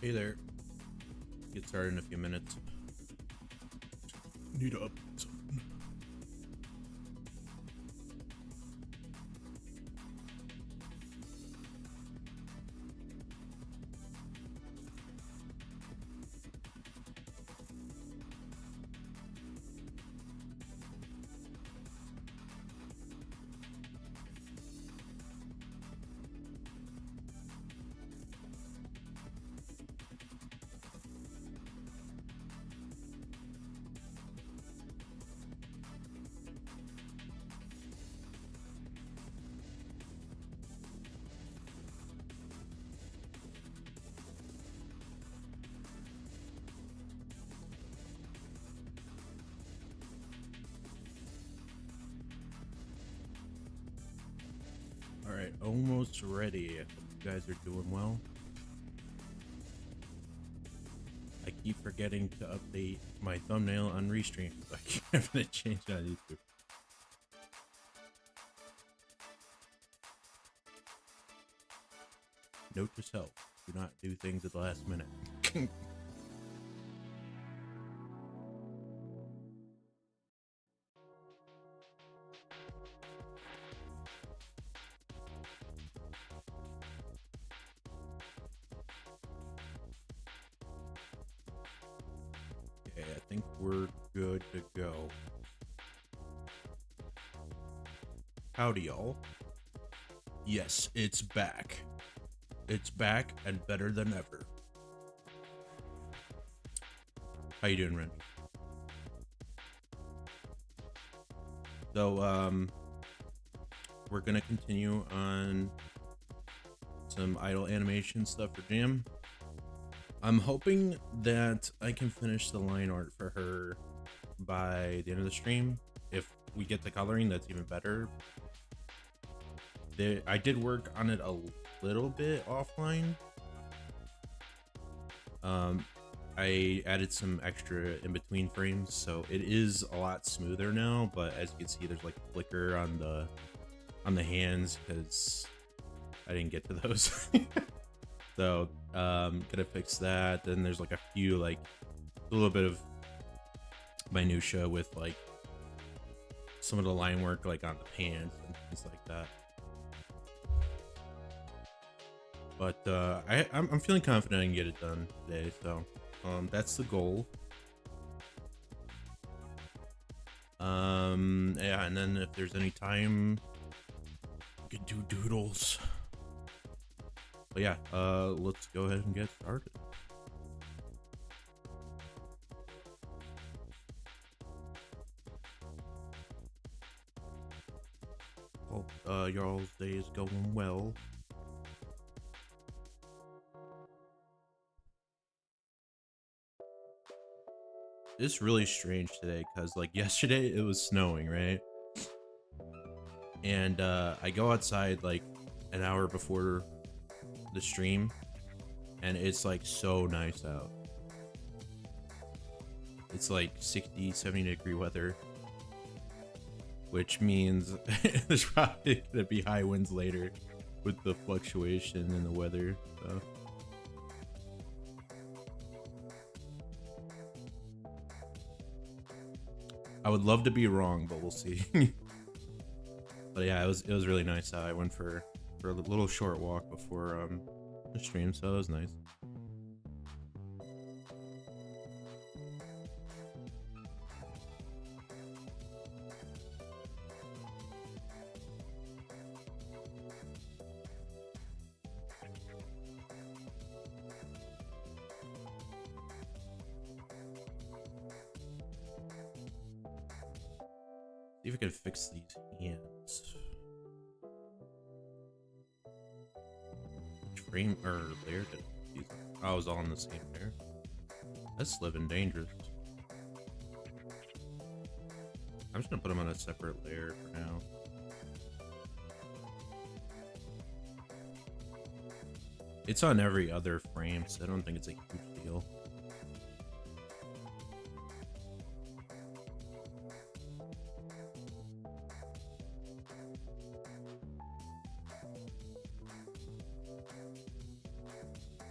Hey there. Get started in a few minutes. Need to update something. Alright, almost ready. I hope you guys are doing well. I keep forgetting to update my thumbnail on Restream, so I keep having to change it on YouTube. Note to self, do not do things at the last minute. Okay, I think we're good to go. Howdy, y'all. Yes, it's back. It's back and better than ever. How you doing, Ren? So, we're gonna continue on some idle animation stuff for Jam. I'm hoping that I can finish the line art for her by the end of the stream. If we get the coloring, that's even better. I did work on it a little bit offline. I added some extra in between frames, so it is a lot smoother now, but as you can see, there's like a flicker on the hands because I didn't get to those. So gonna fix that. Then there's like a few, like a little bit of minutia with like some of the line work like on the pants and things like that. But I'm feeling confident I can get it done today, so that's the goal. Yeah, and then if there's any time, we can do doodles. But yeah, let's go ahead and get started. Hope y'all's day is going well. It's really strange today because like yesterday it was snowing, right? and I go outside like an hour before the stream, and it's like so nice out. It's like 60, 70 degree weather, which means there's probably gonna be high winds later with the fluctuation in the weather. So I would love to be wrong, but we'll see. But yeah, it was really nice out. I went for a little short walk before the stream, so it was nice. See if I can fix these hands. Which frame or layer did I use? I was all in the same layer. That's living dangerous. I'm just gonna put them on a separate layer for now. It's on every other frame, so I don't think it's a huge deal.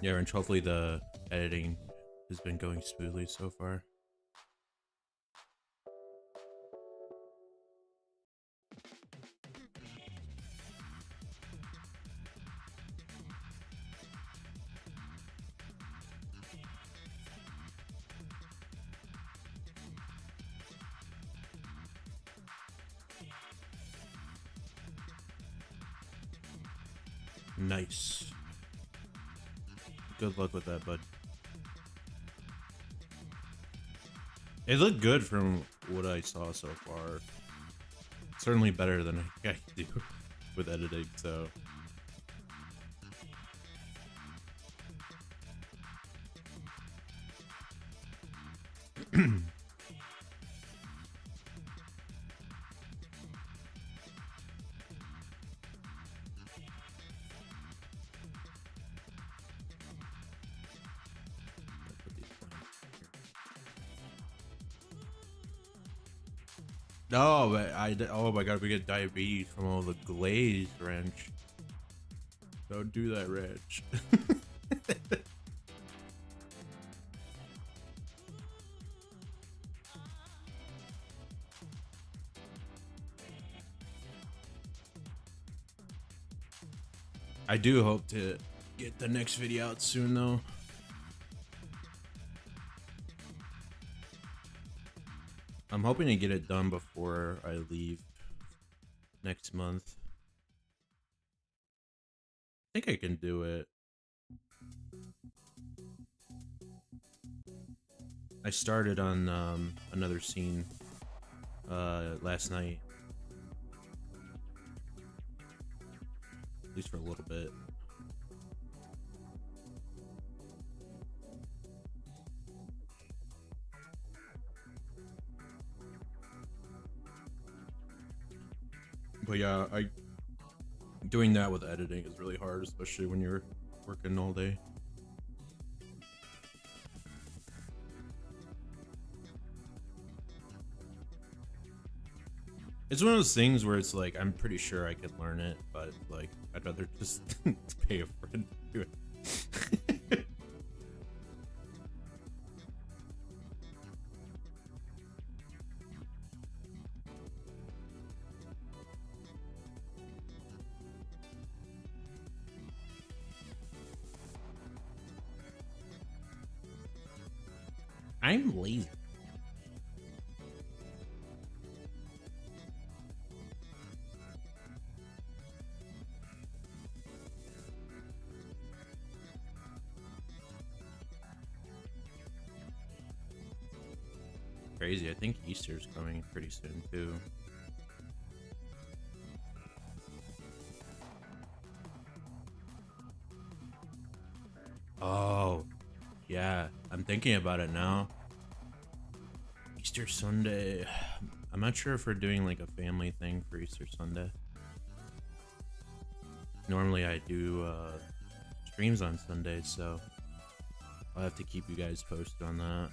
Yeah, and hopefully the editing has been going smoothly so far. Nice. Good luck with that, bud. It looked good from what I saw so far. Certainly better than I do with editing, so. No, but oh my god, we get diabetes from all the glazed ranch. Don't do that, ranch. I do hope to get the next video out soon though. I'm hoping to get it done before I leave next month. I think I can do it. I started on another scene last night. At least for a little bit. But yeah, doing that with editing is really hard, especially when you're working all day. It's one of those things where it's like, I'm pretty sure I could learn it, but like, I'd rather just pay a friend to do it. I'm lazy. Crazy. I think Easter's coming pretty soon too. Oh, yeah. I'm thinking about it now. Easter Sunday. I'm not sure if we're doing like a family thing for Easter Sunday. normally I do streams on Sundays, so I'll have to keep you guys posted on that.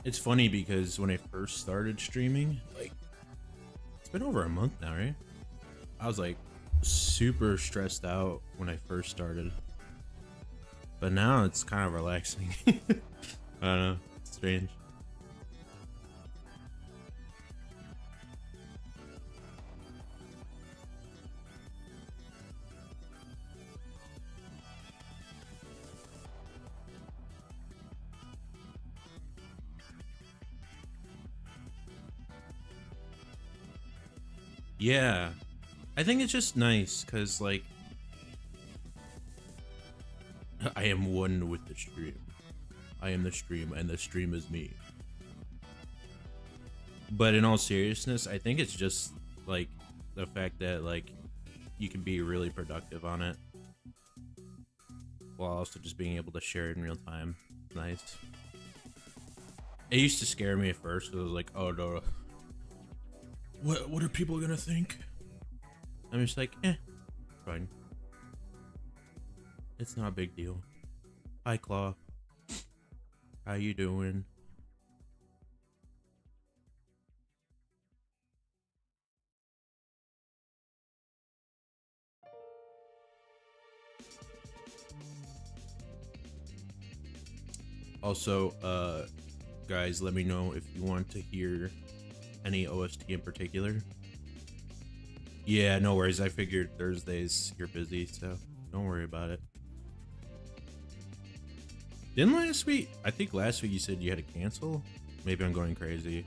It's funny because when I first started streaming, like, it's been over a month now, right? I was like super stressed out when I first started, but now it's kind of relaxing. I don't know, it's strange. Yeah, I think it's just nice because, like, I am one with the stream. I am the stream, and the stream is me. But in all seriousness, I think it's just like the fact that, like, you can be really productive on it while also just being able to share it in real time. Nice. It used to scare me at first because I was like, oh no, what are people gonna think? I'm just like, fine. It's not a big deal. Hi, Claw. How you doing? Also, guys, let me know if you want to hear any OST in particular. Yeah, no worries. I figured Thursdays you're busy, so don't worry about it. Didn't last week? I think last week you said you had to cancel. Maybe I'm going crazy.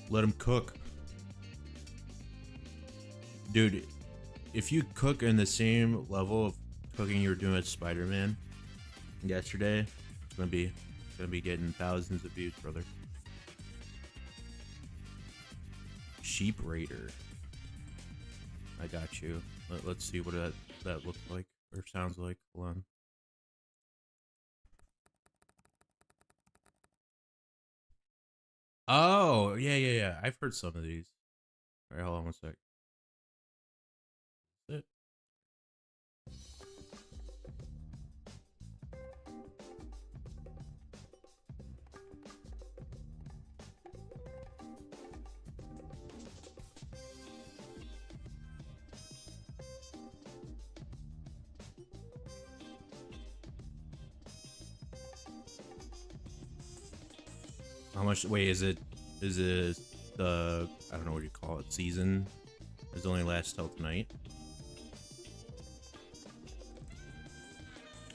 Let him cook. Dude, if you cook in the same level of cooking you were doing with Spider-Man yesterday, it's gonna be getting thousands of views, brother. Sheep Raider. I got you. Let's see what that looks like or sounds like. Hold on. Oh, yeah. I've heard some of these. All right, hold on one sec. How much? Wait, is it the, I don't know what you call it, season? Does it only last till tonight?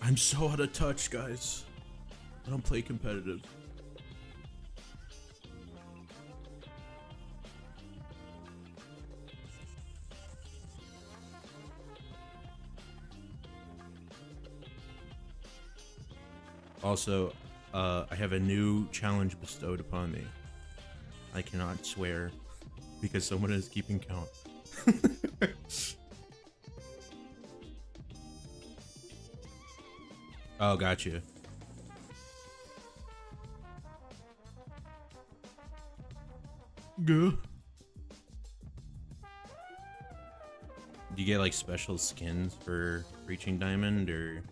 I'm so out of touch, guys. I don't play competitive. Also, I have a new challenge bestowed upon me. I cannot swear because someone is keeping count. Oh, gotcha. Go. Do you get like special skins for reaching diamond or?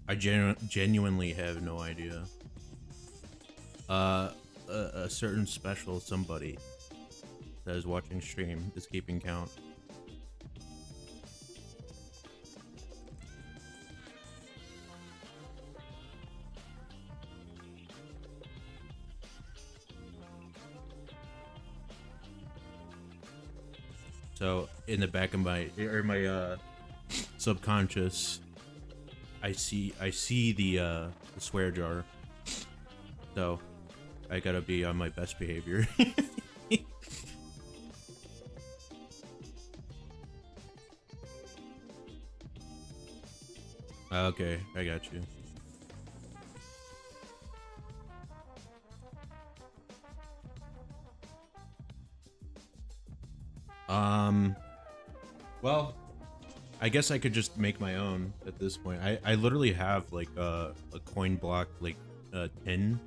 I genuinely have no idea. A certain special somebody that is watching stream is keeping count. So in the back of my subconscious, I see the swear jar. So I gotta be on my best behavior. Okay, I got you. Well, I guess I could just make my own at this point. I literally have like a coin block like 10.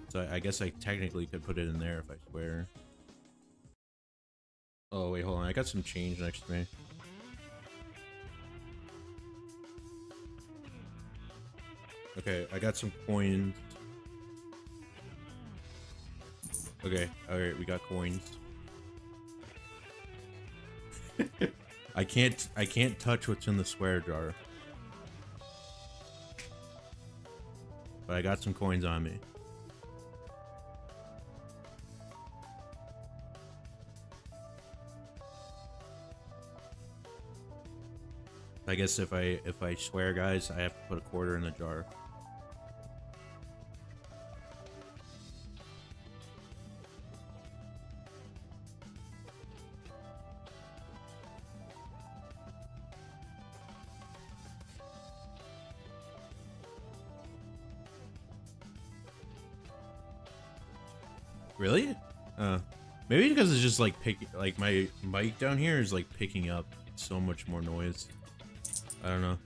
So I guess I technically could put it in there if I swear. Oh wait, hold on. I got some change next to me. Okay, I got some coins. Okay, alright, we got coins. I can't touch what's in the swear jar. But I got some coins on me. I guess if I swear, guys, I have to put a quarter in the jar. Really? Maybe because it's just like like my mic down here is like picking up so much more noise. I don't know.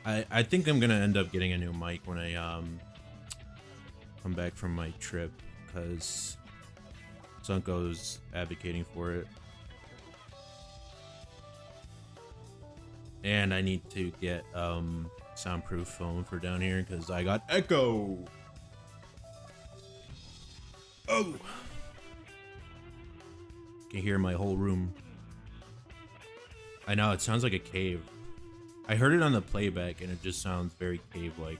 I think I'm gonna end up getting a new mic when I come back from my trip, because Sunko's advocating for it. And I need to get soundproof phone for down here because I got echo. Oh, can hear my whole room. I know, it sounds like a cave. I heard it on the playback and it just sounds very cave-like.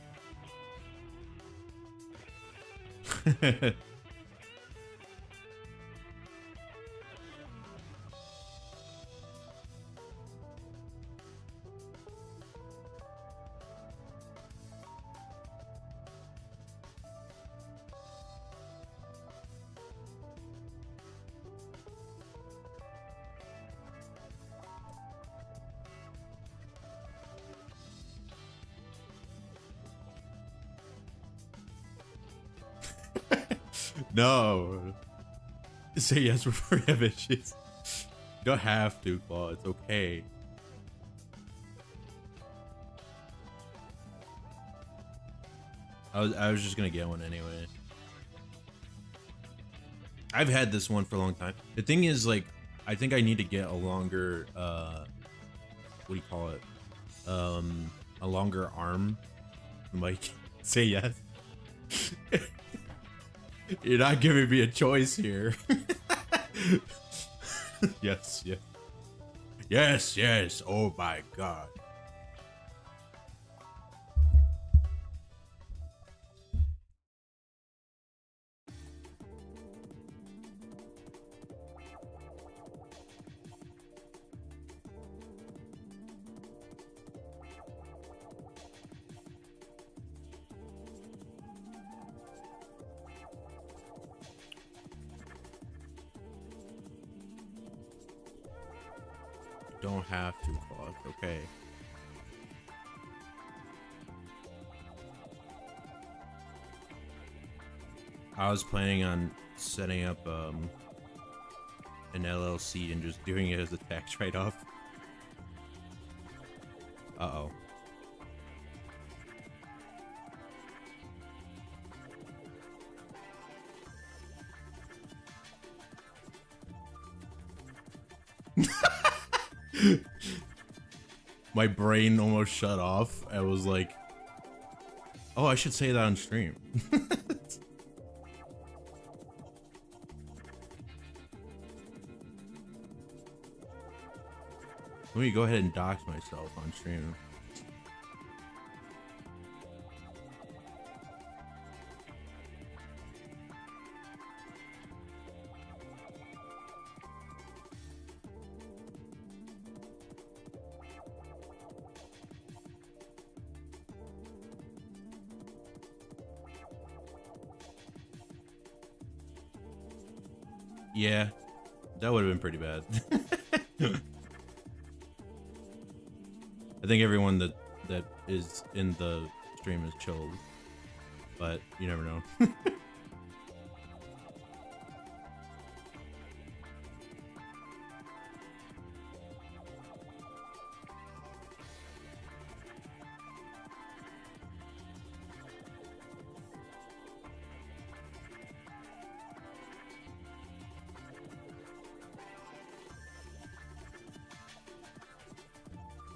No. Say yes before you have issues. You don't have to, Claw. It's okay. I was just gonna get one anyway. I've had this one for a long time. The thing is, like, I think I need to get a longer, what do you call it? A longer arm mic. Say yes. You're not giving me a choice here. Yes, yes. Yes, yes. Oh my god. Don't have to, Claude. Okay. I was planning on setting up an LLC and just doing it as a tax write-off. Uh-oh. My brain almost shut off. I was like, oh, I should say that on stream. Let me go ahead and dox myself on stream. Yeah, that would have been pretty bad. I think everyone that is in the stream is chilled, but you never know.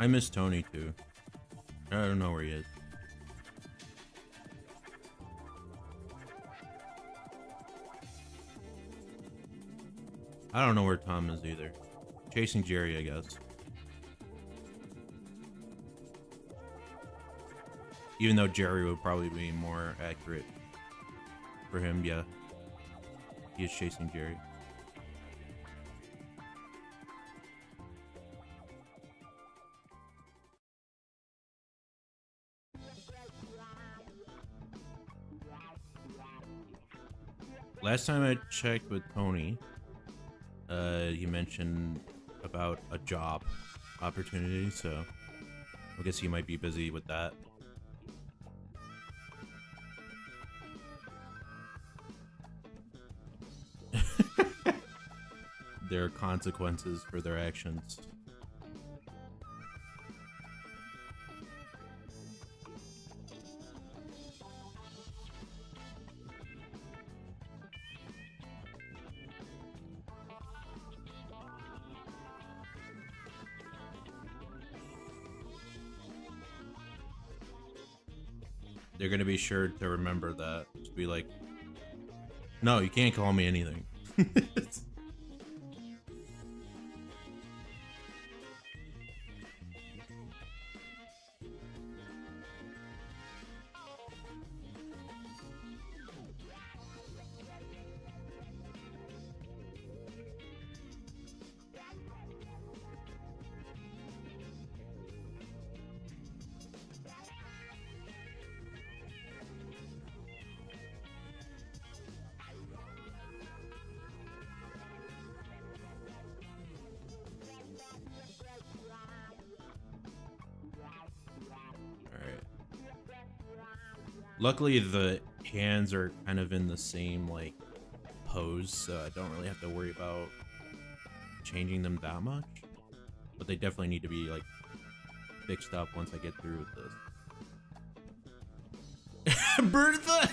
I miss Tony too. I don't know where he is. I don't know where Tom is either. Chasing Jerry, I guess. Even though Jerry would probably be more accurate for him, yeah. He is chasing Jerry. Last time I checked with Tony, he mentioned about a job opportunity, so I guess he might be busy with that. There are consequences for their actions. They're gonna be sure to remember that. To be like, no, you can't call me anything. Luckily, the hands are kind of in the same, like, pose, so I don't really have to worry about changing them that much. But they definitely need to be, like, fixed up once I get through with this. Bertha!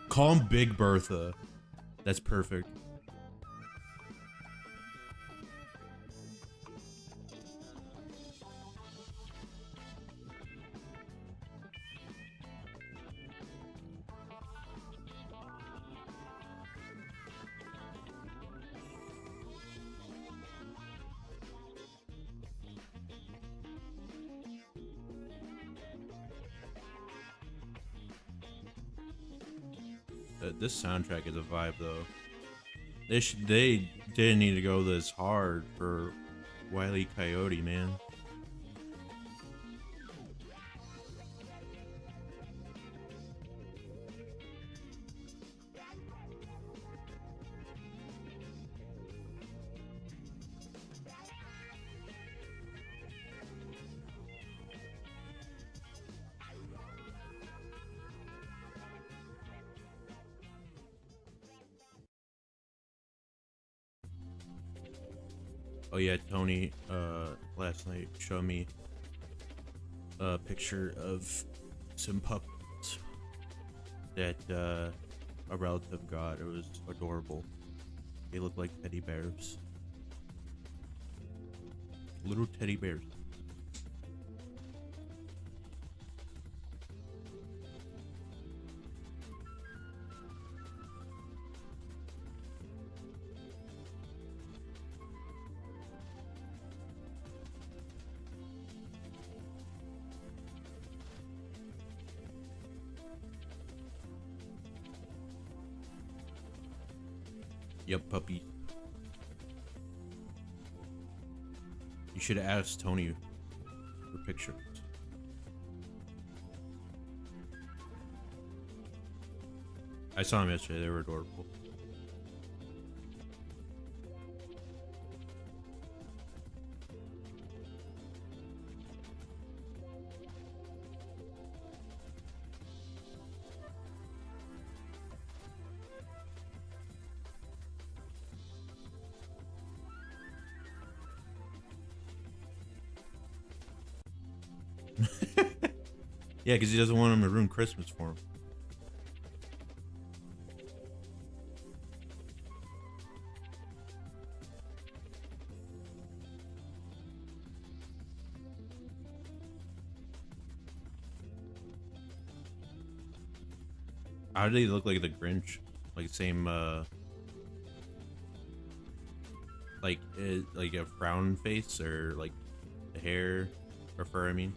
Call him Big Bertha. That's perfect. This soundtrack is a vibe, though. They didn't need to go this hard for Wile E. Coyote, man. Oh yeah, Tony last night showed me a picture of some pups that a relative got. It was adorable. They look like teddy bears. Little teddy bears. Yep, puppy. You should have asked Tony for pictures. I saw them yesterday. They were adorable. Yeah, because he doesn't want him to ruin Christmas for him. How did he look like the Grinch? Like same, like a frown face, or like the hair or fur? I mean.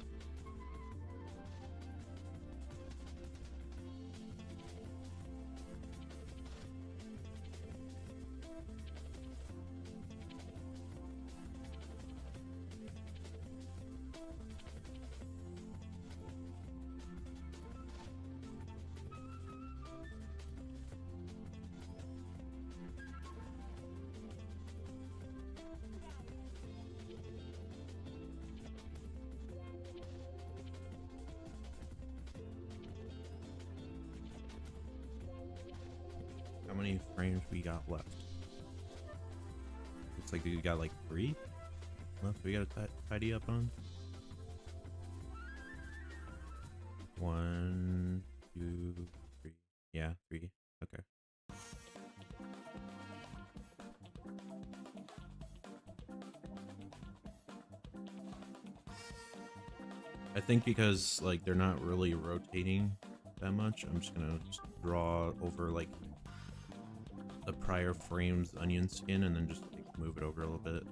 How many frames we got left? Looks like we got like 3 left. We gotta tidy up on. 1, 2, 3. Yeah, 3. Okay. I think because like they're not really rotating that much, I'm just gonna draw over like the prior frame's onion skin and then just like, move it over a little bit.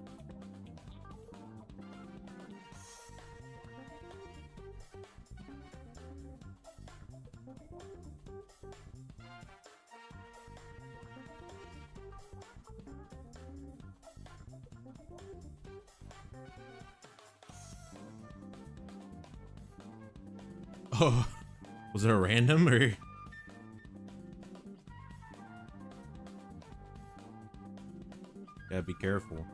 Oh, was it a random or? Gotta be careful.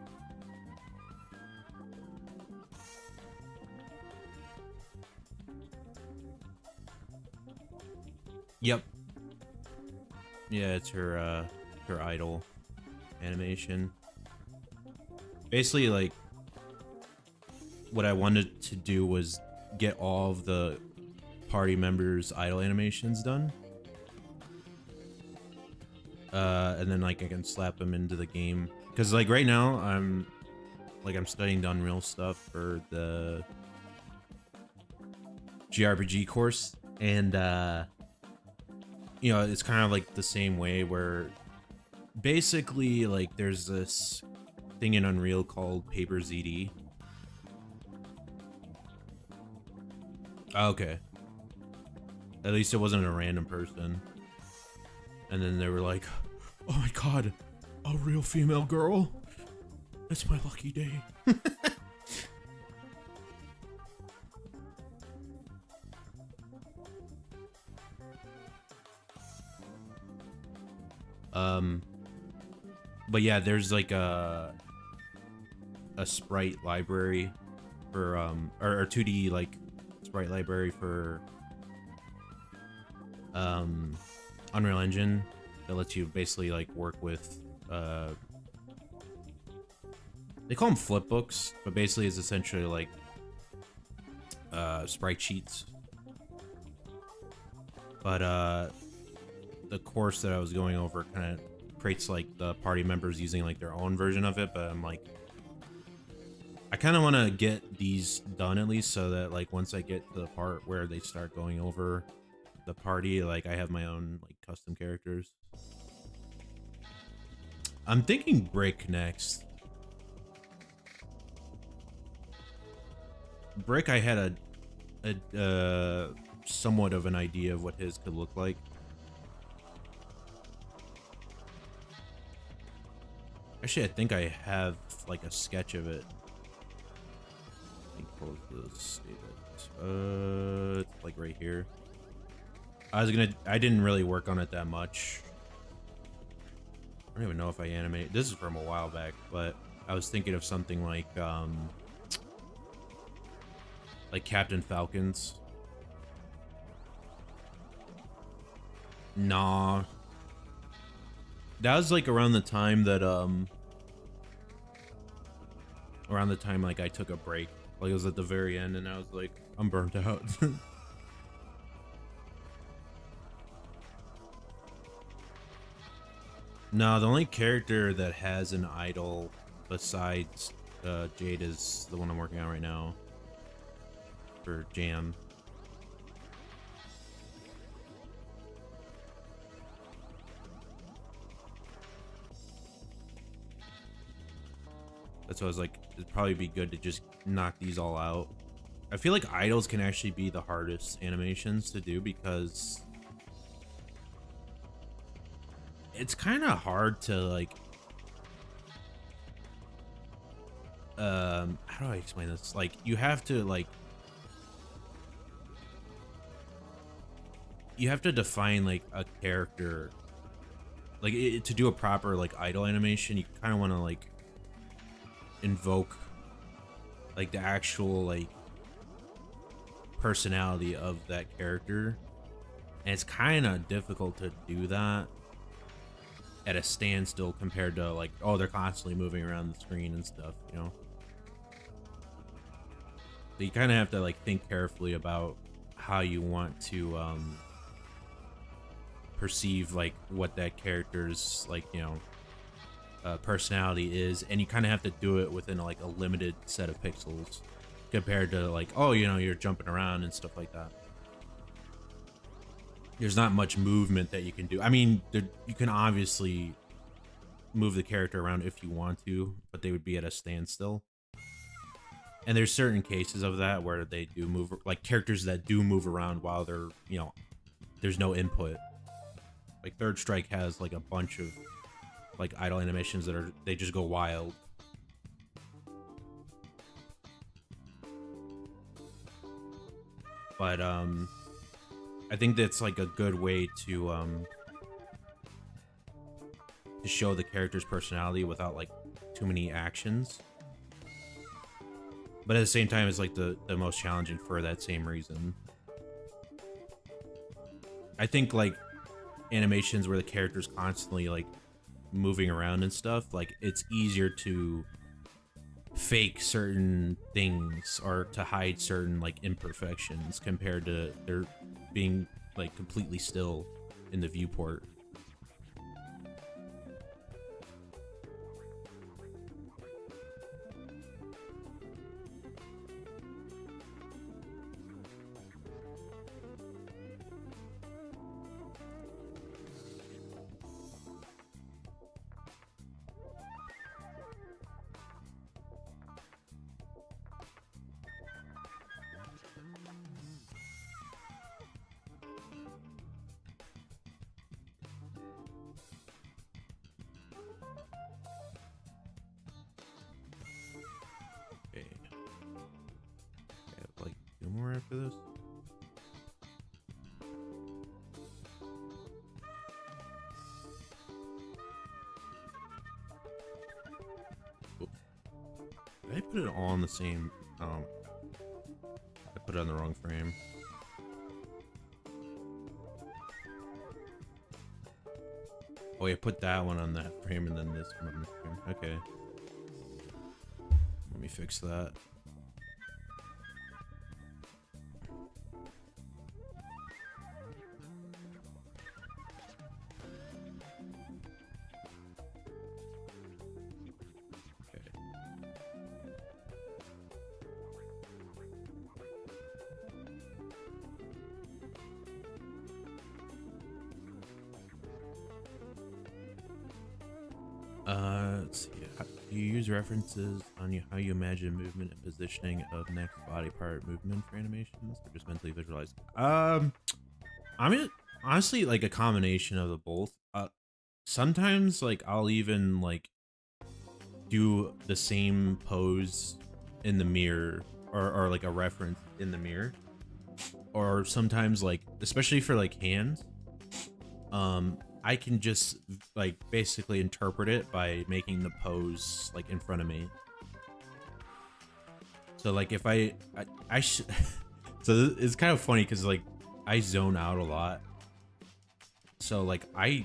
Yep. Yeah, it's her idol animation. Basically, like, what I wanted to do was get all of the party members' idol animations done. And then like I can slap them into the game. Because like right now I'm studying the Unreal stuff for the GRPG course, and you know, it's kind of like the same way where basically like there's this thing in Unreal called Paper ZD. Okay. At least it wasn't a random person. And then they were like, oh my god, a real female girl? It's my lucky day. But yeah, there's like a sprite library for or 2D like sprite library for Unreal Engine that lets you basically like work with they call them flip books, but basically it's essentially like sprite sheets. But the course that I was going over kind of creates like the party members using like their own version of it, but I'm like, I kind of want to get these done at least so that like once I get to the part where they start going over the party, like I have my own like custom characters. I'm thinking Brick next. Brick, I had a somewhat of an idea of what his could look like. Actually, I think I have like a sketch of it. I think close this. It's like right here. I didn't really work on it that much. I don't even know if I animate. This is from a while back, but I was thinking of something like Captain Falcon's. Nah. That was like around the time that like I took a break. Like it was at the very end and I was like, I'm burnt out. No, the only character that has an idol besides Jade is the one I'm working on right now for Jam. That's why I was like, it'd probably be good to just knock these all out. I feel like idols can actually be the hardest animations to do because it's kind of hard to like how do I explain this? Like you have to define like a character, like to do a proper like idol animation. You kind of want to like invoke like the actual like personality of that character, and it's kind of difficult to do that at a standstill compared to like, oh, they're constantly moving around the screen and stuff, you know. So you kind of have to like think carefully about how you want to perceive like what that character's like, you know, personality is, and you kind of have to do it within like a limited set of pixels compared to like, oh, you know, you're jumping around and stuff like that. There's not much movement that you can do. I mean, you can obviously move the character around if you want to, but they would be at a standstill. And there's certain cases of that where they do move, like characters that do move around while they're, you know, there's no input. Like Third Strike has like a bunch of like idle animations that they just go wild. But I think that's like a good way to show the character's personality without like too many actions. But at the same time, it's like the most challenging for that same reason. I think like animations where the character's constantly like moving around and stuff, like it's easier to fake certain things or to hide certain like imperfections compared to there being like completely still in the viewport. Okay. I have like two more after this. Oops. Did I put it all in the same? I put it on the wrong frame. Oh, I put that one on that frame and then this one on this frame. Okay. Let me fix that. Let's see. Do you use references on how you imagine movement and positioning of next body part movement for animations, or just mentally visualize? I mean, honestly, like a combination of the both. Sometimes, like, I'll even like do the same pose in the mirror, or like a reference in the mirror, or sometimes like, especially for like hands, I can just like basically interpret it by making the pose like in front of me. So like if I should so it's kind of funny because like I zone out a lot. So like I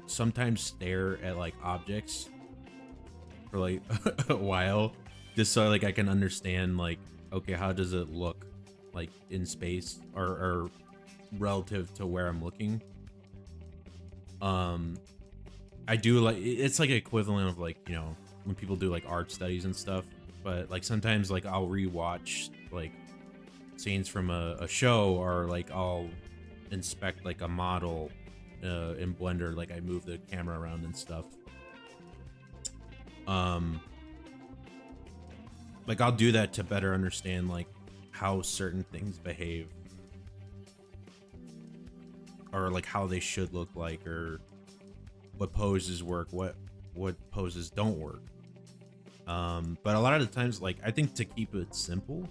sometimes stare at like objects for like a while, just so like I can understand like, okay, how does it look like in space, or relative to where I'm looking. I do like, it's like equivalent of like, you know, when people do like art studies and stuff, but like sometimes like I'll rewatch like scenes from a show, or like I'll inspect like a model in Blender, like I move the camera around and stuff. Like I'll do that to better understand like how certain things behave, or like how they should look like, or what poses work, what poses don't work. But a lot of the times, like I think to keep it simple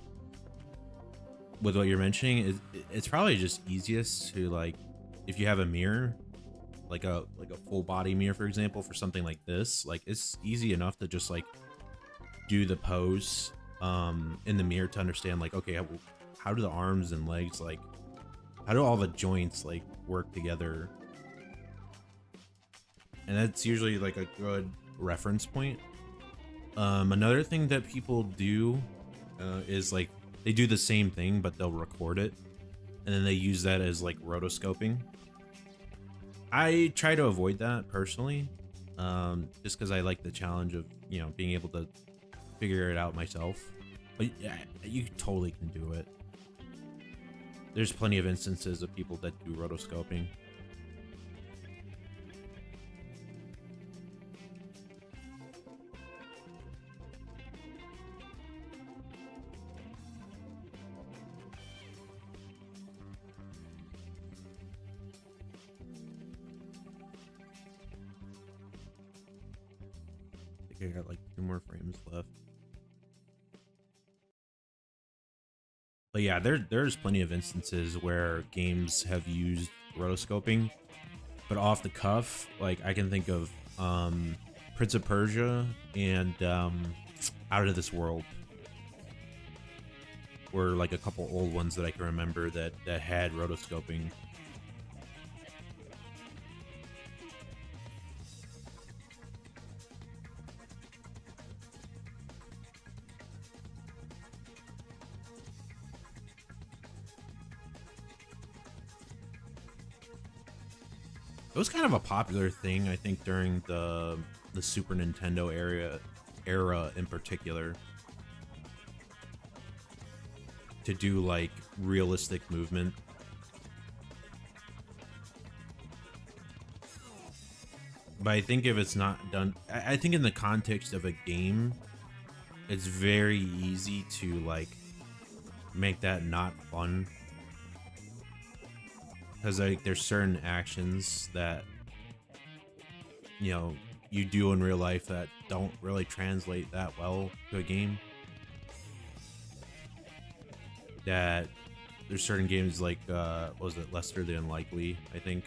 with what you're mentioning, it's probably just easiest to like, if you have a mirror, like a full body mirror, for example, for something like this, like it's easy enough to just like do the pose in the mirror to understand like, okay, how do the arms and legs, like how do all the joints like work together? And that's usually like a good reference point. Another thing that people do is like they do the same thing, but they'll record it, and then they use that as like rotoscoping. I try to avoid that personally, just because I like the challenge of, you know, being able to figure it out myself. But yeah, you totally can do it. There's plenty of instances of people that do rotoscoping. I got like 2 more frames left. But yeah, there's plenty of instances where games have used rotoscoping, but off the cuff, like I can think of Prince of Persia and Out of This World were like a couple old ones that I can remember that had rotoscoping. It was kind of a popular thing, I think, during the Super Nintendo era in particular, to do like realistic movement. But I think if it's not done, I think in the context of a game, it's very easy to like make that not fun. Because like there's certain actions that, you know, you do in real life that don't really translate that well to a game. That there's certain games like what was it, Lester the Unlikely, I think,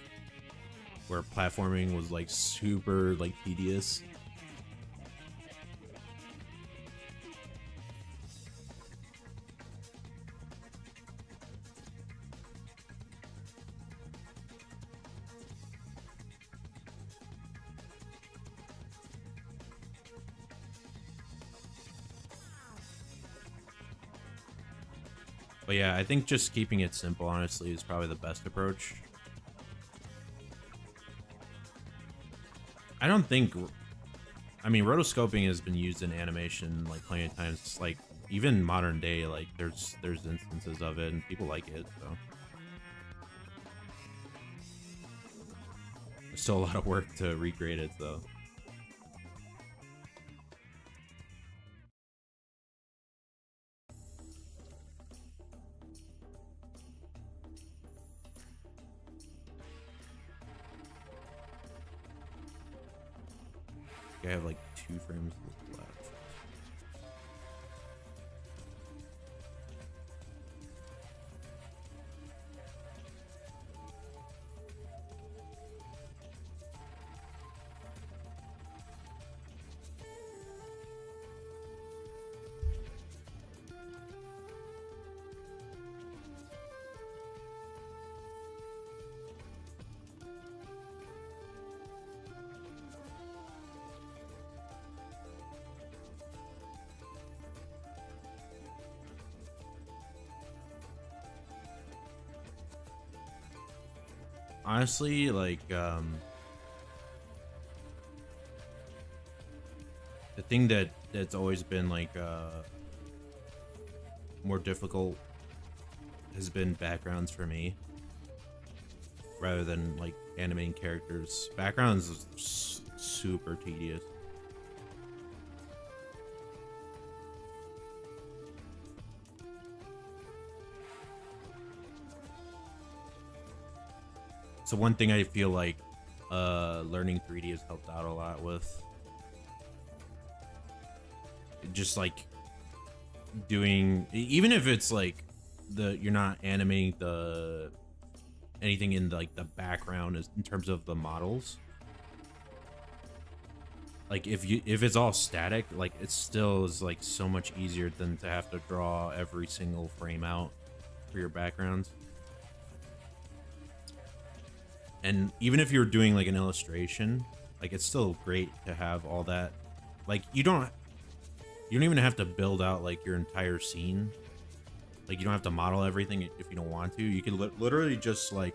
where platforming was like super like tedious. But yeah, I think just keeping it simple, honestly, is probably the best approach. I don't think, I mean, rotoscoping has been used in animation like plenty of times, like even modern day, like there's instances of it and people like it, so. There's still a lot of work to recreate it though. I have like 2 frames left. Honestly, like the thing that's always been like more difficult has been backgrounds for me rather than like animating characters. Backgrounds is super tedious. So one thing I feel like learning 3D has helped out a lot with. Just like doing, even if it's like you're not animating the anything in like the background as in terms of the models. Like if it's all static, like it still is like so much easier than to have to draw every single frame out for your backgrounds. And even if you're doing like an illustration, like it's still great to have all that. Like you don't even have to build out like your entire scene. Like you don't have to model everything if you don't want to. You can literally just like,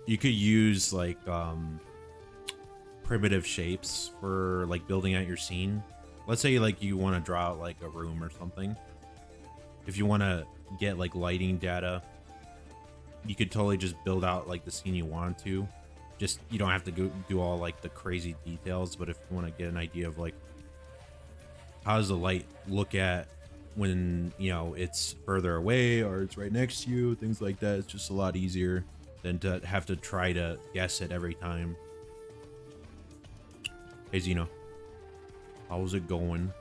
you could use like primitive shapes for like building out your scene. Let's say like you want to draw out like a room or something. If you want to get like lighting data, you could totally just build out like the scene you want to. Just, you don't have to go do all like the crazy details, but if you want to get an idea of like how does the light look at when, you know, it's further away or it's right next to you, things like that, it's just a lot easier than to have to try to guess it every time. Hey Zeno, how's it going?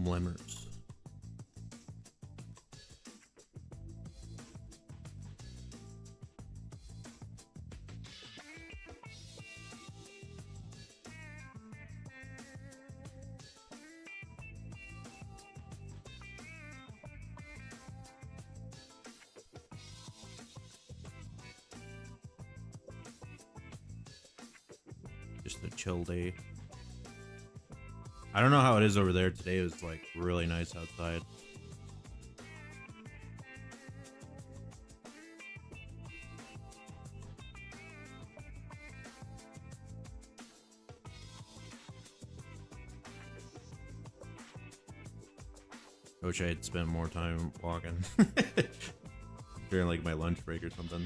Lemurs. Just a chill day. I don't know how it is over there. Today it was like really nice outside. I wish I had spent more time walking during like my lunch break or something.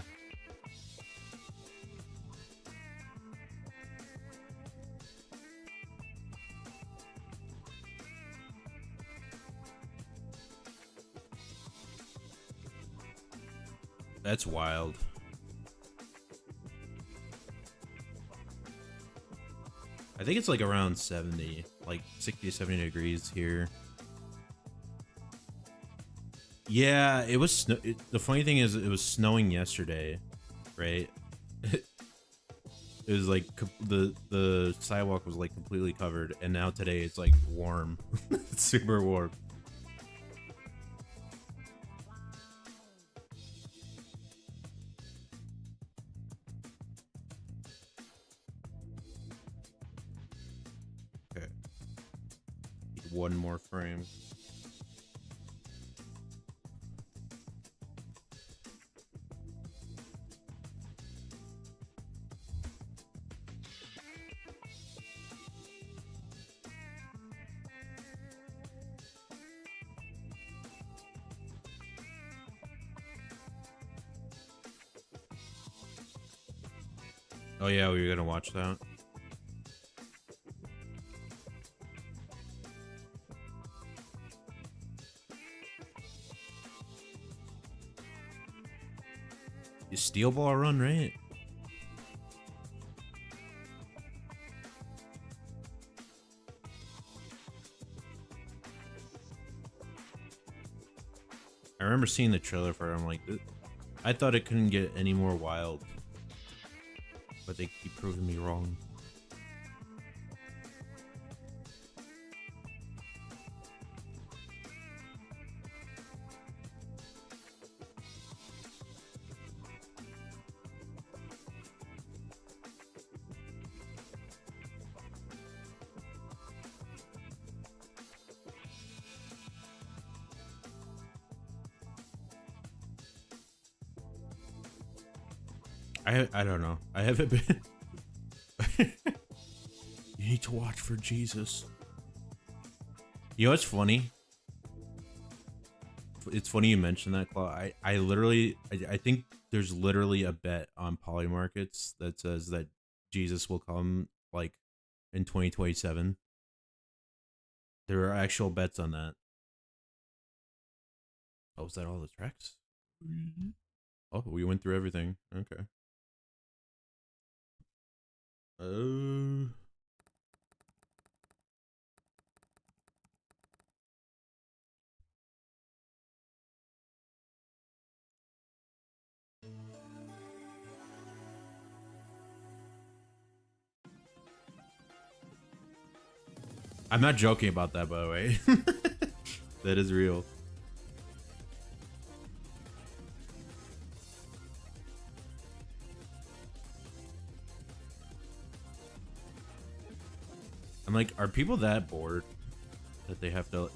That's wild. I think it's like around 70, like 60 to 70 degrees here. Yeah, it was. The funny thing is, it was snowing yesterday, right? It was like the sidewalk was like completely covered, and now today it's like warm. It's super warm. Okay, need one more frame. Oh yeah, we were gonna watch that. You steel ball run, right? I I remember seeing the trailer for it. I'm like, I thought it couldn't get any more wild, but they keep proving me wrong. I don't know. I haven't been. You need to watch for Jesus. You know what's funny? It's funny you mentioned that, Claw. I literally, I think there's literally a bet on Polymarkets that says that Jesus will come like in 2027. There are actual bets on that. Oh, is that all the tracks? Oh, we went through everything. Okay. I'm not joking about that, by the way. That is real. I'm like, are people that bored that they have to?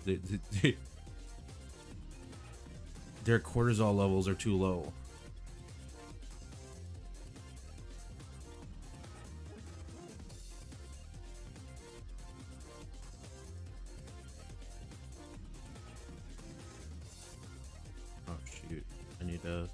Their cortisol levels are too low. Oh shoot! I need to.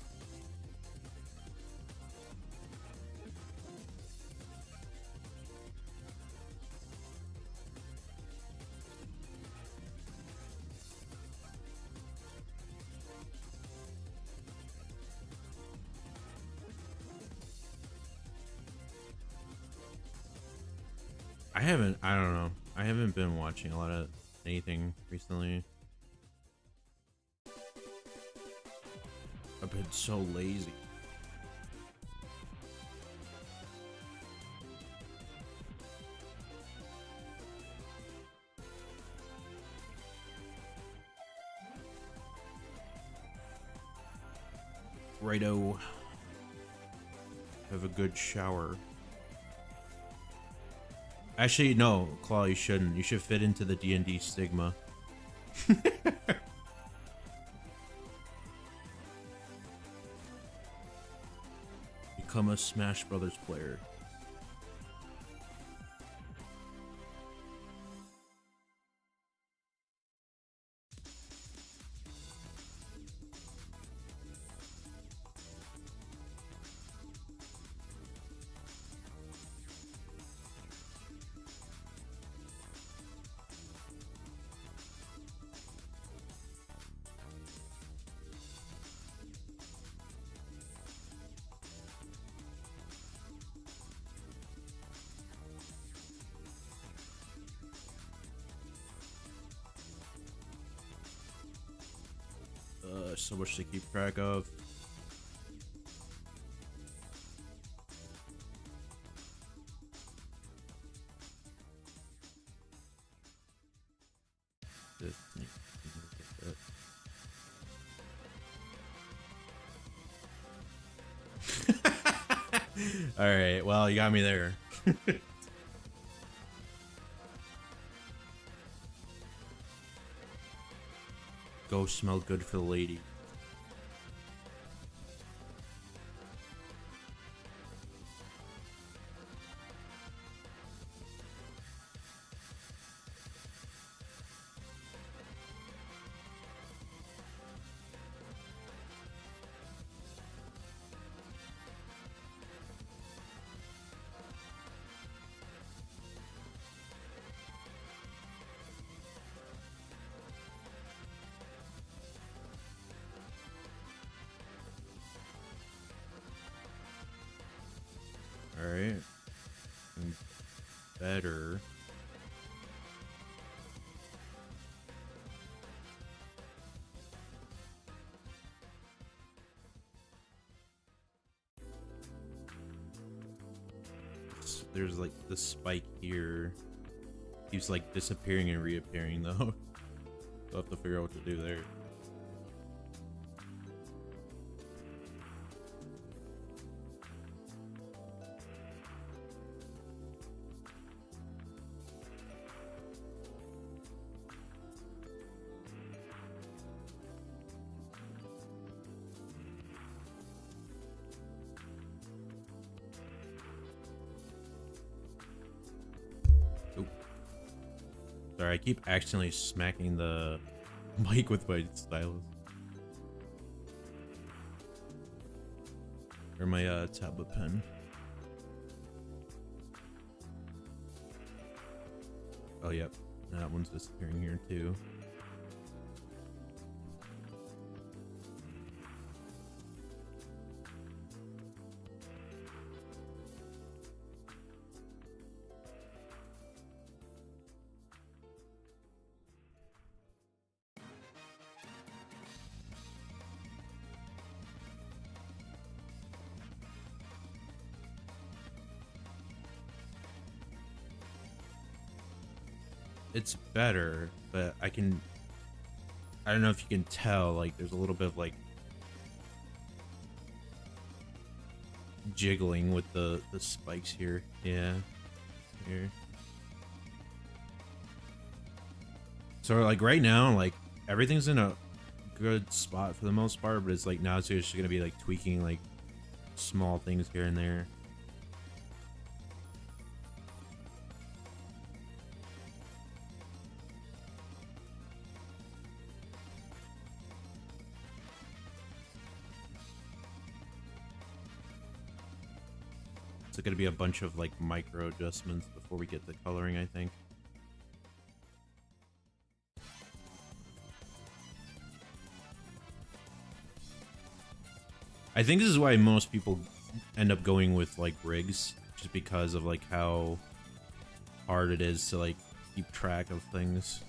I don't know. I haven't been watching a lot of anything recently. I've been so lazy. Righto. Have a good shower. Actually, no, Claw, you shouldn't. You should fit into the D&D stigma. Become a Smash Brothers player. So much to keep track of. All right, well, you got me there. Go smell good for the lady. All right. Better. there's like the spike here keeps like disappearing and reappearing though. So I'll have to figure out what to do there. Sorry, I keep accidentally smacking the mic with my stylus. Or my tablet pen. Oh, yep. That one's disappearing here too. It's better, but I don't know if you can tell, like there's a little bit of like jiggling with the spikes here. Yeah. Here. So like right now, like everything's in a good spot for the most part, but it's like now it's just gonna be like tweaking like small things here and there. It's going to be a bunch of like micro adjustments before we get the coloring, I think. I think this is why most people end up going with like rigs, just because of like how hard it is to like keep track of things.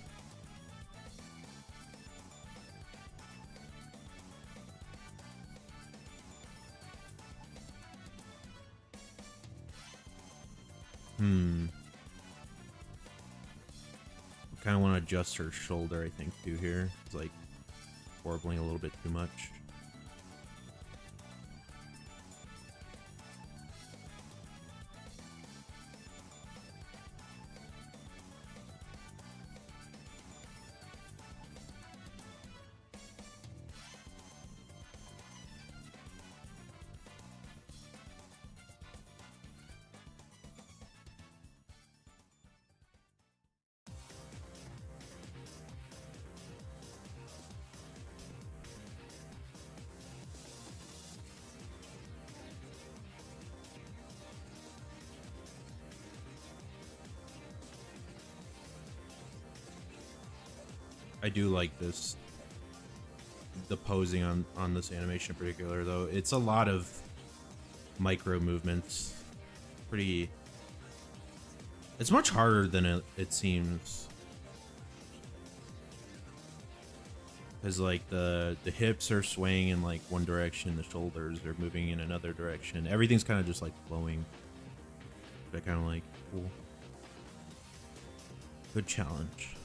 Kind of want to adjust her shoulder, I think, too, here. It's like warbling a little bit too much. I do like this, the posing on this animation in particular, though. It's a lot of micro movements. Pretty... It's much harder than it seems. Because, like, the hips are swaying in, like, one direction, the shoulders are moving in another direction. Everything's kind of just, like, flowing. But I kind of like, cool. Good challenge.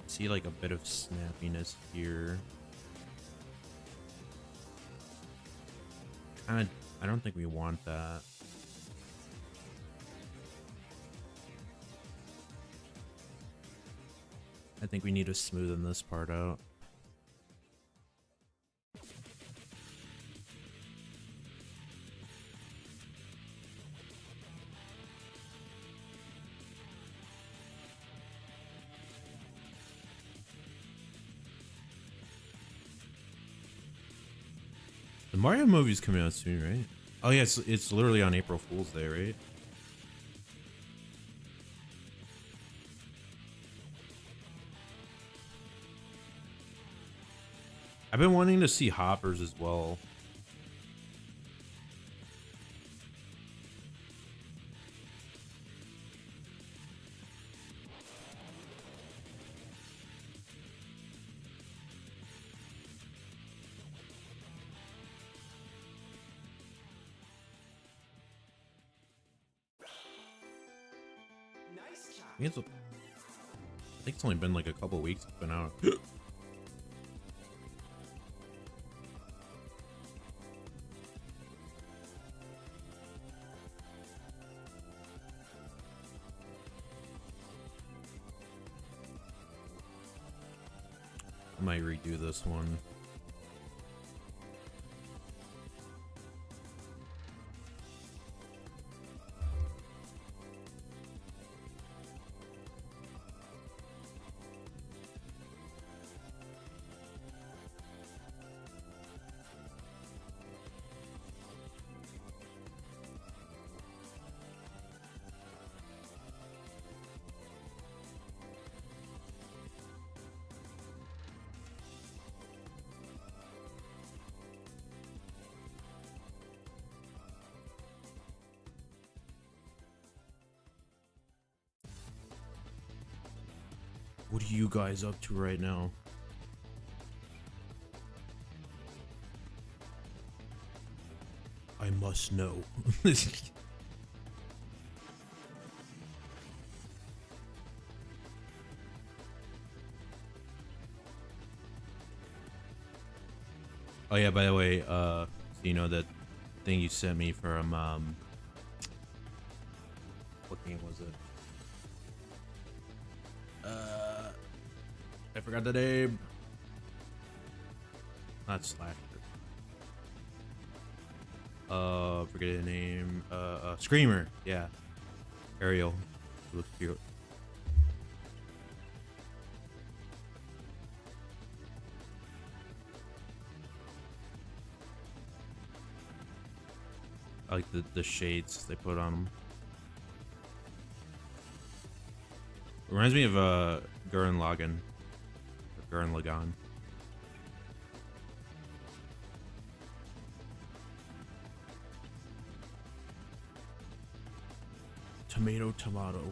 See like a bit of snappiness here. Kind of, I don't think we want that. I think we need to smoothen this part out. Mario movie's coming out soon, right? Oh yeah, it's literally on April Fool's Day, right? I've been wanting to see Hoppers as well. I think it's only been like a couple weeks it's been out. I might redo this one. What are you guys up to right now? I must know. Oh yeah, by the way, so you know that thing you sent me from what game was it? I forgot the name. Not Slasher. Forget the name. Screamer. Yeah. Ariel. Looks cute. I like the shades they put on them. Reminds me of Gurren Lagann. Gurren Lagann. Tomato, tomato.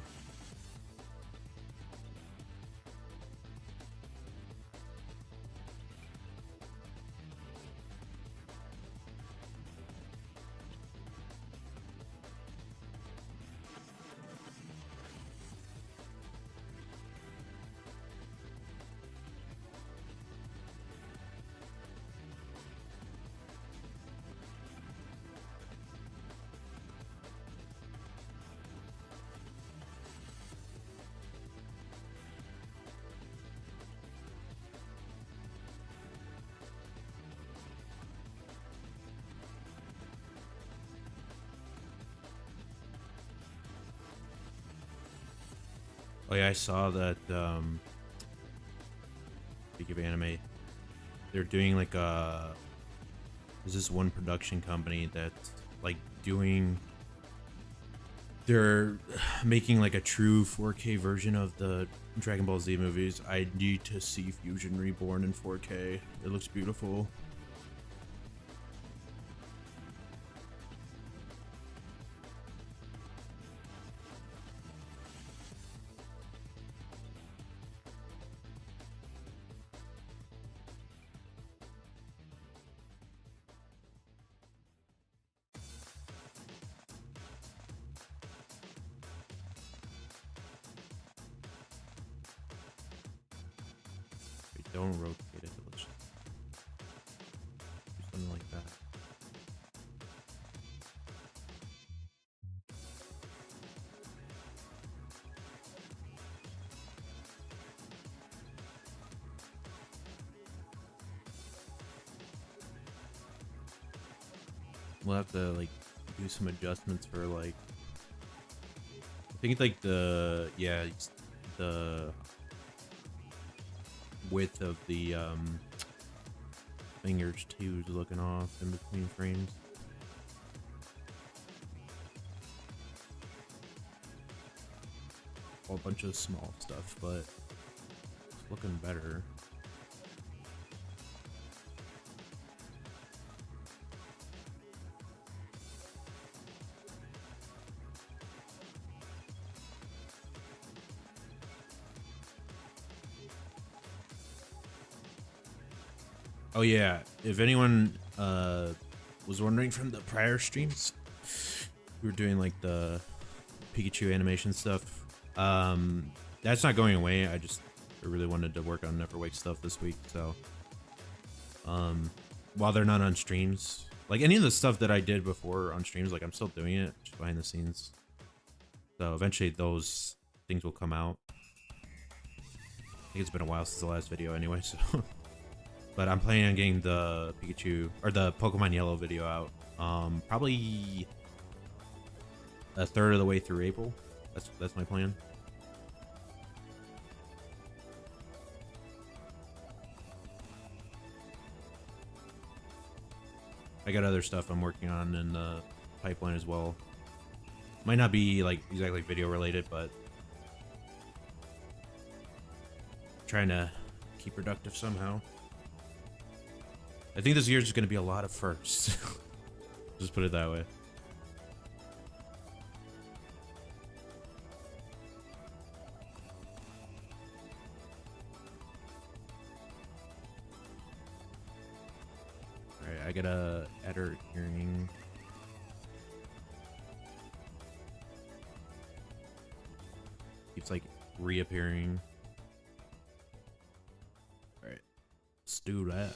Oh yeah, I saw that. Speaking of anime, they're doing like a. There's this one production company that's like doing. They're making like a true 4K version of the Dragon Ball Z movies. I need to see Fusion Reborn in 4K. It looks beautiful. Don't rotate it. Let's do something like that. We'll have to like do some adjustments for like. I think like the width of the fingers too is looking off in between frames. A whole bunch of small stuff, but it's looking better. Oh yeah, if anyone was wondering from the prior streams, we were doing like the Pikachu animation stuff. That's not going away. I really wanted to work on Neverwake stuff this week, so while they're not on streams, like any of the stuff that I did before on streams, like I'm still doing it just behind the scenes. So eventually those things will come out. I think it's been a while since the last video anyway, so but I'm planning on getting the Pikachu or the Pokemon Yellow video out probably a third of the way through April. That's my plan. I got other stuff I'm working on in the pipeline as well. Might not be like exactly video related, but trying to keep productive somehow. I think this year's just going to be a lot of firsts. Just put it that way. Alright, I gotta add her hearing. Keeps like reappearing. Alright, let's do that.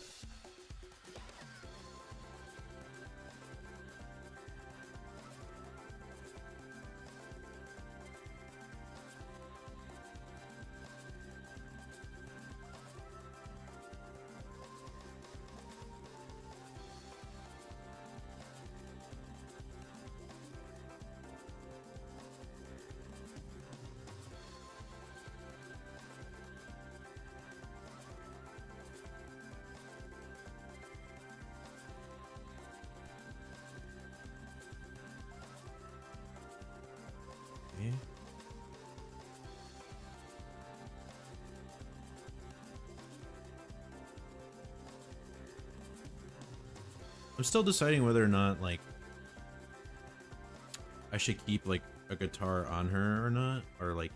I'm still deciding whether or not like I should keep like a guitar on her or not, or like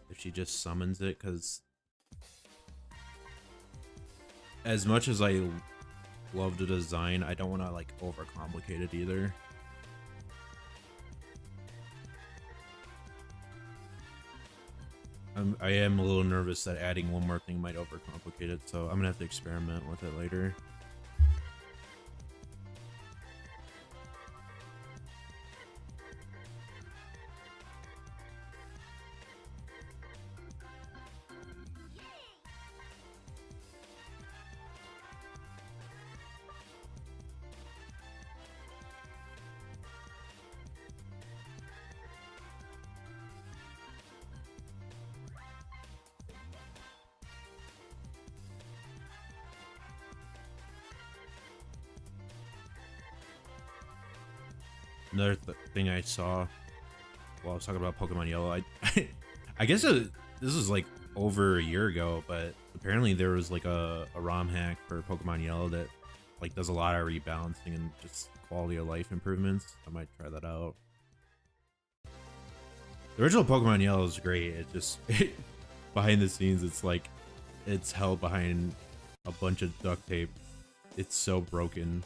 if she just summons it, because as much as I love the design, I don't want to like overcomplicate it either. I am a little nervous that adding one more thing might overcomplicate it, so I'm gonna have to experiment with it later. Another thing I saw while I was talking about Pokemon Yellow, I guess this was like over a year ago, but apparently there was like a ROM hack for Pokemon Yellow that like does a lot of rebalancing and just quality of life improvements. I might try that out. The original Pokemon Yellow is great. It just behind the scenes, it's like it's held behind a bunch of duct tape. It's so broken.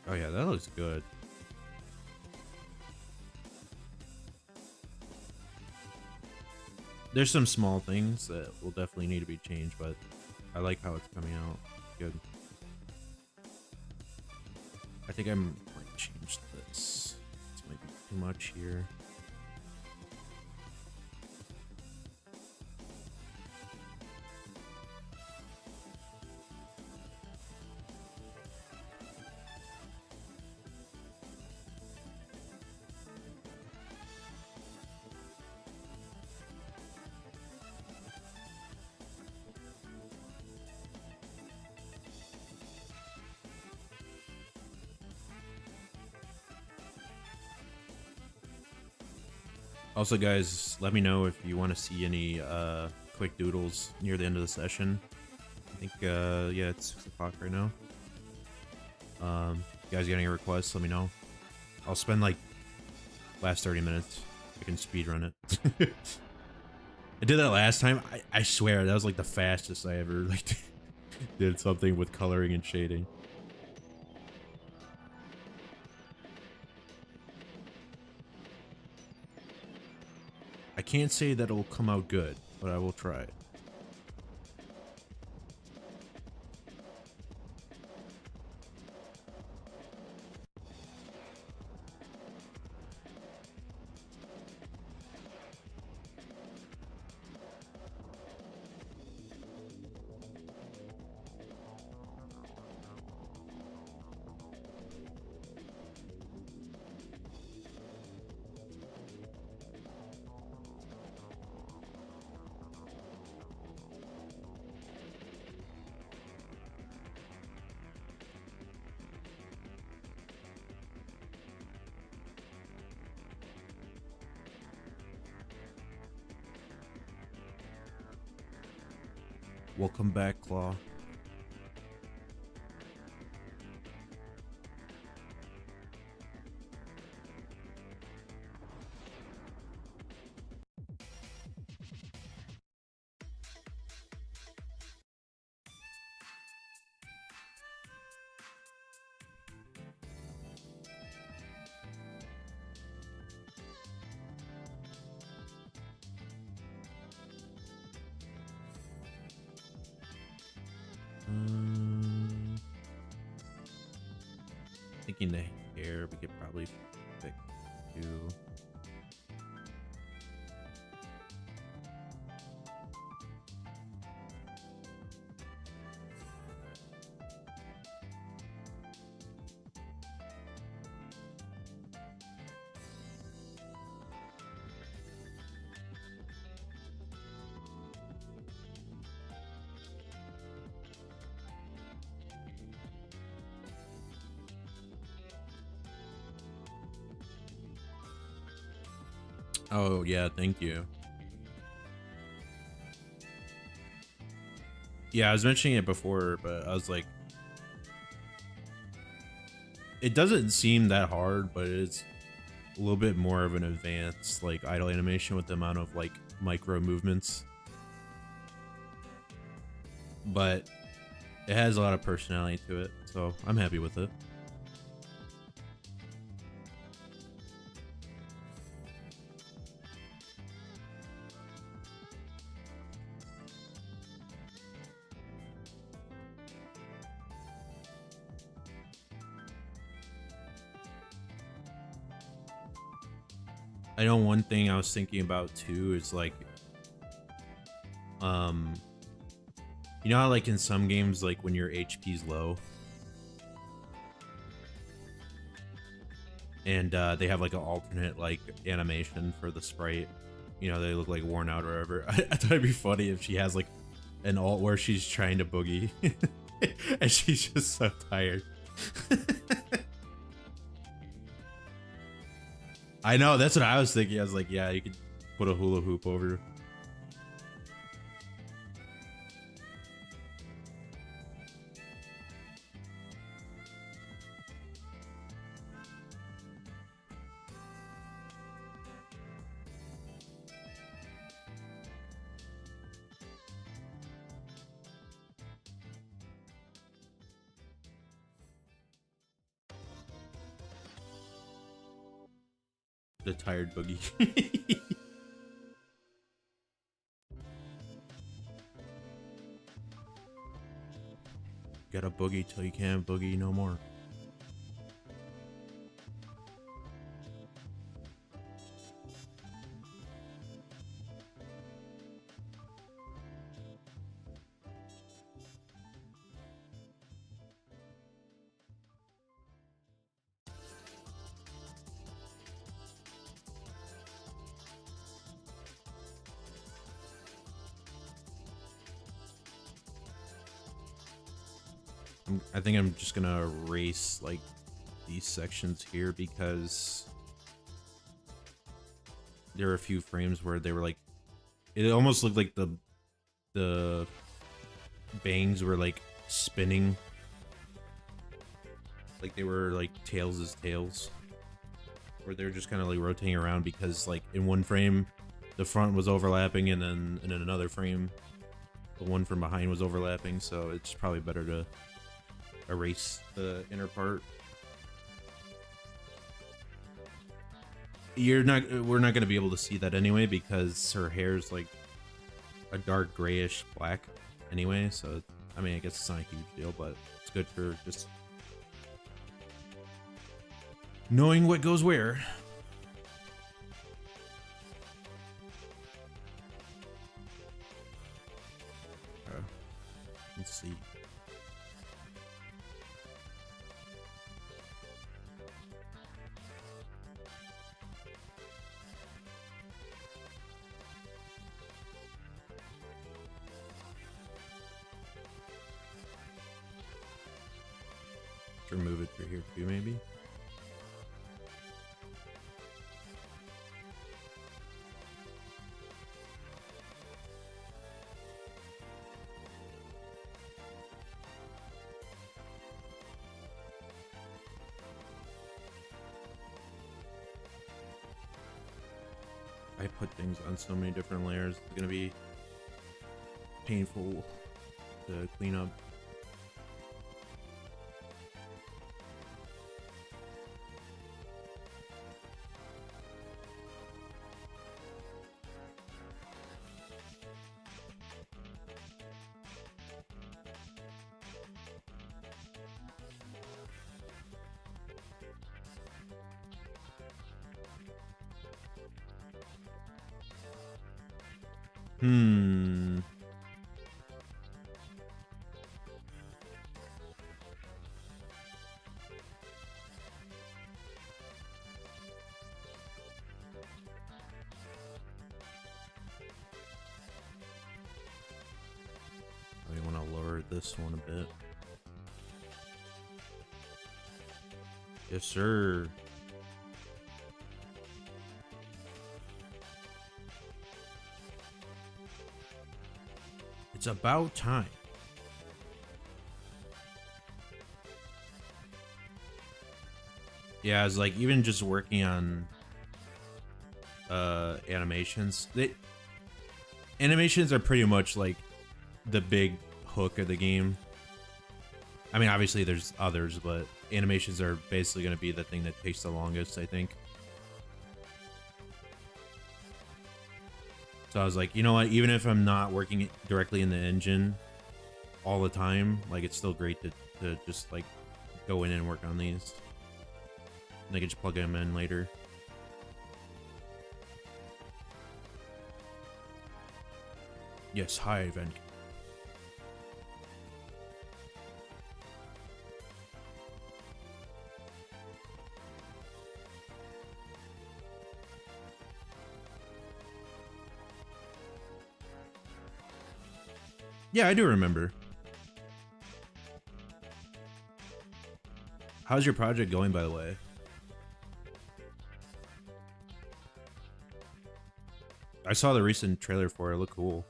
Oh yeah, that looks good. There's some small things that will definitely need to be changed, but I like how it's coming out. Good. I think I might change this. This might be too much here. Also, guys, let me know if you want to see any quick doodles near the end of the session. I think yeah, it's 6 o'clock right now. You guys got any requests? Let me know. I'll spend like last 30 minutes. I can speed run it. I did that last time. I swear that was like the fastest I ever like did something with coloring and shading. I can't say that it'll come out good, but I will try. Welcome back, Claw. Thinking the hair we could probably fix too. Oh yeah, thank you. Yeah, I was mentioning it before, but I was like, it doesn't seem that hard, but it's a little bit more of an advanced like idle animation with the amount of like micro movements. But it has a lot of personality to it, so I'm happy with it. I know one thing I was thinking about too is like, you know how like in some games, like when your HP's low and they have like an alternate like animation for the sprite, you know, they look like worn out or whatever. I thought it'd be funny if she has like an alt where she's trying to boogie and she's just so tired. I know, that's what I was thinking. I was like, yeah, you could put a hula hoop over. The tired boogie. Gotta boogie till you can't boogie no more. I think I'm just gonna erase like these sections here because there were a few frames where they were like, it almost looked like the bangs were like spinning, like they were like tails, where they were just kind of like rotating around because like in one frame the front was overlapping, and then in another frame the one from behind was overlapping. So it's probably better to erase the inner part. We're not going to be able to see that anyway because her hair's like a dark grayish black anyway. So I mean, I guess it's not a huge deal, but it's good for just knowing what goes where. Let's see. Remove it for here too, maybe. I put things on so many different layers. It's gonna be painful to clean up. I want to lower this one a bit. Yes, sir. It's about time. Yeah, I was like, even just working on animations. Animations are pretty much like the big hook of the game. I mean, obviously there's others, but animations are basically going to be the thing that takes the longest, I think. So I was like, you know what, even if I'm not working directly in the engine all the time, like it's still great to just like go in and work on these. And I can just plug them in later. Yes, hi, event. Yeah, I do remember. How's your project going, by the way? I saw the recent trailer for it. It looked cool.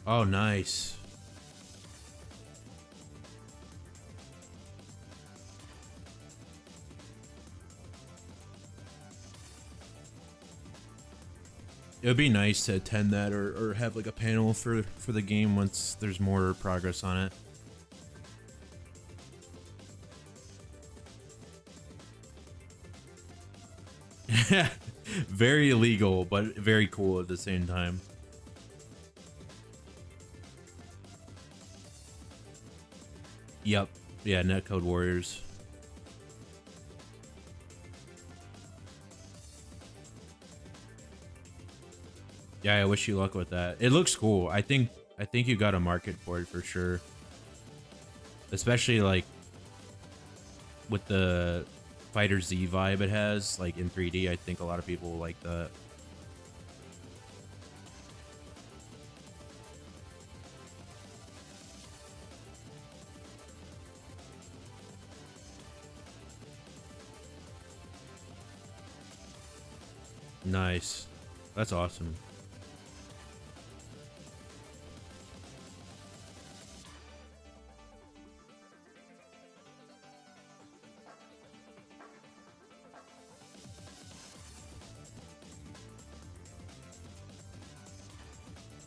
Oh, nice. It would be nice to attend that or have like a panel for the game once there's more progress on it. Very illegal, but very cool at the same time. Yep. Yeah, Netcode Warriors. Yeah, I wish you luck with that. It looks cool. I think you got a market for it for sure. especially like with the Fighter Z vibe it has, like in 3D. I think a lot of people like that. Nice. That's awesome.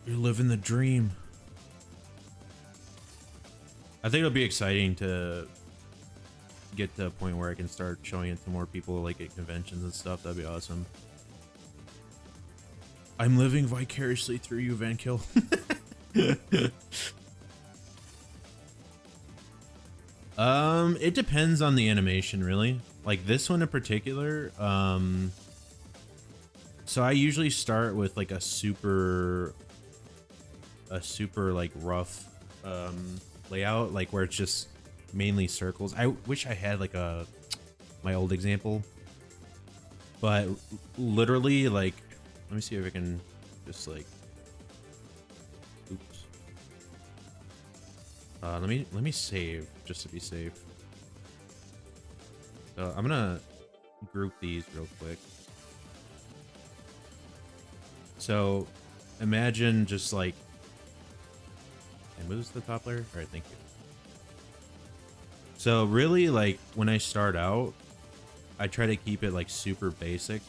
You're living the dream. I think it'll be exciting to get to a point where I can start showing it to more people, like at conventions and stuff. That'd be awesome. I'm living vicariously through you, Van Kill. It depends on the animation, really. Like this one in particular. So I usually start with like a super like rough layout, like where it's just mainly circles. I wish I had like my old example, but literally like, let me see if I can just like, oops. Let me save just to be safe. So I'm gonna group these real quick. So imagine just like, and moves the top layer. All right, thank you. So really, like when I start out, I try to keep it like super basic.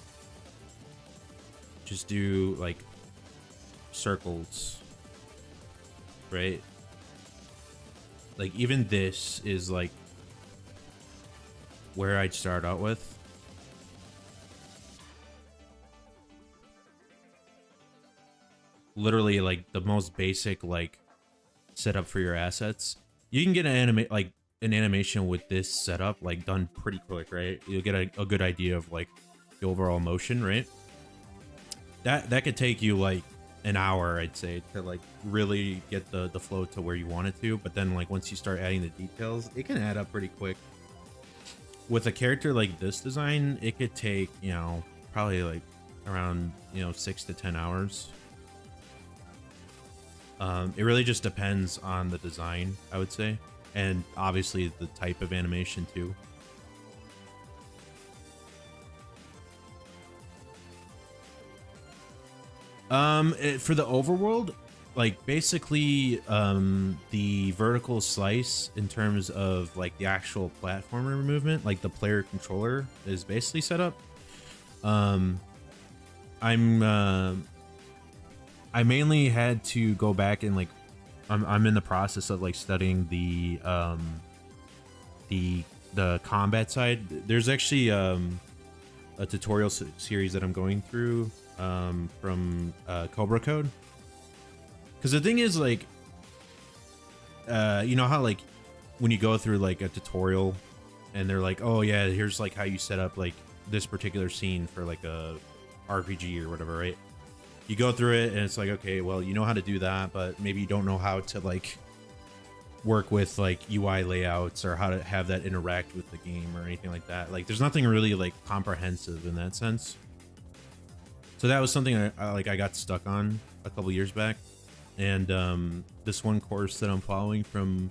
Just do like circles, right? Like even this is like where I'd start out with. Literally like the most basic like setup for your assets. You can get an animation with this setup like done pretty quick, right? You'll get a good idea of like the overall motion, right? That could take you like an hour, I'd say, to like really get the flow to where you want it to. But then like once you start adding the details, it can add up pretty quick. With a character like this design, it could take, you know, probably like around, you know, 6 to 10 hours. It really just depends on the design, I would say, and obviously the type of animation too. For the overworld, like basically the vertical slice in terms of like the actual platformer movement, like the player controller is basically set up. I mainly had to go back and like I'm in the process of like studying the combat side. There's actually a tutorial series that I'm going through from Cobra Code. Because the thing is, like, you know how like when you go through like a tutorial and they're like, oh yeah, here's like how you set up like this particular scene for like a RPG or whatever, right? You go through it and it's like, okay, well, you know how to do that, but maybe you don't know how to like work with like UI layouts or how to have that interact with the game or anything like that. Like there's nothing really like comprehensive in that sense. So that was something I got stuck on a couple years back. And this one course that I'm following from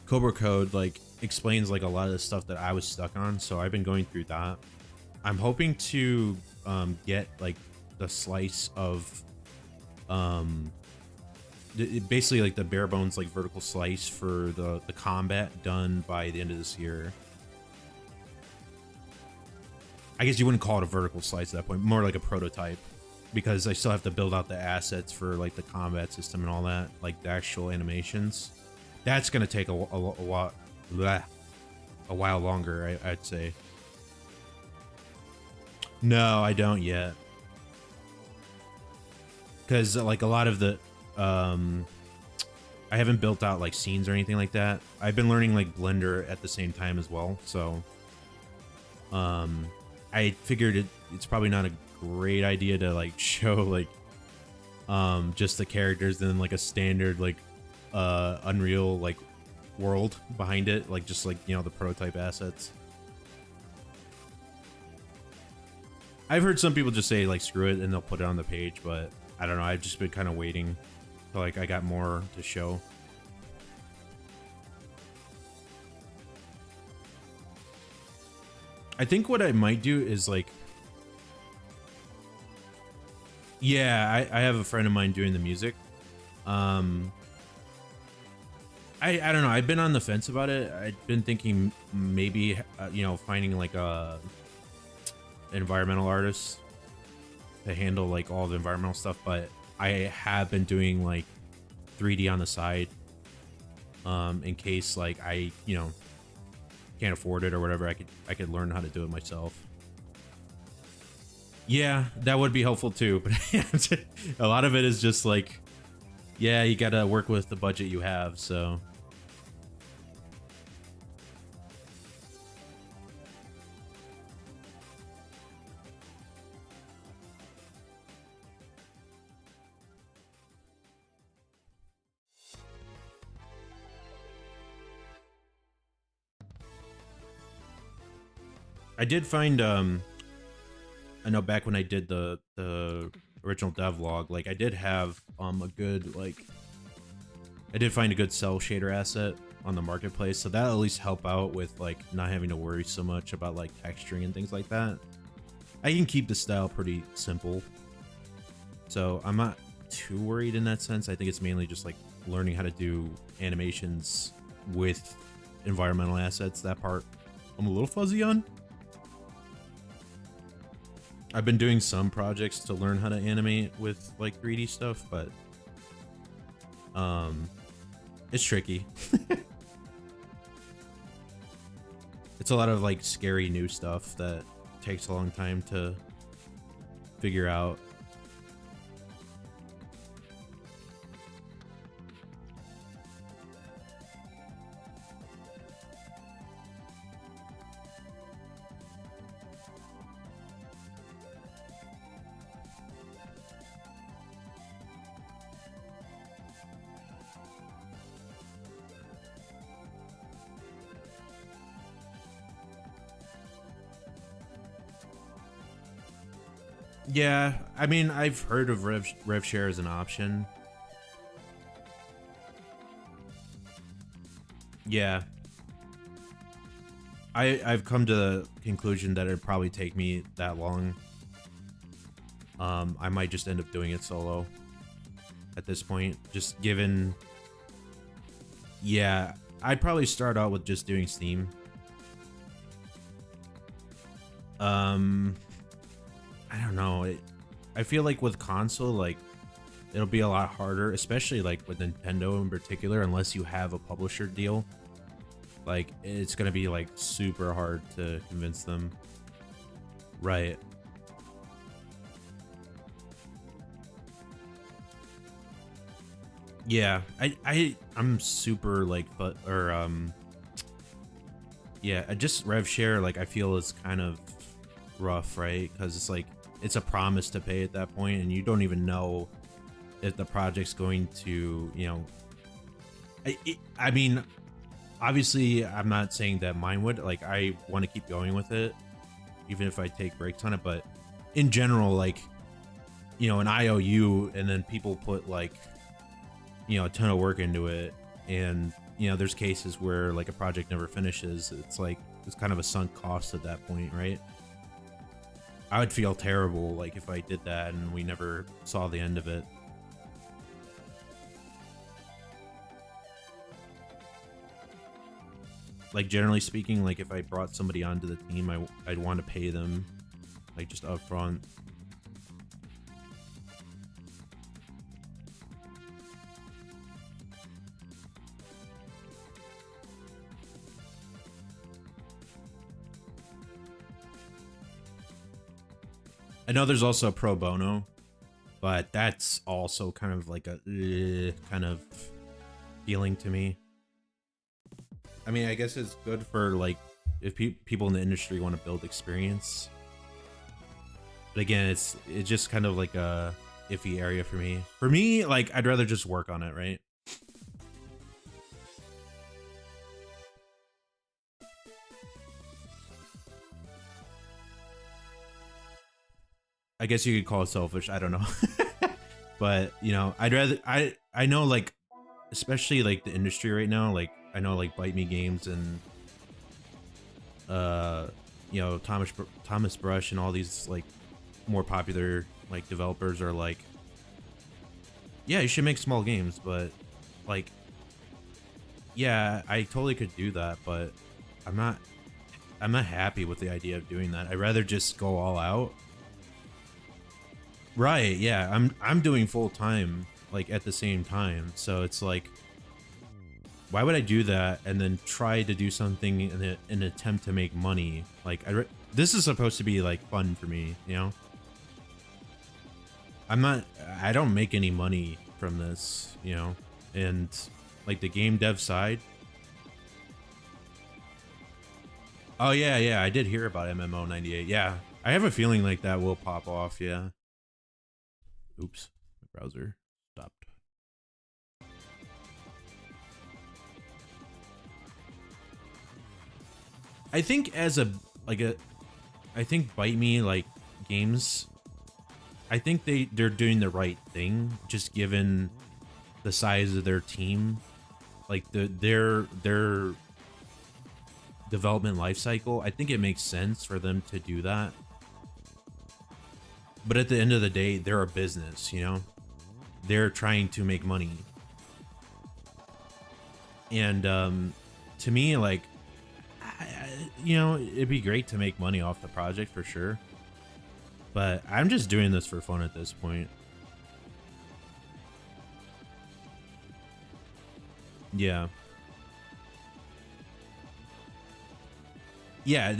Cobra Code like explains like a lot of the stuff that I was stuck on. So I've been going through that. I'm hoping to get like the slice of basically like the bare bones like vertical slice for the combat done by the end of this year. I guess you wouldn't call it a vertical slice at that point, more like a prototype, because I still have to build out the assets for like the combat system and all that, like the actual animations. That's gonna take a while longer, I'd say. No, I don't yet. Because like a lot of the I haven't built out like scenes or anything like that. I've been learning like Blender at the same time as well, so I figured it's probably not a great idea to like show like just the characters in like a standard like Unreal like world behind it, like just like, you know, the prototype assets. I've heard some people just say like screw it and they'll put it on the page, but I don't know. I've just been kind of waiting till like I got more to show. I think what I might do is like, yeah, I have a friend of mine doing the music. I don't know. I've been on the fence about it. I've been thinking maybe, you know, finding like a environmental artist to handle like all the environmental stuff, but I have been doing like 3D on the side, in case like I, you know, can't afford it or whatever. I could learn how to do it myself. Yeah, that would be helpful too, but a lot of it is just like, yeah, you gotta work with the budget you have, so. I did find I know back when I did the original devlog, like I did have a good, like I did find a good cell shader asset on the marketplace, so that'll at least help out with like not having to worry so much about like texturing and things like that. I can keep the style pretty simple, so I'm not too worried in that sense. I think it's mainly just like learning how to do animations with environmental assets. That part I'm a little fuzzy on. I've been doing some projects to learn how to animate with like 3D stuff, but it's tricky. It's a lot of like scary new stuff that takes a long time to figure out. Yeah, I mean, I've heard of rev share as an option. Yeah. I've come to the conclusion that it'd probably take me that long. I might just end up doing it solo at this point, just given. Yeah, I'd probably start out with just doing Steam. I don't know. I feel like with console, like it'll be a lot harder, especially like with Nintendo in particular, unless you have a publisher deal. Like it's gonna be like super hard to convince them. Right. Yeah, I'm super like, but or yeah, just rev share, like I feel is kind of rough, right? Because it's like it's a promise to pay at that point, and you don't even know if the project's going to, you know. I mean, obviously, I'm not saying that mine would. Like, I want to keep going with it, even if I take breaks on it. But in general, like, you know, an IOU, and then people put like, you know, a ton of work into it, and you know, there's cases where like a project never finishes. It's like it's kind of a sunk cost at that point, right? I would feel terrible like if I did that and we never saw the end of it. Like generally speaking, like if I brought somebody onto the team, I'd want to pay them like just up front. I know there's also pro bono, but that's also kind of like a kind of feeling to me. I mean, I guess it's good for like if people in the industry want to build experience. But again, it's just kind of like a iffy area for me. For me, like I'd rather just work on it, right? I guess you could call it selfish. I don't know. But you know, I'd rather I know like especially like the industry right now, like I know like Bite Me Games and uh you know Thomas Brush and all these like more popular like developers are like, yeah, you should make small games, but like, yeah, I totally could do that, but I'm not I'm not happy with the idea of doing that. I'd rather just go all out. Right, yeah. I'm doing full time like at the same time. So it's like, why would I do that and then try to do something in an attempt to make money? Like this is supposed to be like fun for me, you know? I don't make any money from this, you know? And like the game dev side. Oh yeah, yeah, I did hear about MMO 98. Yeah. I have a feeling like that will pop off, yeah. Oops, my browser stopped. I think as a like a I think Bite Me like games, I think they're doing the right thing just given the size of their team, like their development life cycle. I think it makes sense for them to do that. But at the end of the day, they're a business, you know? They're trying to make money. And to me, like, you know, it'd be great to make money off the project for sure. But I'm just doing this for fun at this point. Yeah. Yeah,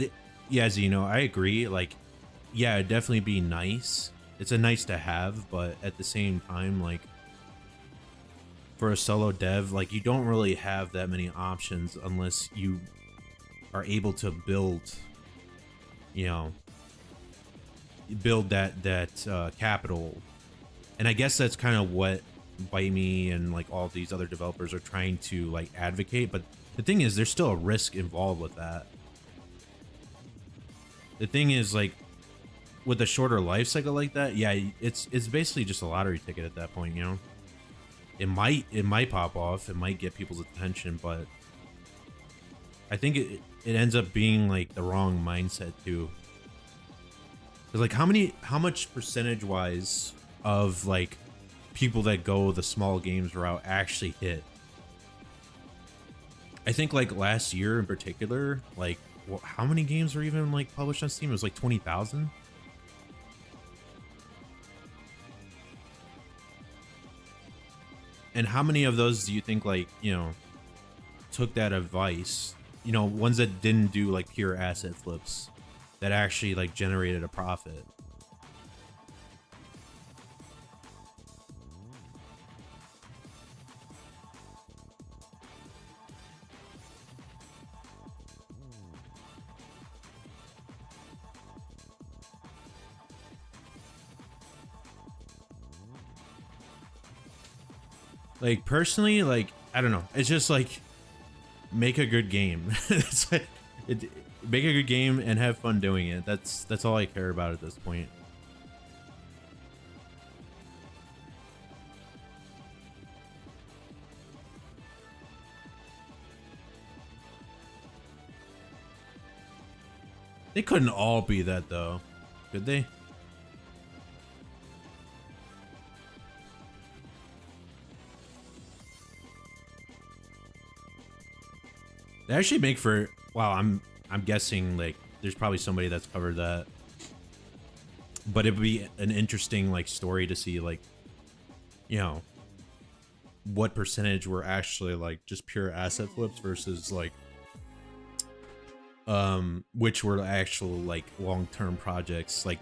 yeah, as you know, I agree. Like, yeah, it'd definitely be nice. It's a nice to have, but at the same time, like, for a solo dev, like, you don't really have that many options unless you are able to build, you know, build that capital. And I guess that's kind of what Bite Me and like all these other developers are trying to like advocate. But the thing is, there's still a risk involved with that. The thing is, like, with a shorter life cycle like that, yeah, it's basically just a lottery ticket at that point, you know. It might pop off, it might get people's attention, but I think it ends up being like the wrong mindset too. Cause like how much percentage wise of like people that go the small games route actually hit? I think like last year in particular, like how many games were even like published on Steam? It was like 20,000. And how many of those do you think, like, you know, took that advice, you know, ones that didn't do like pure asset flips that actually like generated a profit? Like personally, like, I don't know, it's just like make a good game. It's like make a good game and have fun doing it. That's all I care about at this point. They couldn't all be that though, could they? They actually make for, wow, I'm guessing like there's probably somebody that's covered that. But it'd be an interesting like story to see, like, you know, what percentage were actually like just pure asset flips versus like which were actual like long-term projects, like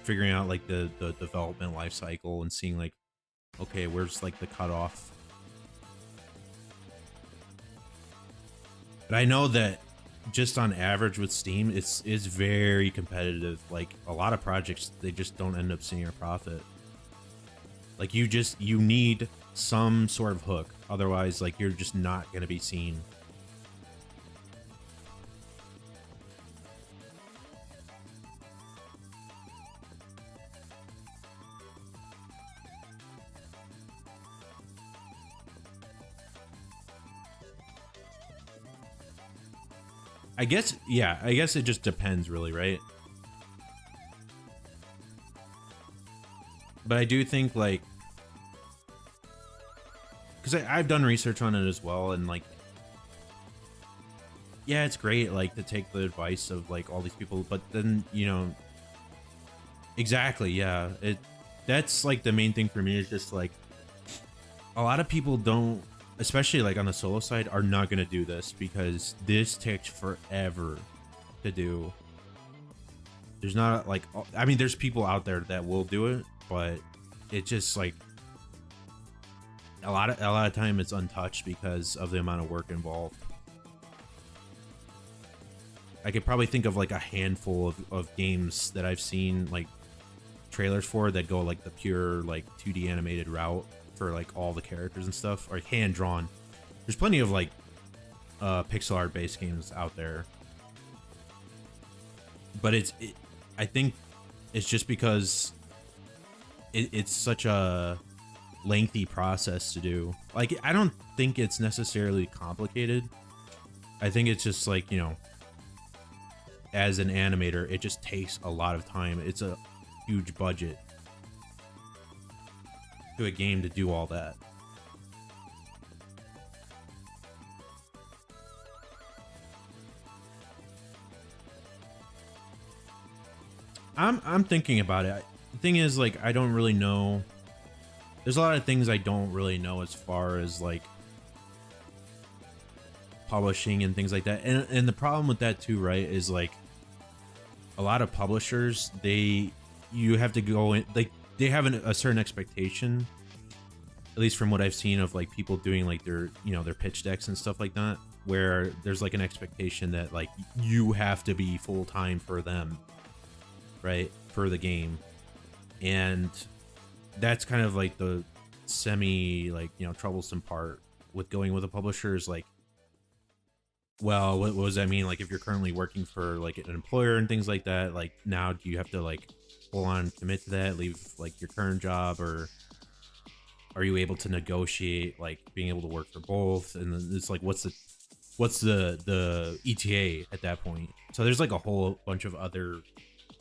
figuring out like the development life cycle and seeing like, okay, where's like the cutoff. But I know that just on average with Steam, it's very competitive. Like a lot of projects, they just don't end up seeing a profit. Like you need some sort of hook, otherwise like you're just not going to be seen. I guess, yeah, I guess it just depends really, right? But I do think like, because I've done research on it as well, and like, yeah, it's great like to take the advice of like all these people, but then, you know, exactly, yeah, that's like the main thing for me is just like a lot of people don't, especially like on the solo side, are not going to do this because this takes forever to do. There's not like, I mean, there's people out there that will do it, but it just like a lot of time it's untouched because of the amount of work involved. I could probably think of like a handful of games that I've seen like trailers for that go like the pure like 2D animated route for like all the characters and stuff, or hand drawn. There's plenty of like pixel art based games out there, but I think it's just because it's such a lengthy process to do. Like, I don't think it's necessarily complicated. I think it's just like, you know, as an animator, it just takes a lot of time. It's a huge budget to a game to do all that. I'm thinking about it. The thing is, like, I don't really know. There's a lot of things I don't really know as far as like publishing and things like that. And the problem with that too, right, is like a lot of publishers, you have to go in, like they have a certain expectation, at least from what I've seen of like people doing like their, you know, their pitch decks and stuff like that, where there's like an expectation that like you have to be full time for them, right, for the game. And that's kind of like the semi, like, you know, troublesome part with going with a publisher is like, well, what does that mean? Like, if you're currently working for like an employer and things like that, like now do you have to like full on commit to that, leave like your current job, or are you able to negotiate like being able to work for both? And then it's like, what's the ETA at that point? So there's like a whole bunch of other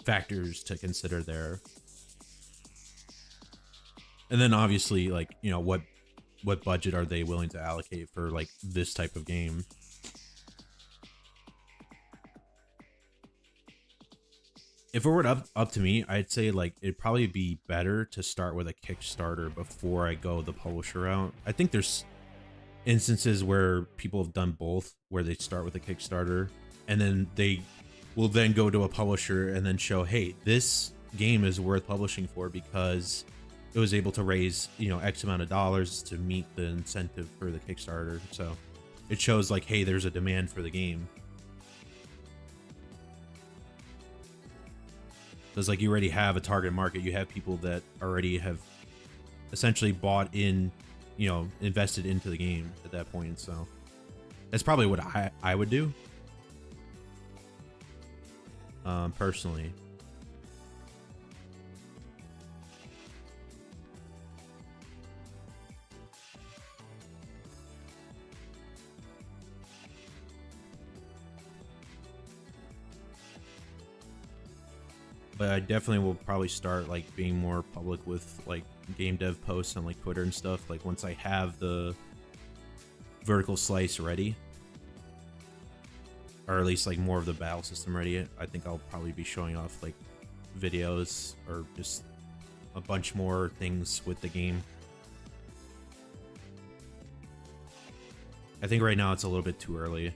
factors to consider there. And then obviously, like, you know, what budget are they willing to allocate for like this type of game? If it were up to me, I'd say like it'd probably be better to start with a Kickstarter before I go the publisher route. I think there's instances where people have done both, where they start with a Kickstarter and then they will then go to a publisher and then show, hey, this game is worth publishing for because it was able to raise, you know, X amount of dollars to meet the incentive for the Kickstarter. So it shows like, hey, there's a demand for the game. Because like you already have a target market, you have people that already have essentially bought in, you know, invested into the game at that point. So that's probably what I would do, personally. But I definitely will probably start like being more public with like game dev posts on like Twitter and stuff. Like once I have the vertical slice ready, or at least like more of the battle system ready, I think I'll probably be showing off like videos or just a bunch more things with the game. I think right now it's a little bit too early.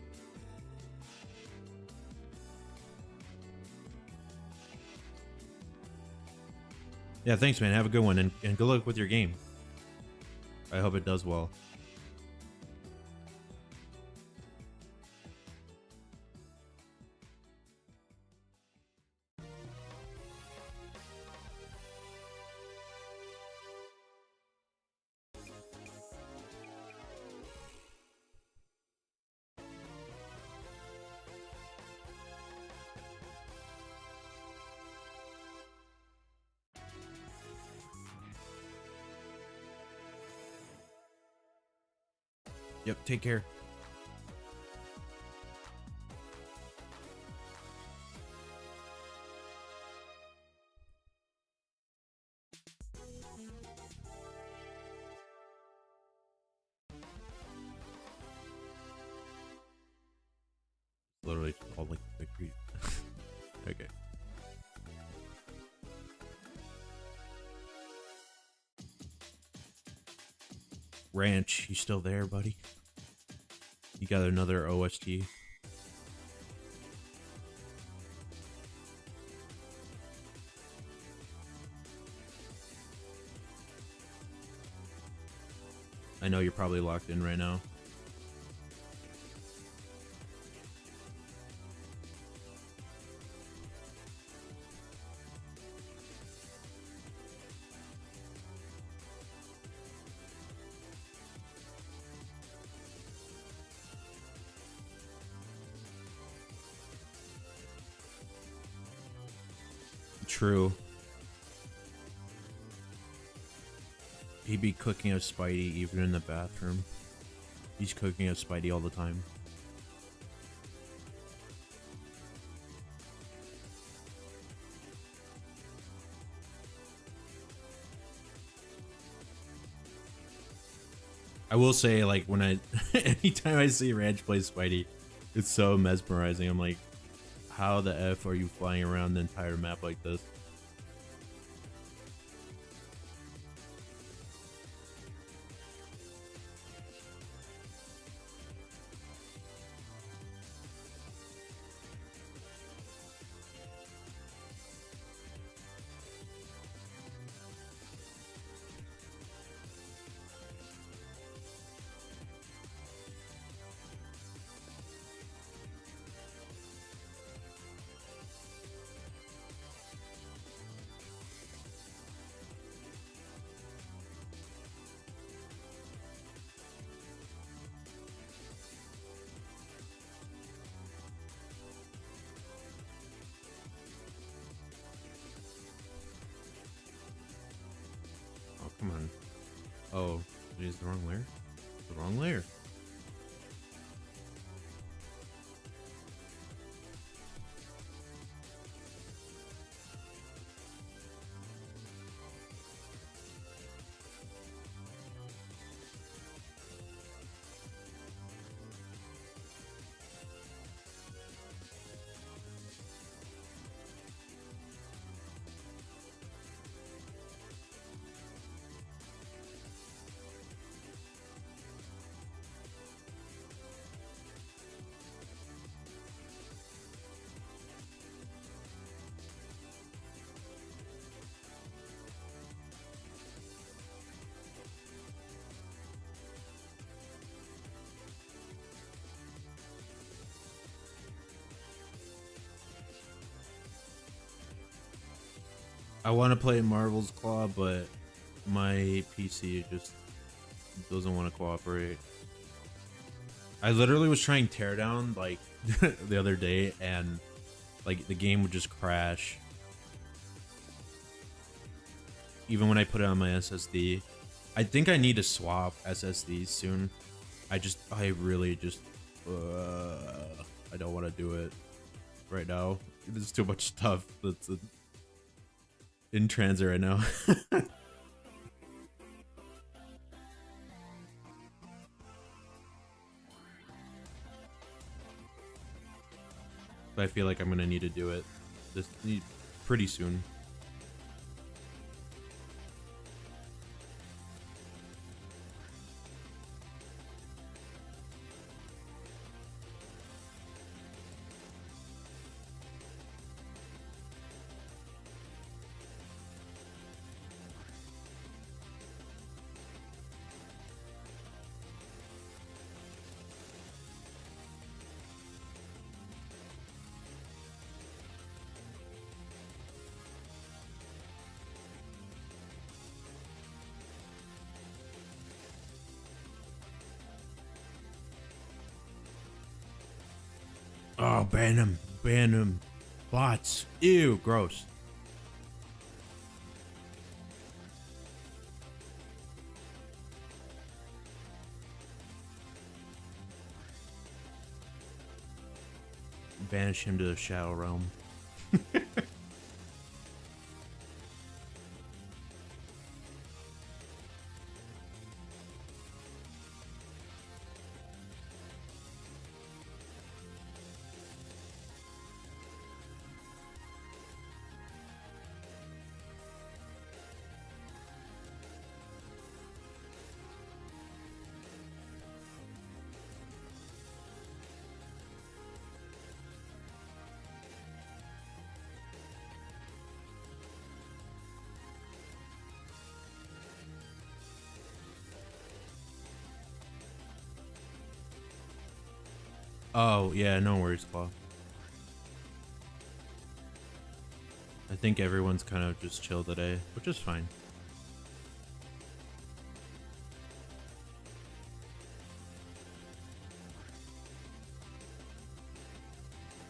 Yeah, thanks, man. Have a good one, and good luck with your game. I hope it does well. Yep, take care. Literally all like victory. Okay. Ranch, you still there, buddy? You got another OST? I know you're probably locked in right now. True. He'd be cooking up Spidey even in the bathroom. He's cooking up Spidey all the time. I will say, like, when I anytime I see Ranch play Spidey, it's so mesmerizing. I'm like, how the F are you flying around the entire map like this? Oh, come on. Oh, it is the wrong layer? The wrong layer. I want to play Marvel's Claw, but my PC just doesn't want to cooperate. I literally was trying Teardown like the other day, and like the game would just crash. Even when I put it on my SSD. I think I need to swap SSDs soon. I really just, I don't want to do it right now. There's too much stuff that's in transit right now. But I feel like I'm gonna need to do it pretty soon. Oh, ban him. Ban him. Bots. Ew, gross. Banish him to the Shadow Realm. Oh, yeah, no worries, Claw. I think everyone's kind of just chill today, which is fine.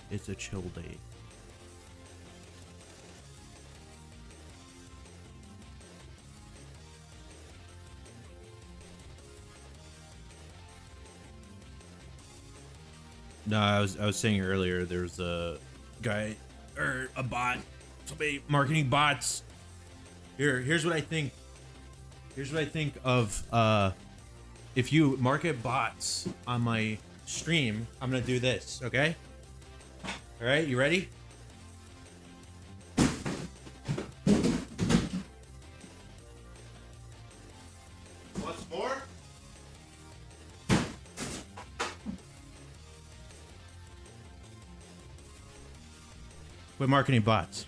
It's a chill day. No, I was saying earlier there's a guy or a bot, somebody marketing bots. Here's what I think. Here's what I think of if you market bots on my stream, I'm gonna do this, okay? All right, you ready? Once more. Quit marketing bots.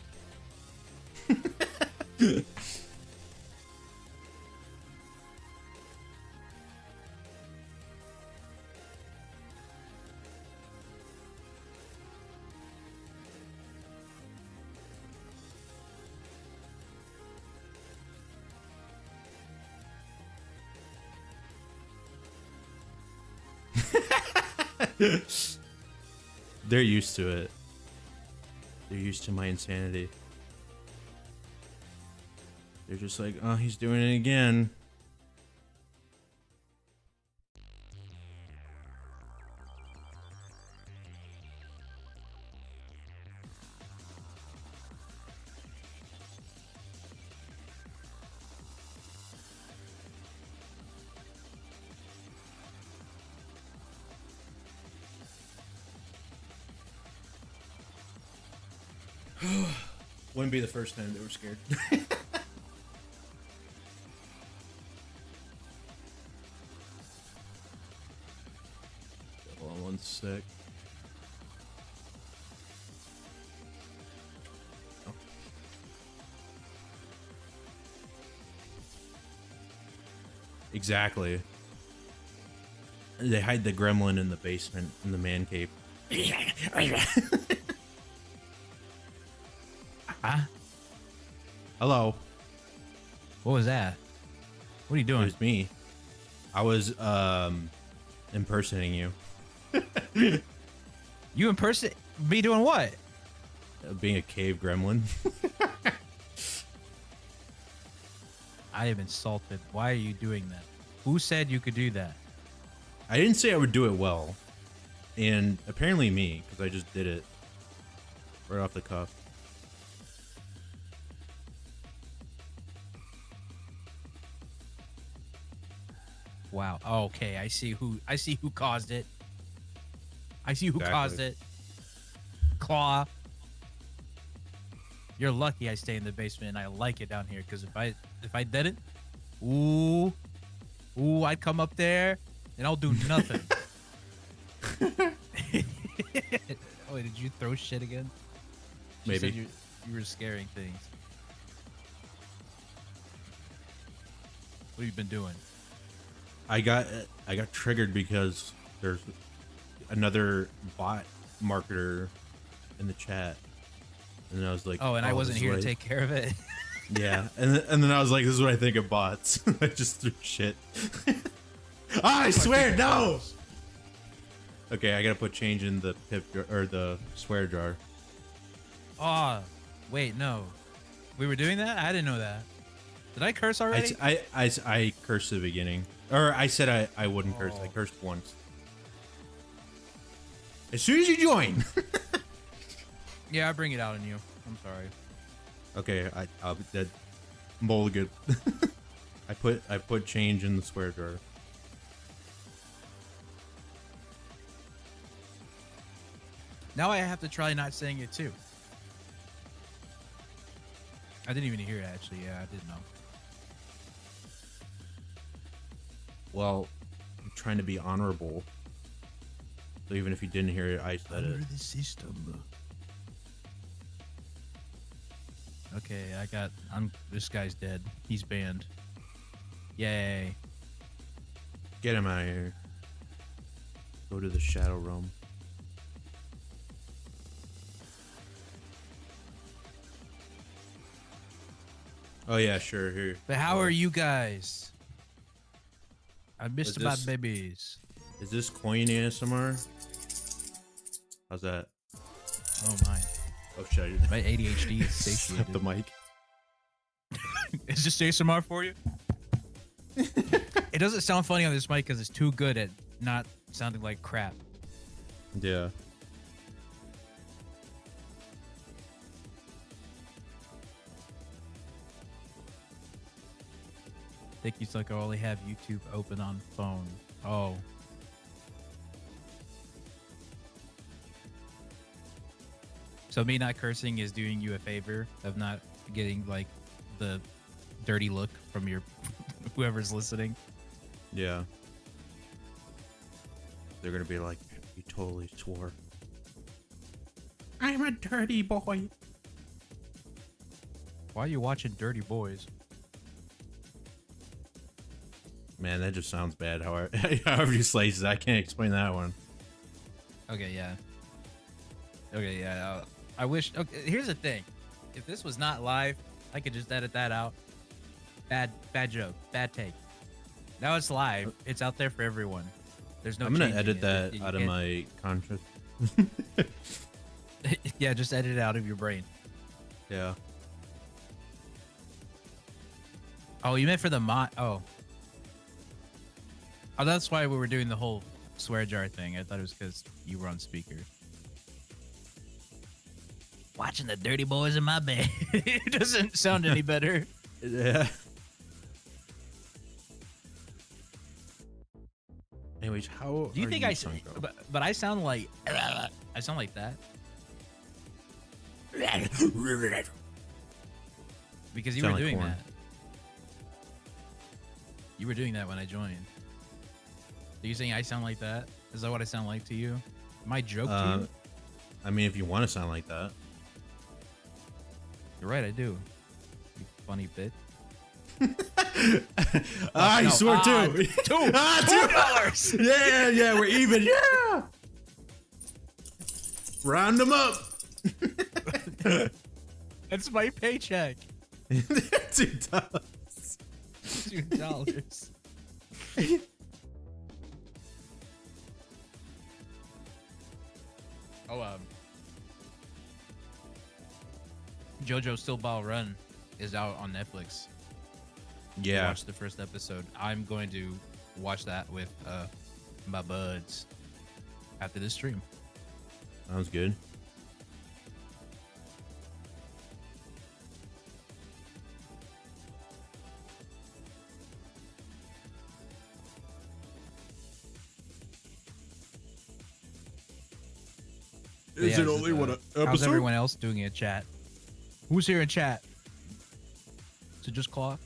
They're used to it. They're used to my insanity. They're just like, oh, he's doing it again. Wouldn't be the first time they were scared. Hold on one sec. Oh. Exactly. They hide the gremlin in the basement in the man cave. Huh? Hello. What was that? What are you It doing? was me. I was impersonating you. You in person? Me doing what? Being a cave gremlin. I am insulted. Why are you doing that? Who said you could do that? I didn't say I would do it well. And apparently me, because I just did it right off the cuff. Wow. Okay, I see who caused it. I see who caused it. Claw. You're lucky I stay in the basement and I like it down here, because if I didn't, ooh, I'd come up there and I'll do nothing. Oh, did you throw shit again? She Maybe. said you were scaring things. What have you been doing? I got triggered because there's another bot marketer in the chat, and I was like, Oh, and I wasn't here to take care of it. Yeah, and then I was like, this is what I think of bots. I just threw shit. I swear, no. Okay, I gotta put change in the tip or the swear jar. Oh, wait, no. We were doing that? I didn't know that. Did I curse already? I cursed at the beginning. Or I said I wouldn't curse. I cursed once. As soon as you join. Yeah, I bring it out on you. I'm sorry. Okay, I'll be dead. Mulligan. I put change in the swear jar. Now I have to try not saying it too. I didn't even hear it actually. Yeah, I didn't know. Well, I'm trying to be honorable. So even if you didn't hear it, I said it. The system. Okay, this guy's dead. He's banned. Yay. Get him out of here. Go to the Shadow Realm. Oh yeah, sure. Here. But how are you guys? I missed Is about this- babies. Is this coin ASMR? How's that? Oh my. Oh shit! My ADHD is Slap satiated. the mic. Is this ASMR for you? It doesn't sound funny on this mic because it's too good at not sounding like crap. Yeah. Think you like I only have YouTube open on phone. Oh. So me not cursing is doing you a favor of not getting like the dirty look from your whoever's listening. Yeah. They're gonna be like, you totally swore. I'm a dirty boy. Why are you watching Dirty Boys? Man, that just sounds bad. However, however you slice it, I can't explain that one. Okay, yeah. Okay, yeah. I wish. Okay, here's the thing: if this was not live, I could just edit that out. Bad joke, bad take. Now it's live. It's out there for everyone. There's no. I'm gonna changing edit it. that You out of can't- my conscious. Yeah, just edit it out of your brain. Yeah. Oh, you meant for the mod? Oh. Oh, that's why we were doing the whole swear jar thing. I thought it was because you were on speaker. Watching the Dirty Boys in my bed. It doesn't sound any better. Yeah. Anyways, how Do you are think Sanko? but I sound like I sound like that because you Sound were like doing corn. that. You were doing that when I joined. Are you saying I sound like that? Is that what I sound like to you? My joke to you? I mean, if you want to sound like that. You're right, I do. You funny bit. Ah, you No, swore too. $2. Yeah, we're even. Yeah. Round them up. That's my paycheck. $2. $2. Oh, JoJo's Still Ball Run is out on Netflix. Yeah. Watch the first episode. I'm going to watch that with my buds after this stream. Sounds good. Is it only one episode? How's everyone else doing in chat? Who's here in chat? Is it just Claw?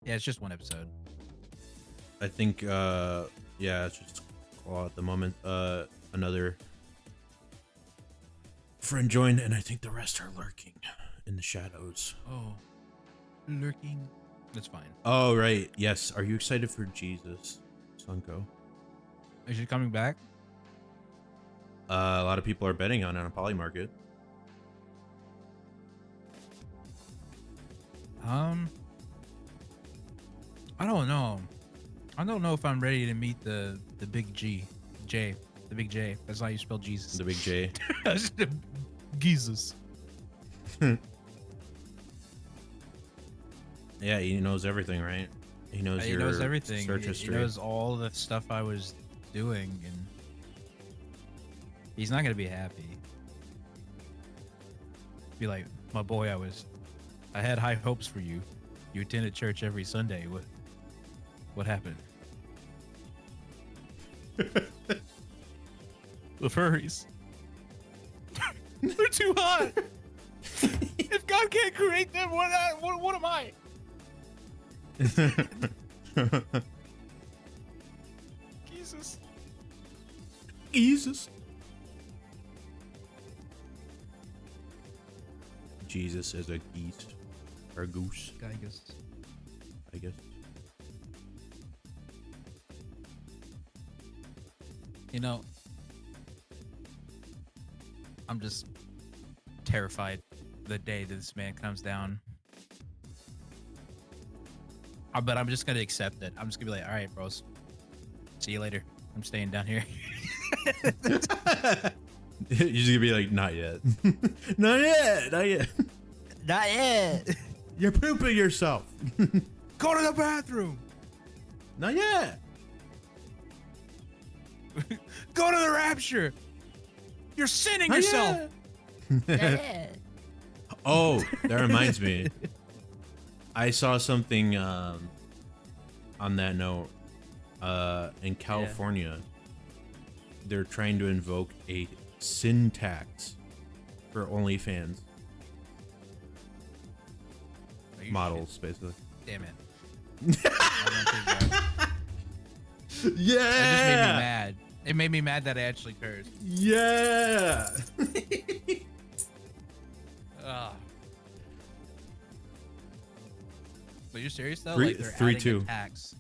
Yeah, it's just one episode. I think, yeah, it's just Claw at the moment. Another friend joined, and I think the rest are lurking in the shadows. Oh, lurking. That's fine. Oh, right. Yes. Are you excited for Jesus, Sunko? Is she coming back? A lot of people are betting on it on a poly market. I don't know. I don't know if I'm ready to meet the big J. The big J. That's how you spell Jesus. The big J. Jesus. Yeah, he knows everything, right? He knows He your knows everything. search He history. knows all the stuff I was doing, and he's not gonna be happy. Be like, my boy, I had high hopes for you. You attended church every Sunday. What happened? The furries. They're too hot. If God can't create them, what am I? Jesus. Jesus. Jesus is a geese or a goose, I guess. I guess. You know, I'm just terrified the day that this man comes down. But I'm just gonna accept it. I'm just gonna be like, all right, bros. See you later. I'm staying down here. You're just gonna be like, not yet. Not yet. Not yet. Not yet. You're pooping yourself. Go to the bathroom. Not yet. Go to the rapture. You're sinning yourself. Oh, that reminds me. I saw something on that note. In California, they're trying to invoke a sin tax for OnlyFans models, basically. Damn it. That just made Yeah. me mad. It made me mad that I actually cursed. Yeah. Ugh. But you're serious though? Three- Like they're three, adding two. a tax.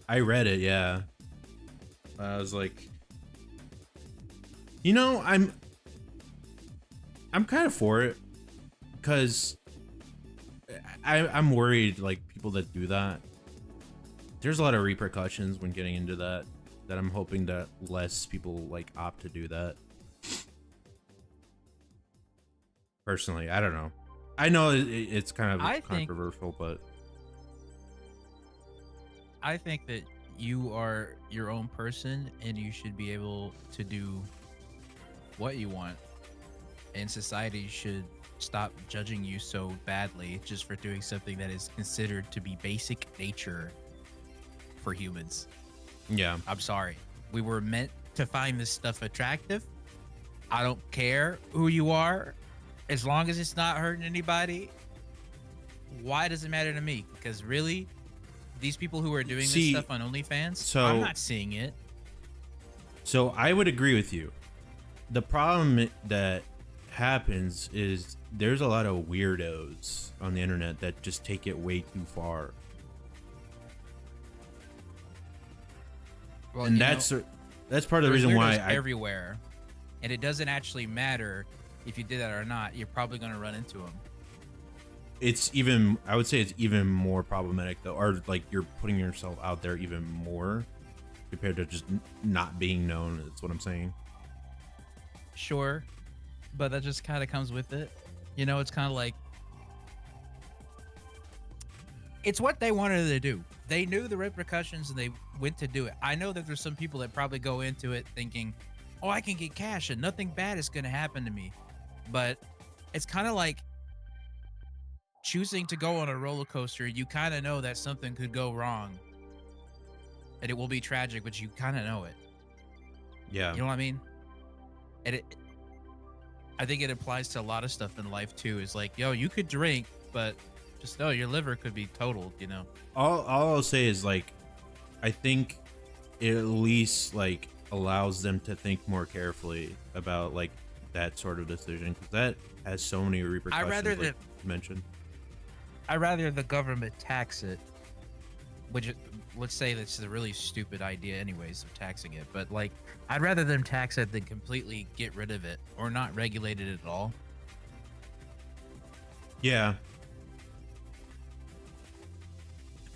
I read it, yeah. I was like, you know, I'm kind of for it, because I'm worried, like, people that do that, there's a lot of repercussions when getting into that I'm hoping that less people like opt to do that. Personally, I don't know. I know it's kind of controversial, but I think that you are your own person and you should be able to do what you want. And society should stop judging you so badly just for doing something that is considered to be basic nature for humans. yeah. I'm sorry. We were meant to find this stuff attractive. I don't care who you are. As long as it's not hurting anybody, why does it matter to me? Because really, these people who are doing this stuff on OnlyFans, I'm not seeing it. So I would agree with you. The problem that happens is there's a lot of weirdos on the internet that just take it way too far. Well, and that's part of the reason why everywhere, and it doesn't actually matter if you did that or not. You're probably going to run into them. It's even, I would say it's even more problematic though, or like you're putting yourself out there even more compared to just not being known. That's what I'm saying. Sure, but that just kind of comes with it. You know, it's kind of like, it's what they wanted to do. They knew the repercussions and they went to do it. I know that there's some people that probably go into it thinking, oh, I can get cash and nothing bad is going to happen to me. But it's kind of like choosing to go on a roller coaster. You kind of know that something could go wrong and it will be tragic, but you kind of know it. Yeah. You know what I mean? And I think it applies to a lot of stuff in life too. Is like, yo, you could drink, but just know your liver could be totaled, you know? All I'll say is, like, I think it at least, like, allows them to think more carefully about, like, that sort of decision, because that has so many repercussions. I'd rather like you mentioned. I'd rather the government tax it, which, let's say that's a really stupid idea anyways of taxing it, but, like, I'd rather them tax it than completely get rid of it or not regulate it at all. Yeah.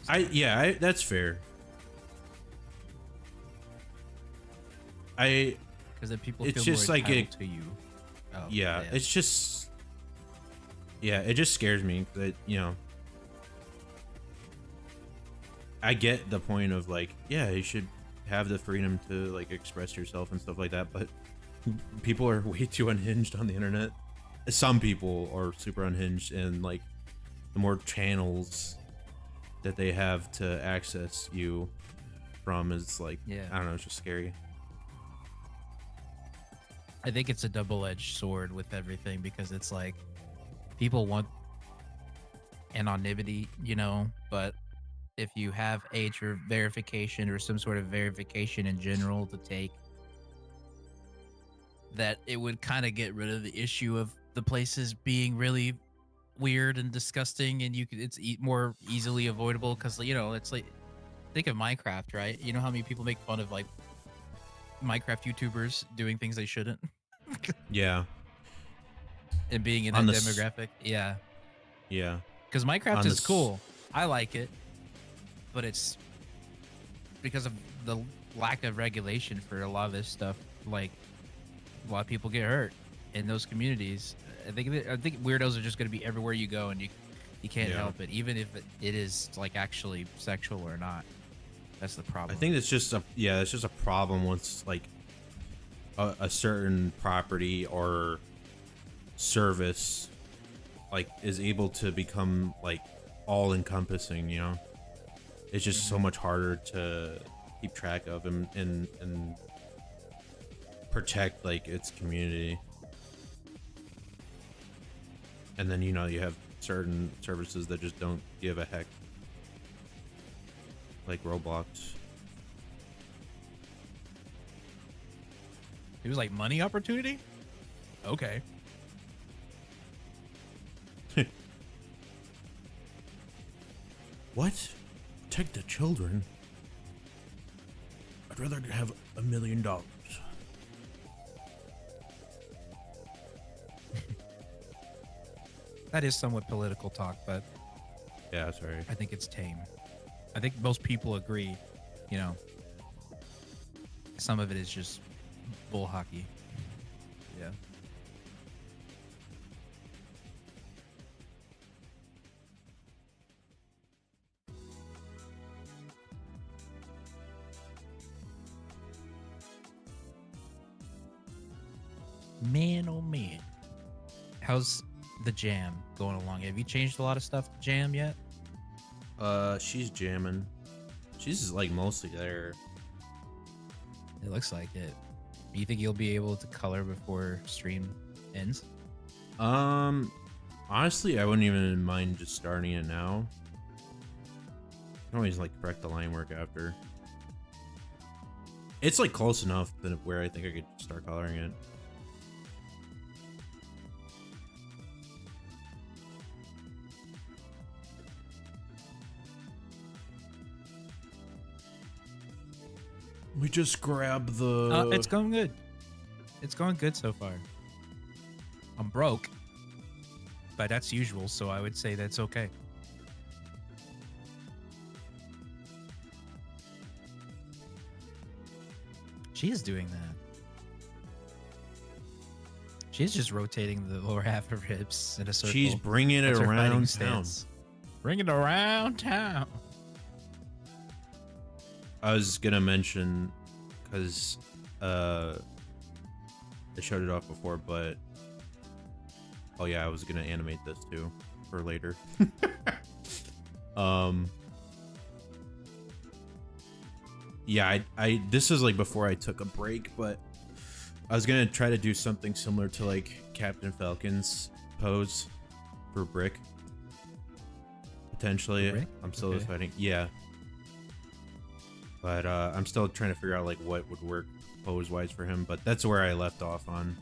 That's fair. Because then people it's feel just more like entitled to you. Oh, yeah, it's just, it just scares me that, you know, I get the point of, like, yeah, you should have the freedom to, like, express yourself and stuff like that, but people are way too unhinged on the internet. Some people are super unhinged, and, like, the more channels that they have to access you from is, like, I don't know, it's just scary. I think it's a double-edged sword with everything, because it's like people want anonymity, you know, but if you have age or verification or some sort of verification in general to take, that it would kind of get rid of the issue of the places being really weird and disgusting, and it's more easily avoidable, because, you know, it's like, think of Minecraft, right? You know how many people make fun of, like, Minecraft YouTubers doing things they shouldn't? Yeah. and being in On that this, demographic. Yeah, yeah, because Minecraft on is this, cool. I like it, but it's because of the lack of regulation for a lot of this stuff. Like a lot of people get hurt in those communities. I think weirdos are just going to be everywhere you go, and you can't yeah. help it, even if it is like actually sexual or not. That's the I problem. think it's just a yeah, it's just a problem once like a certain property or service like is able to become like all encompassing. You know, it's just so Hmm. much harder to keep track of and protect like its community. And then you know you have certain services that just don't give a heck, like Roblox. It was like money opportunity. Okay. What? Protect the children? I'd rather have $1 million. That is somewhat political talk, but Yeah, sorry. I think it's tame. I think most people agree, you know, some of it is just bull hockey. Yeah. Man, oh man. How's the jam going along? Have you changed a lot of stuff to jam yet? She's jamming. She's like mostly there. It looks like it. Do you think you'll be able to color before stream ends? Um, honestly, I wouldn't even mind just starting it now. I can always like correct the line work after. It's like close enough that where I think I could start coloring it. We just grab the. It's going good. It's going good so far. I'm broke, but that's usual, so I would say that's okay. She is doing that. She's just rotating the lower half of her hips in a circle. She's bringing it That's her fighting around town. stance. Bring it around town. I was gonna mention because I showed it off before, but oh yeah, I was gonna animate this too for later. Yeah, I this is like before I took a break, but I was gonna try to do something similar to like Captain Falcon's pose for Brick. Potentially, Brick? I'm still Okay. deciding. Yeah, but I'm still trying to figure out like what would work pose wise for him. But that's where I left off on.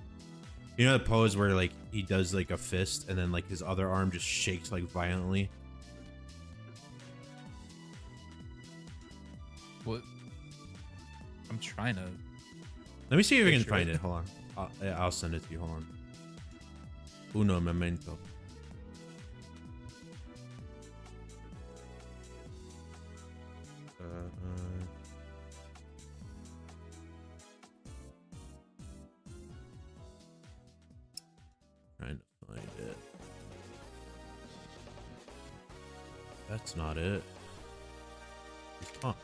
You know the pose where like he does like a fist and then like his other arm just shakes like violently. What? I'm trying to. Let me see if I can Picture find it. it. Hold on. I'll send it to you. Hold on. Uno momento. Trying to find it. That's not it. He's pumped.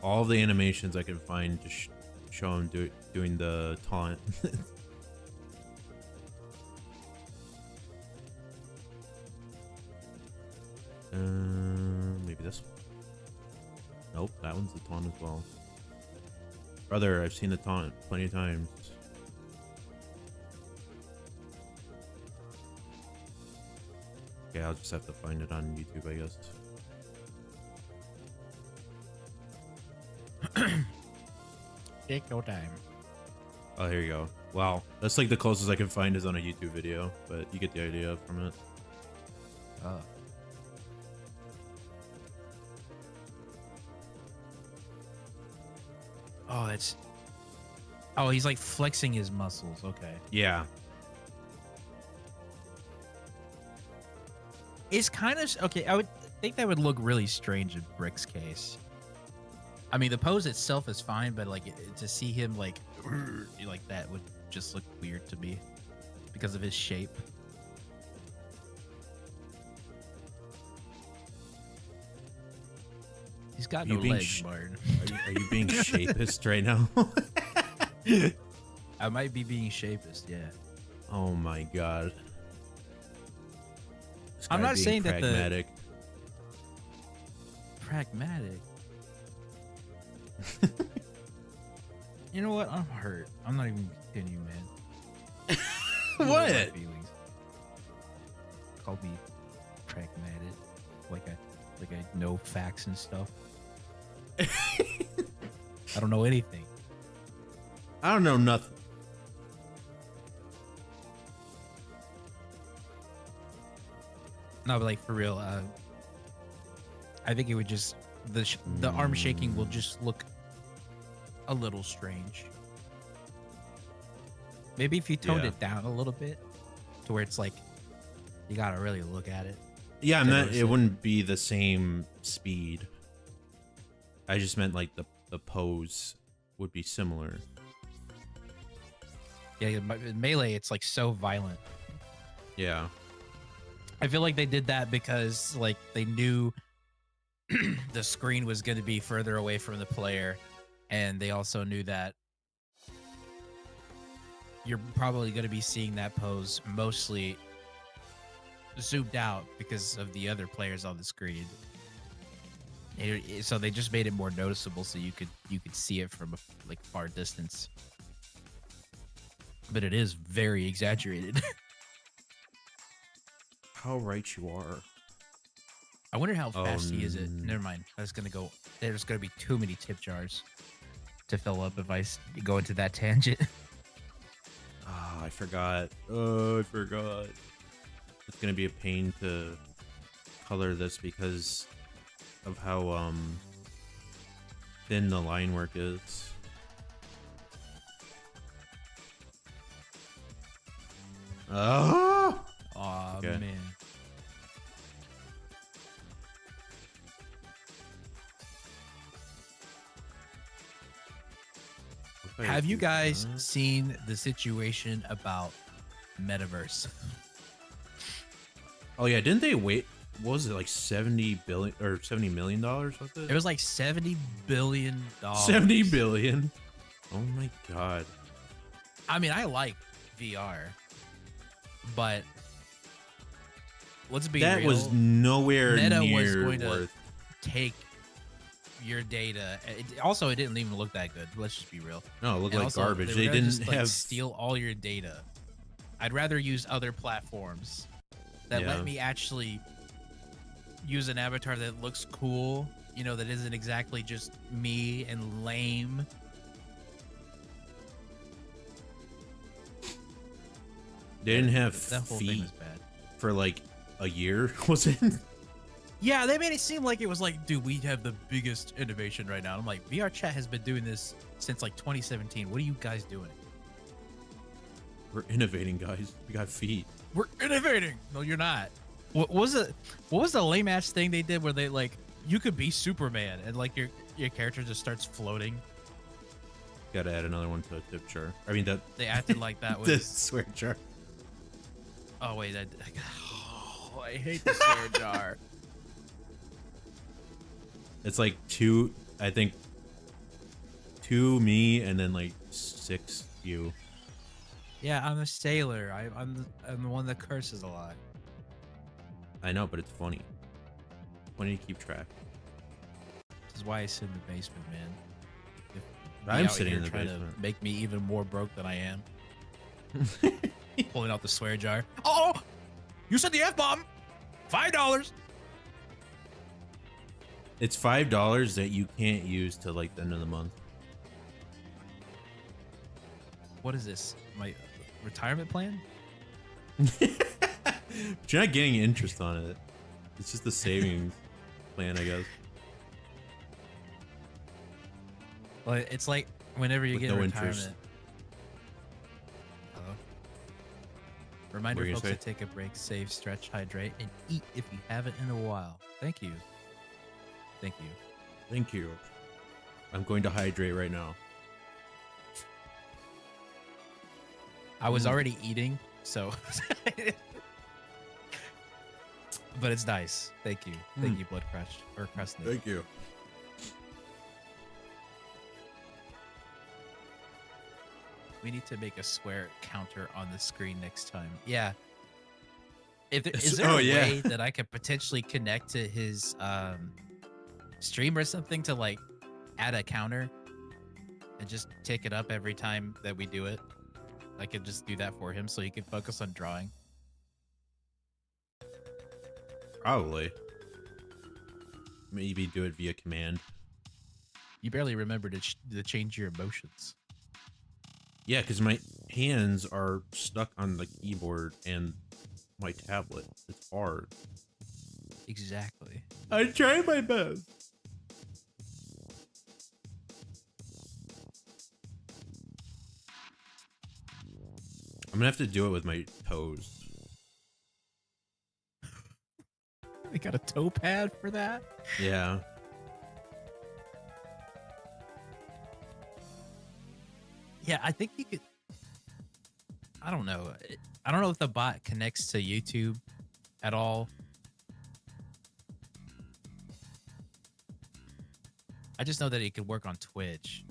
All the animations I can find to show him doing the taunt. Maybe this one. Nope, that one's the taunt as well. Brother, I've seen the taunt plenty of times. Okay, I'll just have to find it on YouTube, I guess. Take your time. Oh, here you go. Wow, that's like the closest I can find is on a YouTube video, but you get the idea from it. Oh. Oh, it's. Oh, he's like flexing his muscles. Okay. Yeah. It's kind of okay. I would think that would look really strange in Brick's case. I mean, the pose itself is fine, but like to see him like that would just look weird to me because of his shape. He's got no legs, Martin. Are you being shapist right now? I might be being shapist, yeah. Oh my god. I'm not saying pragmatic. that pragmatic. You know what? I'm hurt. I'm not even kidding you, man. What? Feelings. Call me pragmatic, like I know facts and stuff. I don't know anything. I don't know nothing. No, but like for real, I think it would just the arm shaking will just look a little strange. Maybe if you toned it down a little bit to where it's like you gotta really look at it. Yeah, it wouldn't be the same speed. I just meant like the pose would be similar. Yeah, Melee, it's like so violent. Yeah. I feel like they did that because like they knew the screen was going to be further away from the player, and they also knew that you're probably going to be seeing that pose mostly zoomed out because of the other players on the screen. So they just made it more noticeable so you could see it from a like far distance. But it is very exaggerated. How right you are. I wonder how fast he is it. Never mind. That's gonna go. There's gonna be too many tip jars to fill up if I go into that tangent. Ah, I forgot. Oh, I forgot. It's gonna be a pain to color this because of how thin the line work is. Oh, man. Have you guys seen the situation about Metaverse? Oh yeah, didn't they wait? What was it, like 70 billion or $70 million? Was it? It was like $70 billion. 70 billion. Oh my god. I mean, I like VR, but let's be real. That was nowhere Meta near was going worth. to take your data. It didn't even look that good. Let's just be real. No, it looked And like also, garbage. They They didn't just, like, have steal all your data. I'd rather use other platforms that let me actually use an avatar that looks cool, you know, that isn't exactly just me and lame. They didn't have That whole thing feet was bad. for like a year, was it? Yeah, they made it seem like it was like, dude, we have the biggest innovation right now. I'm like, VR chat has been doing this since like 2017. What are you guys doing? We're innovating, guys. We got feet. We're innovating. No, you're not. What was the lame ass thing they did where they like you could be Superman and like your character just starts floating? Gotta add another one to a tip jar. I mean that They acted like that was the swear jar. Oh wait, I hate the swear jar. It's like two, I think, two me and then like 6 you. Yeah, I'm a sailor. I'm the one that curses a lot. I know, but it's funny. Funny to keep track. This is why I sit in the basement, man. If I'm out sitting here in the trying basement. to make me even more broke than I am. Pulling out the swear jar. Oh, you said the F-bomb. $5. It's $5 that you can't use till like the end of the month. What is this? My retirement plan? But you're not getting interest on it. It's just a savings plan, I guess. Well, it's like Whenever you with get no in interest. retirement. Hello? What Reminder were you folks gonna to say? take a break, save, stretch, hydrate, and eat if you haven't in a while. Thank you. Thank you. Thank you. I'm going to hydrate right now. I was already eating, so but it's nice. Thank you. Thank you, Blood Crush or Crust Nick. Thank you. We need to make a swear counter on the screen next time. Yeah. If there, is there Oh, a yeah. way that I could potentially connect to his stream or something to like add a counter and just take it up every time that we do it? I could just do that for him so he can focus on drawing. Probably. Maybe do it via command. You barely remember to change your emotions. Yeah, because my hands are stuck on the keyboard and my tablet. It's hard. Exactly. I try my best. I'm gonna have to do it with my toes. We got a toe pad for that? Yeah. Yeah, I think you could. I don't know. I don't know if the bot connects to YouTube at all. I just know that it could work on Twitch.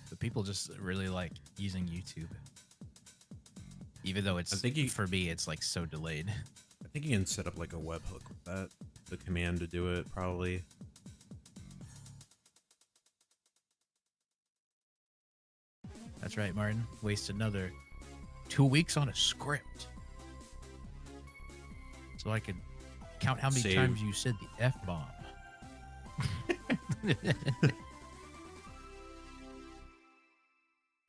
But people just really like using YouTube. Even though it's, for me, it's like so delayed. I think you can set up like a webhook with that. The command to do it, probably. That's right, Martin. Waste another 2 weeks on a script. So I could count how many times you said the F-bomb.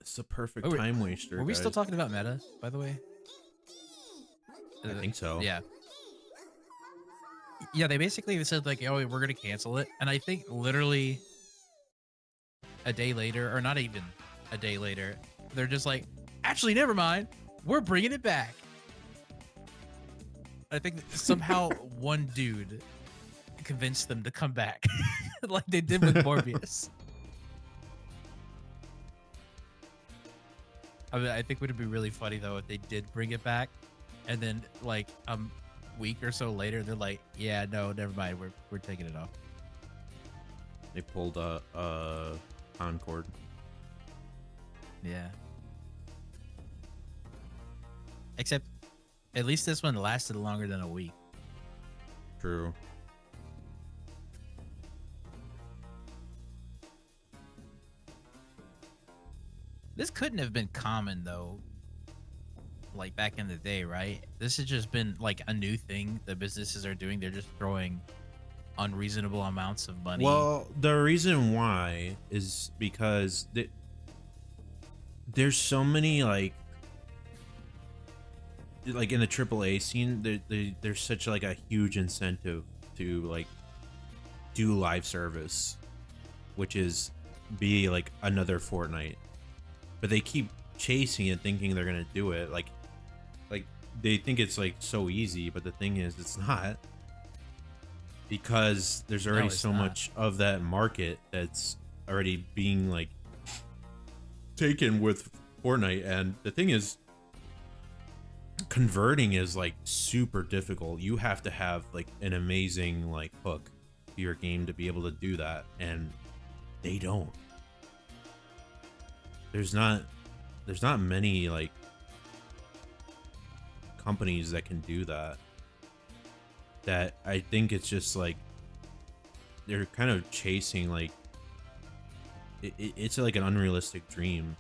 It's a perfect time waster. Were we still talking about meta, by the way? I think so. Yeah. Yeah, they basically said like, oh, we're going to cancel it. And I think literally a day later, or not even a day later, they're just like, actually, never mind. We're bringing it back. I think somehow one dude convinced them to come back like they did with Morbius. I mean, I think it would be really funny though if they did bring it back, and then like a week or so later, they're like, "Yeah, no, never mind. We're taking it off." They pulled a Concord. Yeah. Except, at least this one lasted longer than a week. True. This couldn't have been common though, like back in the day, right? This has just been like a new thing that businesses are doing. They're just throwing unreasonable amounts of money. Well, the reason why is because there's so many like in the AAA scene, there's such like a huge incentive to like do live service, which is be like another Fortnite. But they keep chasing it, thinking they're gonna do it. Like they think it's like so easy, but the thing is, it's not, because there's already so much of that market that's already being like taken with Fortnite. And the thing is, converting is like super difficult. You have to have like an amazing like hook to your game to be able to do that, and they don't. There's not many like companies that can do that. That I think it's just like they're kind of chasing like it's like an unrealistic dream.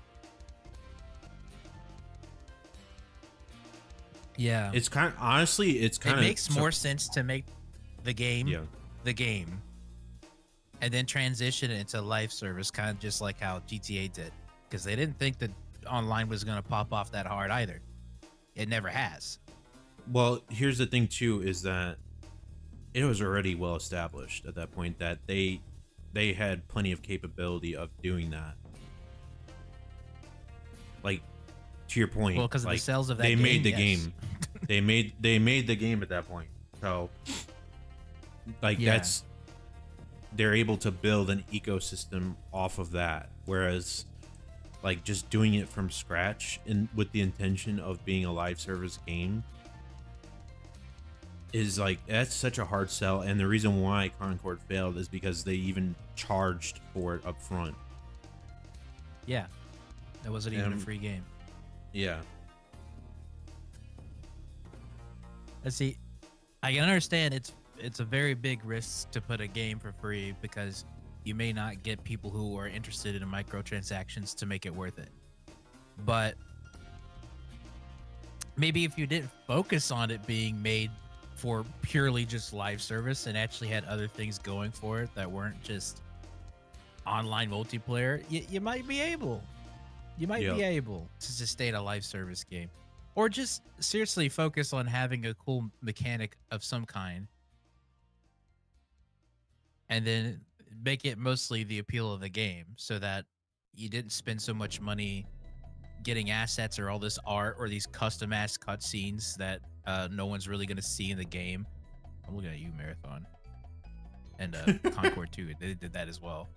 Yeah, it's kind of, honestly, it's kind of, it makes more sense to make the game the game and then transition it into live service, kind of just like how GTA did, because they didn't think that online was going to pop off that hard either. It never has. Well, here's the thing too, is that it was already well established at that point that they they had plenty of capability of doing that. Like, to your point, Well, because of the like sales of that they game, made the yes. game. They made the game at that point. So like Yeah. that's they're able to build an ecosystem off of that. Whereas like just doing it from scratch and with the intention of being a live service game is like that's such a hard sell. And the reason why Concord failed is because they even charged for it up front. Yeah. That wasn't even a And- free game. Yeah. Let's see. I can understand it's a very big risk to put a game for free because you may not get people who are interested in microtransactions to make it worth it. But maybe if you didn't focus on it being made for purely just live service and actually had other things going for it that weren't just online multiplayer, you might be able. You might Yep. be able to sustain a live service game. Or just seriously focus on having a cool mechanic of some kind. And then make it mostly the appeal of the game so that you didn't spend so much money getting assets or all this art or these custom ass cutscenes that no one's really going to see in the game. I'm looking at you, Marathon. And Concord 2, they did that as well.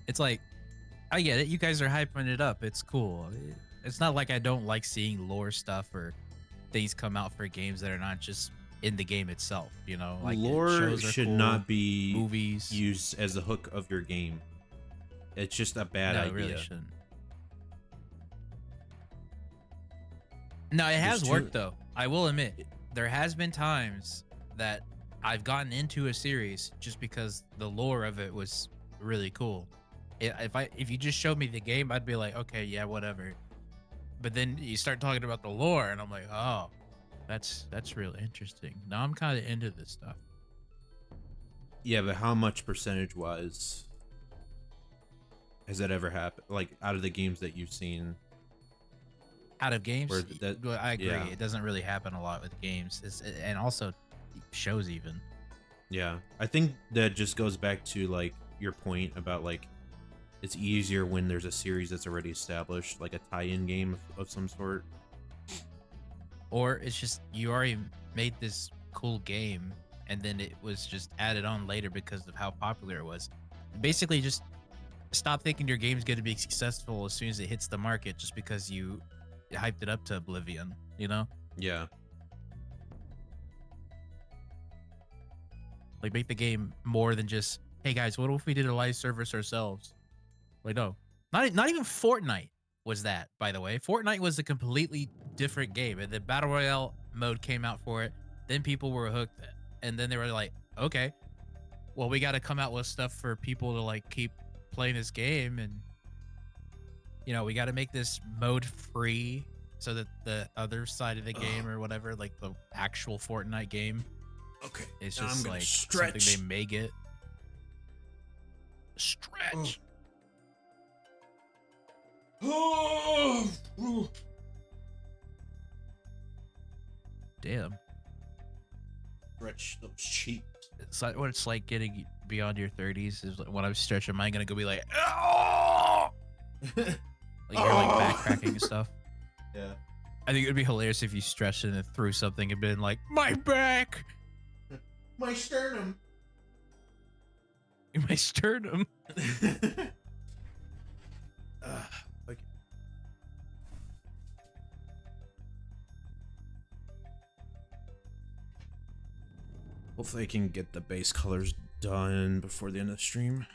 It's like, I get it. You guys are hyping it up. It's cool. It's not like I don't like seeing lore stuff or things come out for games that are not just in the game itself. You know, like Lore shows are should cool, not be movies used as the hook of your game. It's just a bad no, idea. it really shouldn't. No, it has There's worked though. I will admit, there has been times that I've gotten into a series just because the lore of it was really cool. If you just showed me the game, I'd be like, okay, yeah, whatever. But then you start talking about the lore, and I'm like, oh, that's real interesting. Now I'm kind of into this stuff. Yeah, but how much percentage wise has that ever happened? Like out of the games that you've seen? Out of games, Where that- well, I agree. yeah. It doesn't really happen a lot with games, and also shows even. Yeah, I think that just goes back to like your point about like it's easier when there's a series that's already established, like a tie-in game of some sort. Or it's just you already made this cool game and then it was just added on later because of how popular it was. Basically, just stop thinking your game's going to be successful as soon as it hits the market just because you hyped it up to oblivion, you know? Yeah. Like, make the game more than just, hey guys, what if we did a live service ourselves? Like, no. Not even Fortnite was that, by the way. Fortnite was a completely different game, and the Battle Royale mode came out for it. Then people were hooked, and then they were like, okay, well, we got to come out with stuff for people to, like, keep playing this game, and, you know, we got to make this mode free so that the other side of the game or whatever, like the actual Fortnite game, Okay. it's now just I'm gonna like stretch. something they may get. Stretch. Damn. Stretch those cheeks. It's like what it's like getting beyond your 30s is like when I'm stretching, am I gonna go be like, oh! Like you're like back cracking and stuff. Yeah. I think it would be hilarious if you stretched and then threw something and been like, my back, My sternum. my sternum. Okay. Hopefully I can get the base colors done before the end of the stream.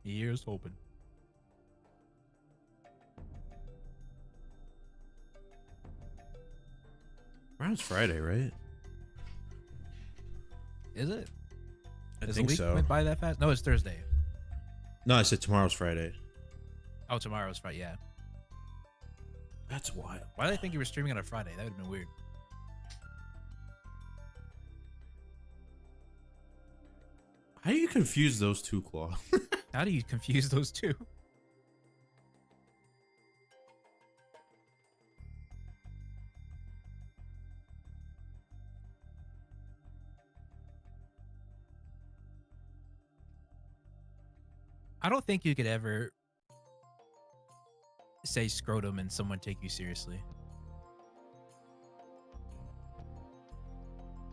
Here's hoping. Tomorrow's Friday, right? Is it? I Does think the week so. went by that fast? No, it's Thursday. No, I said tomorrow's Friday. Oh, tomorrow's Friday. Yeah. That's wild. Why did I think you were streaming on a Friday? That would have been weird. How do you confuse those two, Claw? How do you confuse those two? I don't think you could ever say scrotum and someone take you seriously.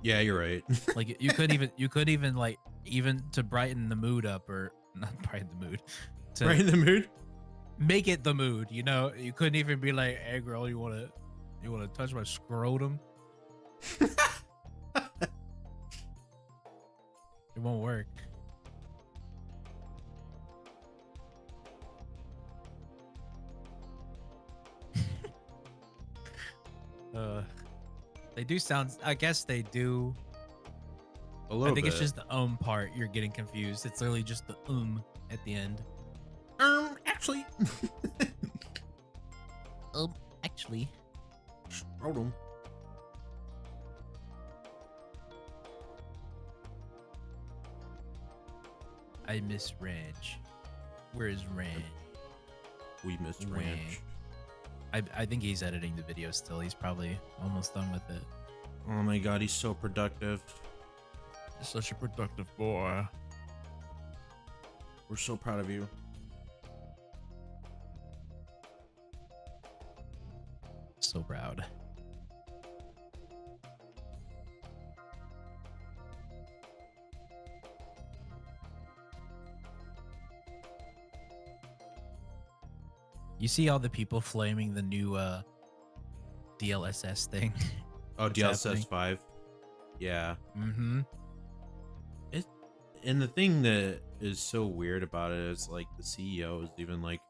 Yeah, you're right. Like you could even like even to brighten the mood up or not brighten the mood to Right in the mood. make it the mood, you know, you couldn't even be like, hey girl, you wanna touch my scrotum? It won't work. They do sound, I guess they do. A little I think bit. it's just the part you're getting confused. It's literally just the at the end. Actually. Actually. Scrotum. I miss Ranch. Where is Ranch? We missed Ranch. I think he's editing the video still. He's probably almost done with it. Oh my god, he's so productive. He's such a productive boy. We're so proud of you. So proud. You see all the people flaming the new DLSS thing. Oh, DLSS 5. Yeah. Mm-hmm. And the thing that is so weird about it is like the CEO is even like,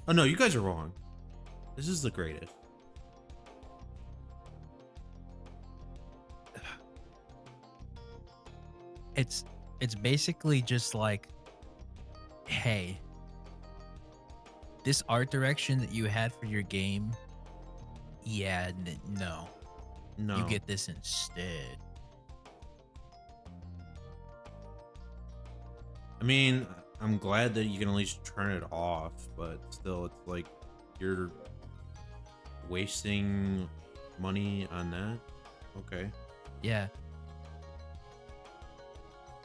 oh no, you guys are wrong. This is the greatest. It's basically just like, hey, this art direction that you had for your game, yeah, no. You get this instead. I mean, I'm glad that you can at least turn it off, but still, it's like you're wasting money on that. Okay. Yeah.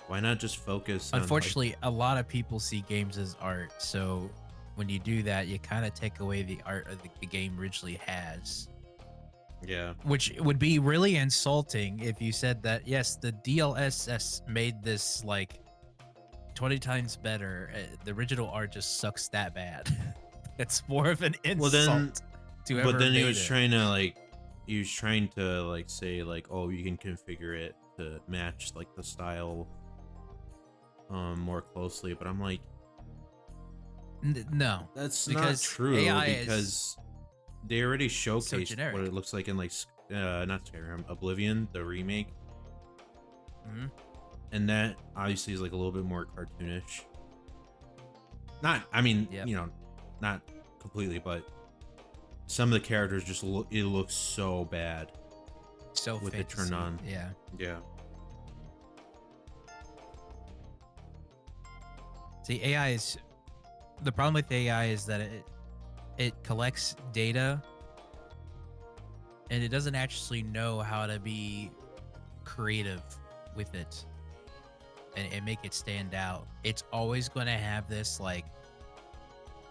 Why not just focus on, Unfortunately, a lot of people see games as art, so when you do that, you kind of take away the art of the game originally has. yeah. Which would be really insulting if you said that, yes, the DLSS made this like 20 times better. The original art just sucks that bad. It's more of an insult to whoever But then he made was it. trying to like say like, oh, you can configure it to match like the style more closely, but I'm like, no, that's because not true. AI because they already showcased generic. what it looks like in like not Skyrim, Oblivion, the remake. Mm-hmm. And that obviously is like a little bit more cartoonish. Not, I mean, Yep. you know, not completely, but some of the characters just look, it looks so bad. So with it turned fantasy. on. Yeah. Yeah. See, AI is the problem with AI is that it collects data and it doesn't actually know how to be creative with it and make it stand out. It's always going to have this like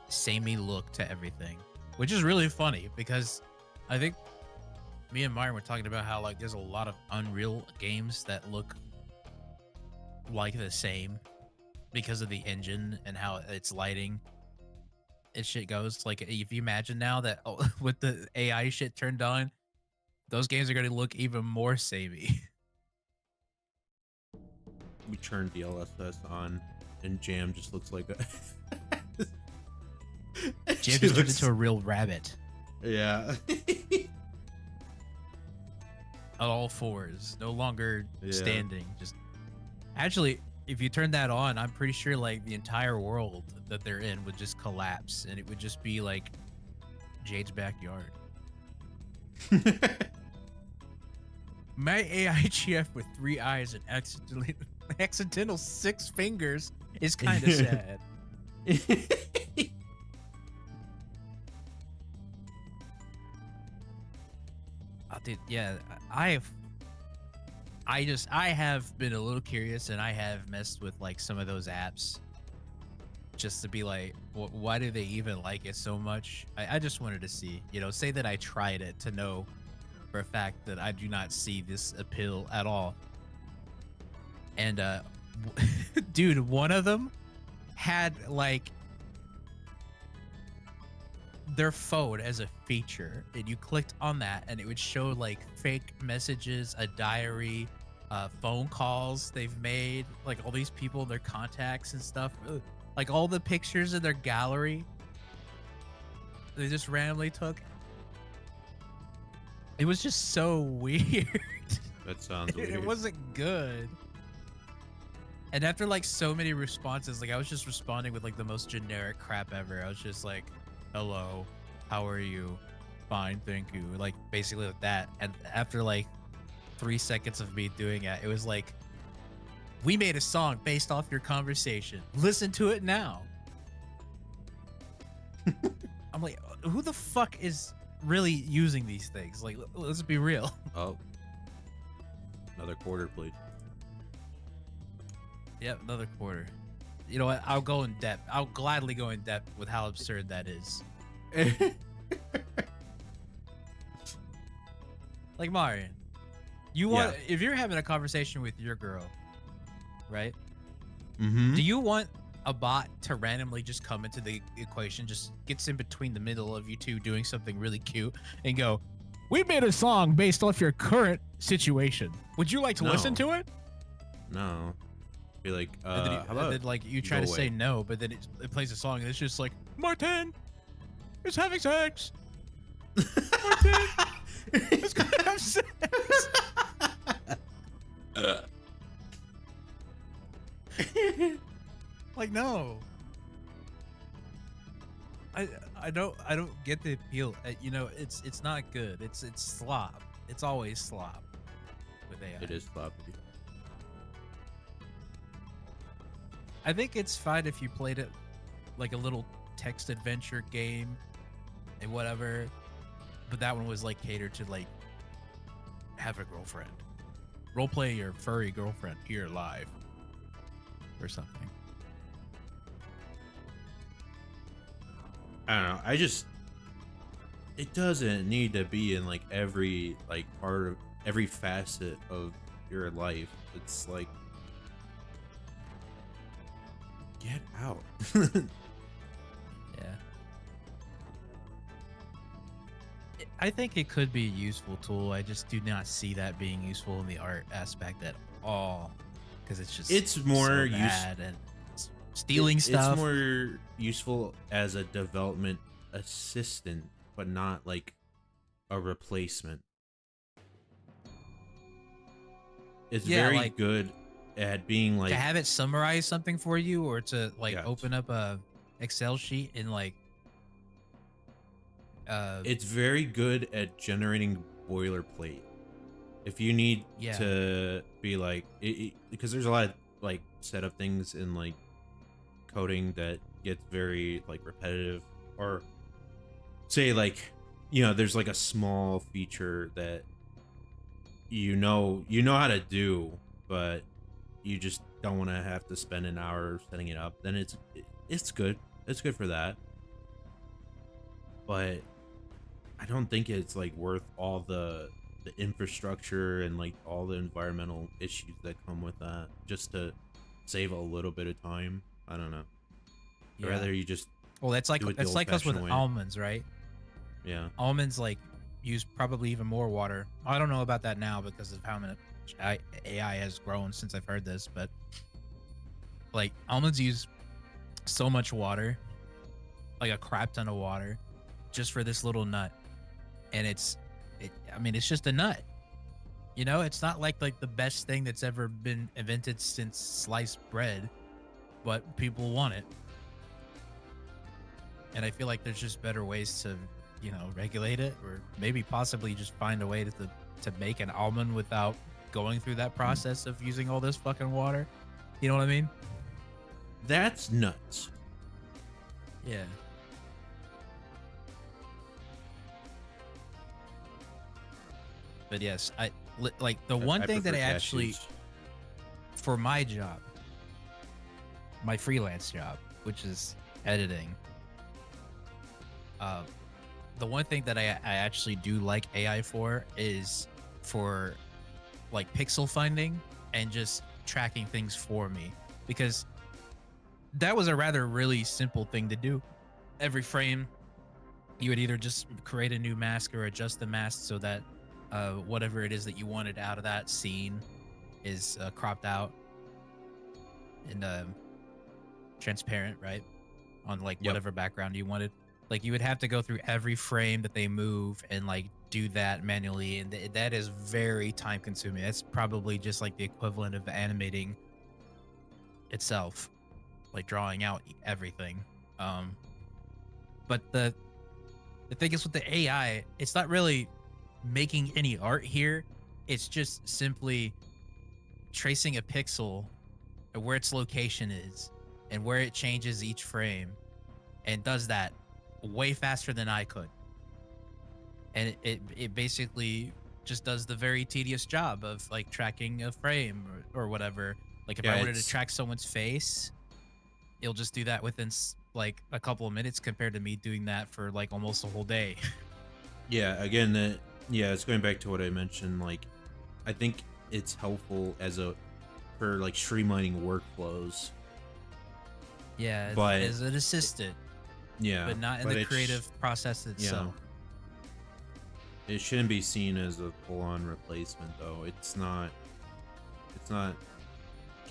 samey look to everything, which is really funny because I think me and Myron were talking about how like there's a lot of Unreal games that look like the same because of the engine and how its lighting and shit goes. Like if you imagine now that with the AI shit turned on, those games are going to look even more samey. We turned DLSS on and Jam just looks like a Jam just turned into a real rabbit. Yeah. On all fours, no longer Yeah. standing. Just actually, if you turn that on, I'm pretty sure like the entire world that they're in would just collapse and it would just be like Jade's backyard. My AI GF with 3 eyes and accidentally accidental 6 fingers is kind of sad. Dude, yeah, I have been a little curious, and I have messed with like some of those apps just to be like, why do they even like it so much? I just wanted to see, say that I tried it to know for a fact that I do not see this appeal at all. And dude, one of them had like their phone as a feature, and you clicked on that and it would show like fake messages, a diary, phone calls they've made, like all these people, their contacts and stuff. Like all the pictures in their gallery they just randomly took. It was just so weird. That sounds weird. It wasn't good. And after like so many responses, like I was just responding with like the most generic crap ever. I was just like, hello, how are you? Fine, thank you. Like basically like that. And after like 3 seconds of me doing it, it was like, we made a song based off your conversation. Listen to it now. I'm like, who the fuck is really using these things? Like, let's be real. Oh, another quarter, please. Yep, another quarter. You know what? I'll go in depth. I'll gladly go in depth with how absurd that is. Like, Marion, you want, if you're having a conversation with your girl, right? Mm-hmm. Do you want a bot to randomly just come into the equation, just gets in between the middle of you two doing something really cute and go, we made a song based off your current situation. Would you like to listen to it? No. Be like, how about? And then, like, you try to say no, but then it plays a song and it's just like, Martin is having sex. Martin is gonna have sex. Like, no. I don't get the appeal. You know, it's not good. It's slop. It's always slop with AI. It is sloppy. I think it's fine if you played it like a little text adventure game and whatever, but that one was like catered to like have a girlfriend. Roleplay your furry girlfriend here live or something. I don't know. It doesn't need to be in like every like part of every facet of your life. It's like, get out. Yeah. I think it could be a useful tool. I just do not see that being useful in the art aspect at all, because it's more so bad and stealing stuff. It's more useful as a development assistant, but not like a replacement. It's very like, good at being like to have it summarize something for you, or to like open up a Excel sheet and like it's very good at generating boilerplate. If you need to be like because there's a lot of like setup things in like coding that gets very like repetitive, or say like, you know, there's like a small feature that you know how to do, but you just don't want to have to spend an hour setting it up, then it's good. It's good for that. But I don't think it's like worth all the infrastructure and like all the environmental issues that come with that just to save a little bit of time. I don't know. Yeah. Rather you just that's like us with almonds, right? Yeah. Almonds like use probably even more water. I don't know about that now because of how much AI has grown since I've heard this, but like almonds use so much water, like a crap ton of water, just for this little nut. And I mean, it's just a nut. You know, it's not like the best thing that's ever been invented since sliced bread, but people want it. And I feel like there's just better ways to, you know, regulate it, or maybe possibly just find a way to make an almond without going through that process of using all this fucking water. You know what I mean? That's nuts. Yeah. But yes, like the one thing that I prefer actually, cashews. for my job, my freelance job, which is editing, the one thing that I actually do like AI for is for like pixel finding and just tracking things for me, because that was a rather really simple thing to do. Every frame, you would either just create a new mask or adjust the mask so that whatever it is that you wanted out of that scene is cropped out and transparent, right? On like Yep. whatever background you wanted. Like you would have to go through every frame that they move and like do that manually, and that is very time consuming. That's probably just like the equivalent of animating itself, like drawing out everything. But the thing is with the AI, it's not really making any art here. It's just simply tracing a pixel and where its location is and where it changes each frame, and does that way faster than I could. And it basically just does the very tedious job of like tracking a frame or whatever. Like if Yeah, I wanted to it's track someone's face, it'll just do that within like a couple of minutes compared to me doing that for like almost a whole day. yeah. Again, it's going back to what I mentioned. Like, I think it's helpful for like streamlining workflows. Yeah, But as an assistant, yeah, but not in the creative process itself. It shouldn't be seen as a full-on replacement, though. It's not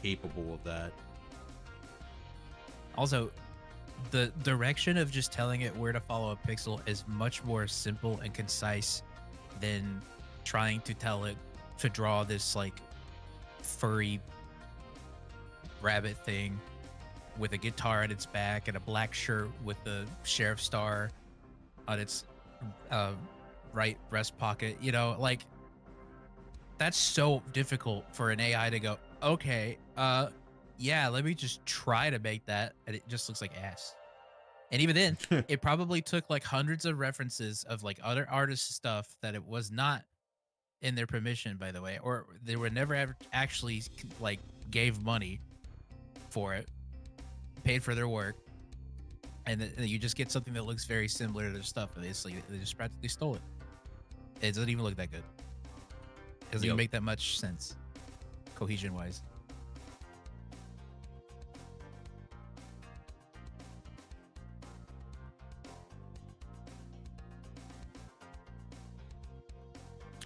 capable of that. Also, the direction of just telling it where to follow a pixel is much more simple and concise than trying to tell it to draw this like furry rabbit thing with a guitar at its back and a black shirt with the sheriff star on its right breast pocket. You know, like that's so difficult for an AI to go, okay, yeah, let me just try to make that, and it just looks like ass. And even then, it probably took like hundreds of references of like other artists' stuff that it was not in their permission, by the way, or they were never ever actually like gave money for it, paid for their work, and then you just get something that looks very similar to their stuff. And they just practically stole it. It doesn't even look that good. It doesn't even make that much sense, cohesion-wise.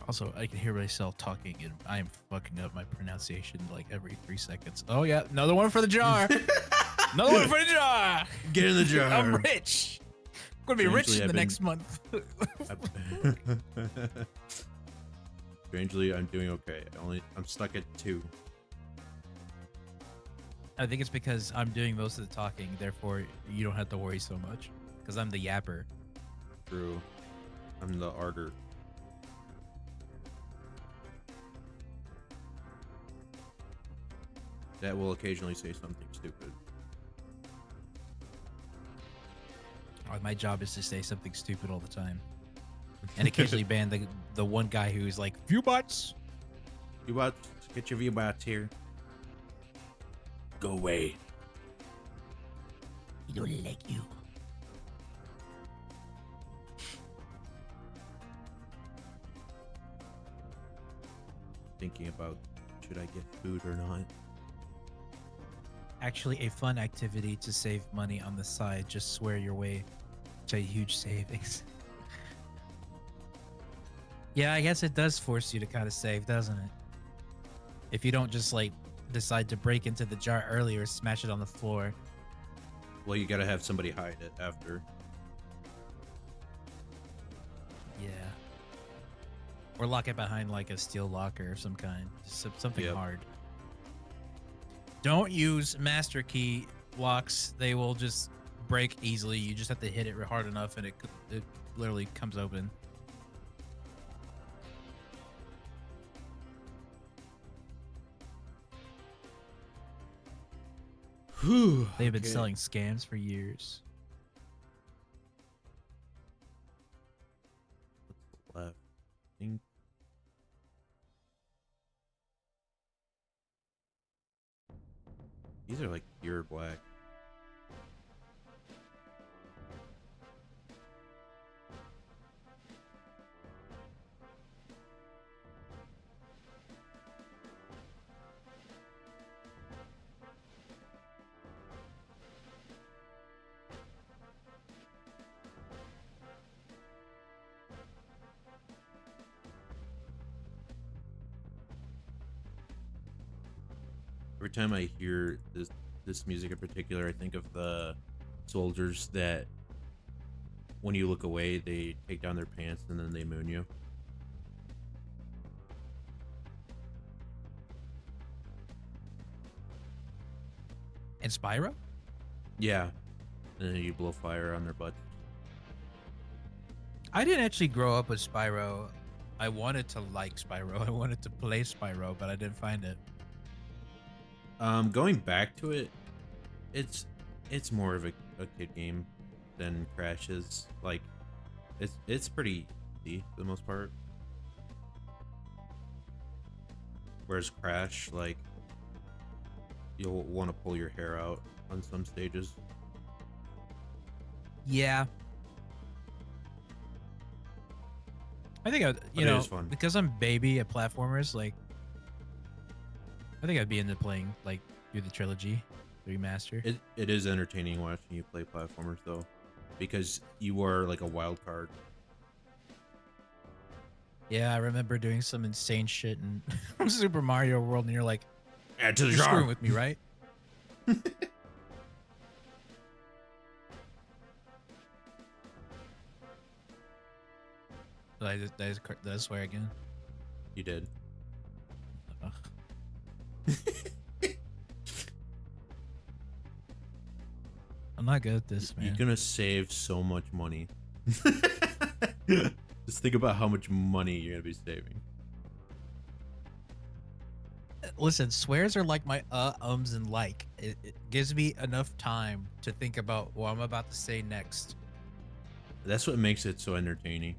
Also, I can hear myself talking, and I am fucking up my pronunciation like every 3 seconds. Oh yeah, another one for the jar. Another one for the jar. Get in the jar. I'm rich. I'm gonna be rich in the next month. Strangely, I'm doing okay. I'm stuck at 2. I think it's because I'm doing most of the talking, therefore you don't have to worry so much. Because I'm the yapper. True. I'm the arter. That will occasionally say something stupid. My job is to say something stupid all the time, and occasionally ban the one guy who's like viewbots. Viewbots, get your viewbots here. Go away. We don't like you. Thinking about should I get food or not. Actually, a fun activity to save money on the side. Just swear your way to huge savings. Yeah, I guess it does force you to kind of save, doesn't it? If you don't just like decide to break into the jar early or smash it on the floor. Well, you gotta have somebody hide it after. Yeah. Or lock it behind like a steel locker of some kind. Just something hard. Don't use master key locks. They will just break easily. You just have to hit it hard enough and it literally comes open. Whew, They've been okay. selling scams for years. What's left? I think these are like pure black. Every time I hear this music in particular, I think of the soldiers that when you look away, they take down their pants and then they moon you. And Spyro? Yeah, and then you blow fire on their butt. I didn't actually grow up with Spyro. I wanted to like Spyro. I wanted to play Spyro, but I didn't find it. Going back to it, it's more of a kid game than Crash is. Like, it's pretty easy for the most part. Whereas Crash, like, you'll want to pull your hair out on some stages. Yeah. I think But it is fun. because I'm baby at platformers, like I think I'd be into playing like through the trilogy, the remaster. It is entertaining watching you play platformers though, because you are like a wild card. Yeah, I remember doing some insane shit in Super Mario World, and you're like, Add to the "You're jar. screwing with me, right?" Did I swear again? You did. Ugh. I'm not good at this, man. You're gonna save so much money. Just think about how much money you're gonna be saving. Listen, swears are like my ums and like. It gives me enough time to think about what I'm about to say next. That's what makes it so entertaining.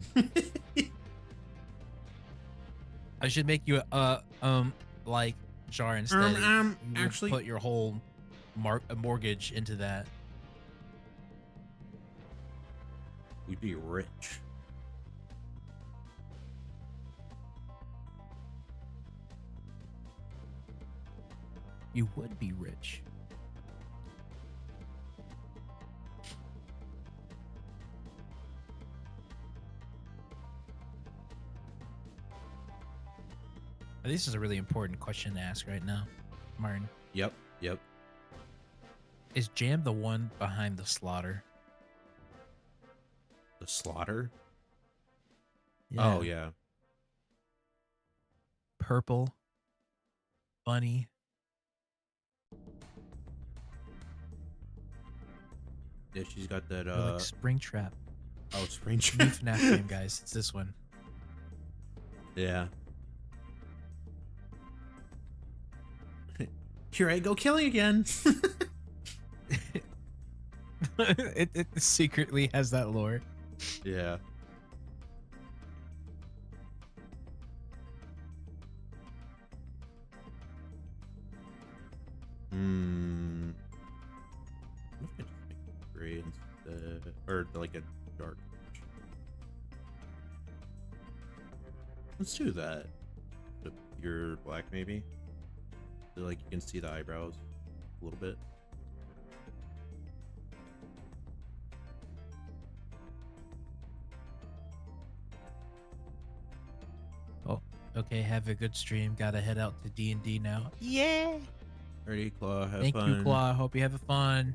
I should make you like jar instead. You would actually, put your whole mortgage into that. we'd be rich. You would be rich. This is a really important question to ask right now, Martin. Yep. Is Jam the one behind the slaughter? The slaughter. Oh yeah. Purple. Bunny. Yeah, she's got that. Or like Springtrap. Oh, Spring New Trap. FNAF game, guys. It's this one. Yeah. Here I go killing again. it secretly has that lore. Yeah. What if I just make it gray instead, or like a dark? Let's do that. The pure black, maybe. So like you can see the eyebrows a little bit. Oh, okay. Have a good stream. Gotta head out to D&D now. Yeah. Alrighty, Claw, have Thank fun. you, Claw. Hope you have fun.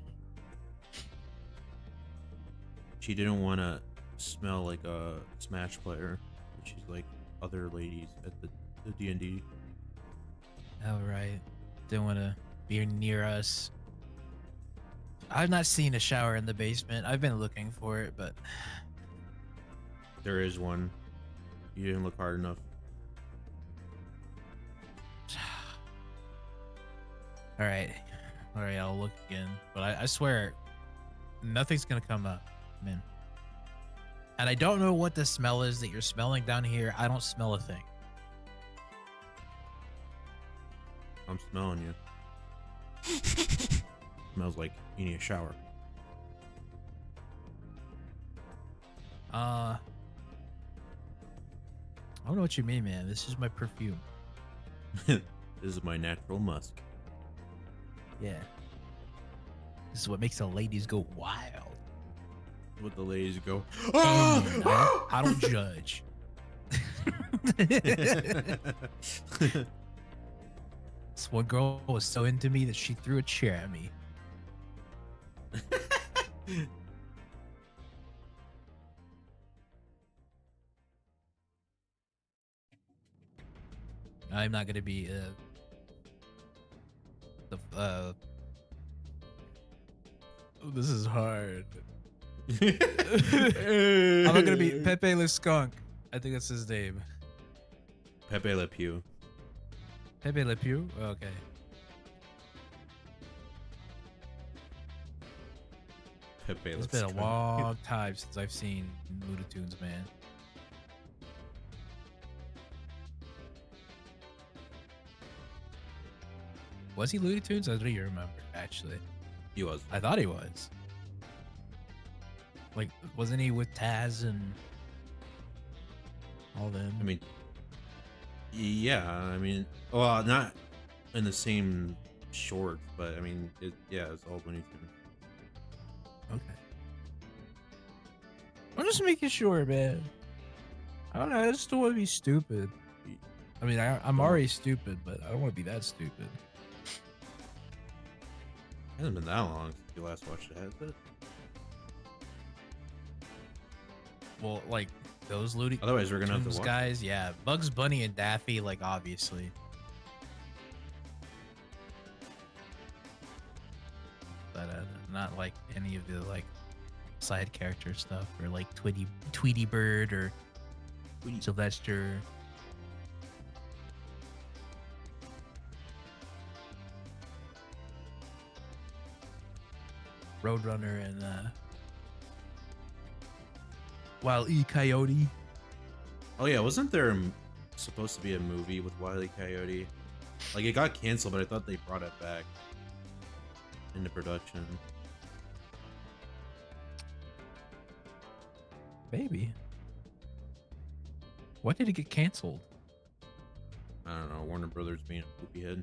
She didn't want to smell like a Smash player. She's like other ladies at the D&D. All right. Didn't want to be near us. I've not seen a shower in the basement. I've been looking for it, but There is one. You didn't look hard enough. all right. All right, I'll look again. But I swear, nothing's gonna come up, man. And I don't know what the smell is that you're smelling down here. I don't smell a thing. I'm smelling you. Smells like you need a shower. I don't know what you mean, man. This is my perfume. This is my natural musk. Yeah. This is what makes the ladies go wild. What the ladies go. And I don't judge. This one girl was so into me that she threw a chair at me. I'm not gonna be this is hard. I'm not gonna be Pepe Le Skunk. I think that's his name. Pepe Le Pew. Pepe Le Pew? Okay. Pepe Le It's been a Skunk. long time since I've seen Looney Tunes, man. Was he Looney Tunes? I don't even remember, actually. He was. I thought he was. Like, wasn't he with Taz and all them? I mean, yeah. I mean, well, not in the same short, but I mean, yeah, it's all Looney Tunes. Okay. I'm just making sure, man. I don't know. I just don't want to be stupid. I mean, I'm already stupid, but I don't want to be that stupid. It hasn't been that long since you last watched it, has it? Well, like those Looney Otherwise, we're gonna have to Tunes watch. guys, yeah. Bugs Bunny and Daffy, like obviously. But not like any of the like side character stuff or like Tweety Bird or Sylvester. Roadrunner and Wild E. Coyote. Oh yeah, wasn't there supposed to be a movie with Wile E. Coyote? Like it got canceled, but I thought they brought it back into production. Maybe. Why did it get canceled? I don't know. Warner Brothers being a poopy head.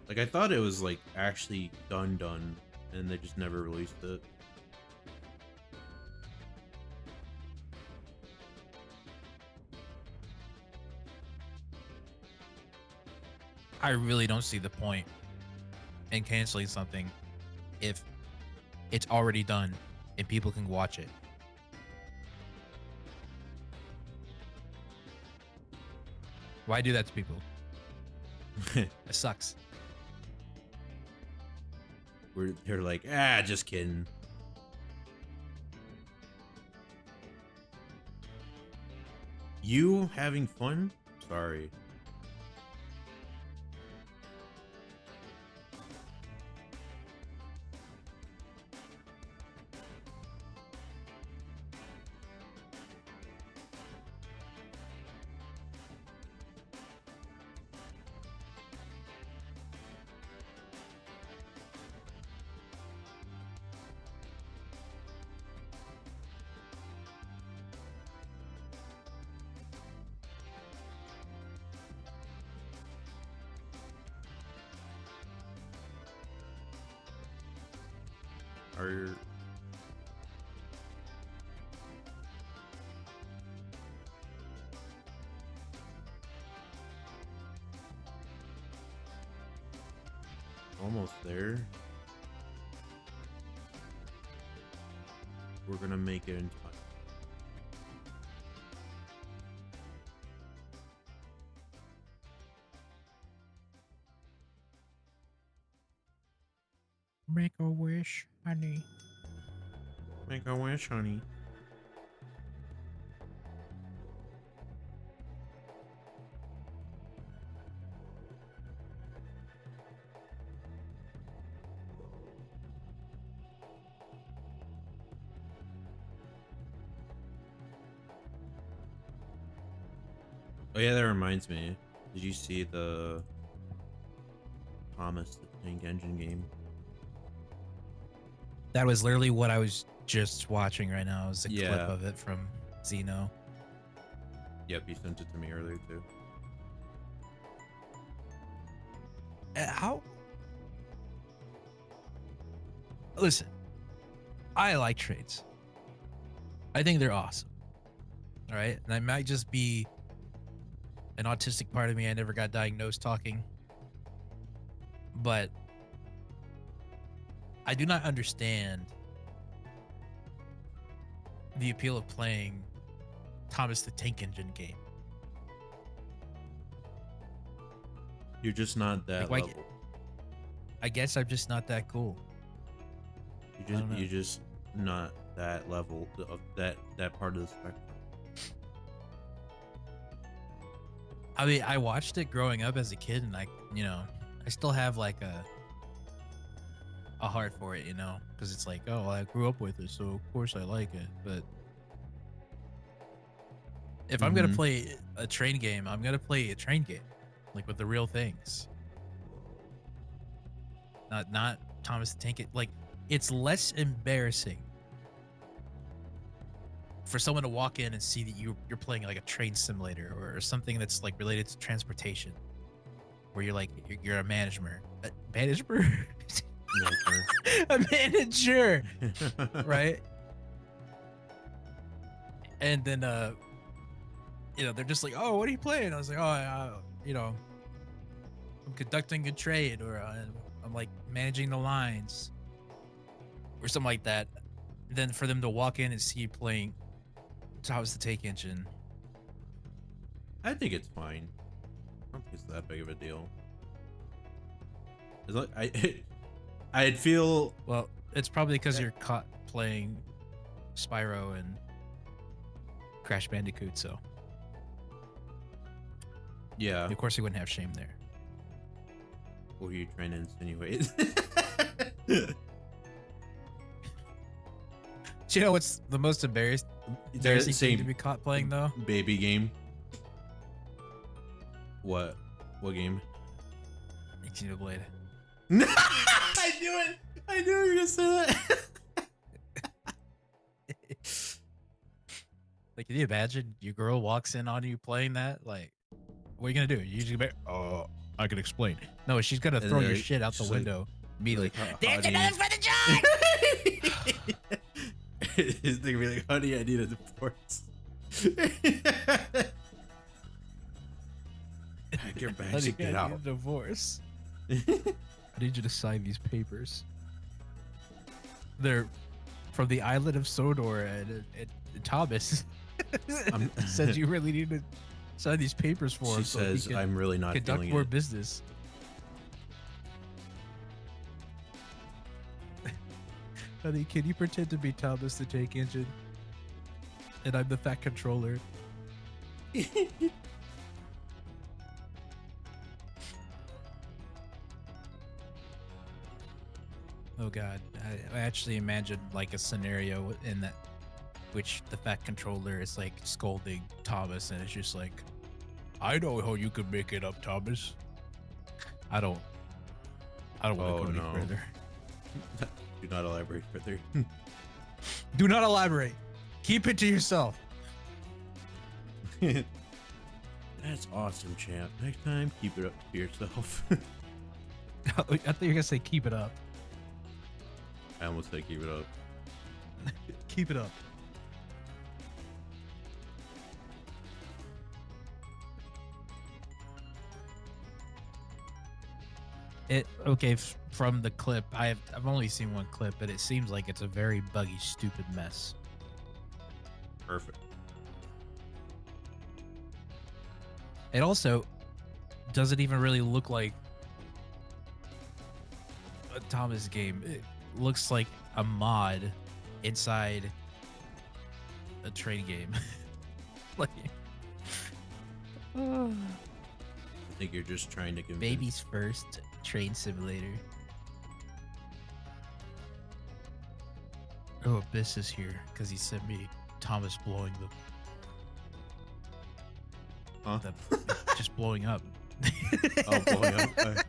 Like I thought it was like actually done, and they just never released it. I really don't see the point in canceling something if it's already done and people can watch it. Why do that to people? It sucks. They're like, just kidding. You having fun? Sorry. Are almost there. We're gonna make it in time. Make a wish, honey. Make a wish, honey. Oh yeah, that reminds me. Did you see the Thomas the Tank Engine game? That was literally what I was just watching right now. It was a clip Yeah. of it from Xeno. Yep, you sent it to me earlier too. How? Listen, I like trains. I think they're awesome. All right, and I might just be an autistic part of me. I never got diagnosed talking, but I do not understand the appeal of playing Thomas the Tank Engine game. You're just not that Like, level. I guess I'm just not that cool. You're just not that level of that part of the spectrum. I mean, I watched it growing up as a kid, and I still have like a heart for it, because it's like, oh, I grew up with it, so of course I like it. But if I'm gonna play a train game, I'm gonna play a train game, like with the real things, not Thomas the Tank. Like, it's less embarrassing for someone to walk in and see that you're playing like a train simulator or something that's like related to transportation, where you're like you're a manager, a manager, right? And then they're just like, oh, what are you playing? I was like, oh, I'm conducting a trade, or I'm like managing the lines, or something like that. Then for them to walk in and see you playing Thomas the Tank Engine, I think it's fine. I don't think it's that big of a deal. It's like I'd feel well, it's probably because you're caught playing Spyro and Crash Bandicoot, so yeah. of course you wouldn't have shame there. What are you trying to insinuate? Do you know what's the most embarrassing thing to be caught playing though? Baby game. What game? Xenoblade. I knew it. I knew you were gonna say that. Like, can you imagine your girl walks in on you playing that? Like, what are you gonna do? You usually be, oh, I can explain. No, she's gonna throw your shit out the window immediately. There's another for the jar! He's gonna be like, honey, I need a divorce. Pack your bags and get out. A divorce. I need you to sign these papers. They're from the island of Sodor, and Thomas said you really need to sign these papers for him. She says, so I'm really not conduct feeling more it. business. Honey, can you pretend to be Thomas the Tank Engine? And I'm the fat controller. Oh god, I actually imagined like a scenario in that which the fat controller is like scolding Thomas, and it's just like, I know how you could make it up, Thomas. I don't want to go any further. Do not elaborate further. Do not elaborate. Keep it to yourself. That's awesome, champ. Next time, keep it up to yourself. I thought you were gonna say keep it up. I almost said keep it up. Keep it up. From the clip, I've only seen one clip, but it seems like it's a very buggy, stupid mess. Perfect. It also doesn't even really look like a Thomas game. It looks like a mod inside a train game. Like, I think you're just trying to convince. baby's first train simulator. Oh, Abyss is here because he sent me Thomas blowing them. Huh? Just blowing up. Oh, blowing up.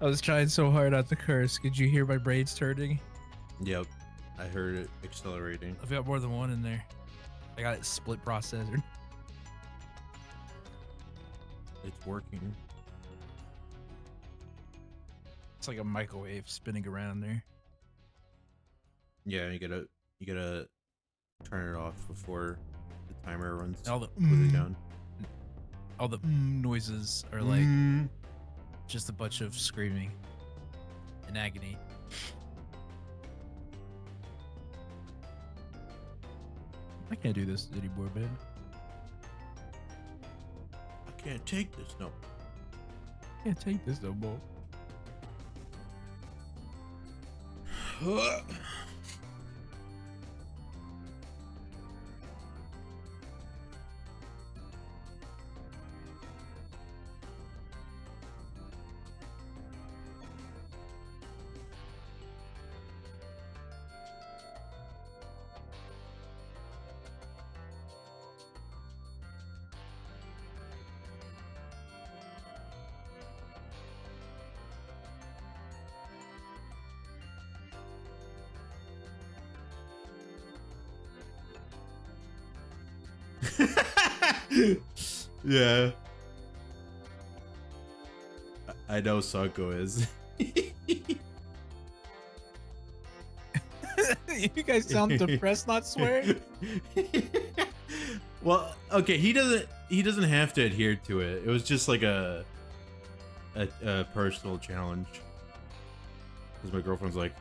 I was trying so hard not to curse. Could you hear my brains turning? Yep. I heard it accelerating. I've got more than one in there. I got it split processor. It's working. It's like a microwave spinning around there. Yeah, you gotta turn it off before the timer runs All the completely down. all the noises are like just a bunch of screaming and agony. I can't do this anymore, man. I can't take this. No. I can't take this no more. Yeah. I know Sako is. You guys sound depressed, not swearing. Well, okay, he doesn't have to adhere to it. It was just like a personal challenge. Because my girlfriend's like,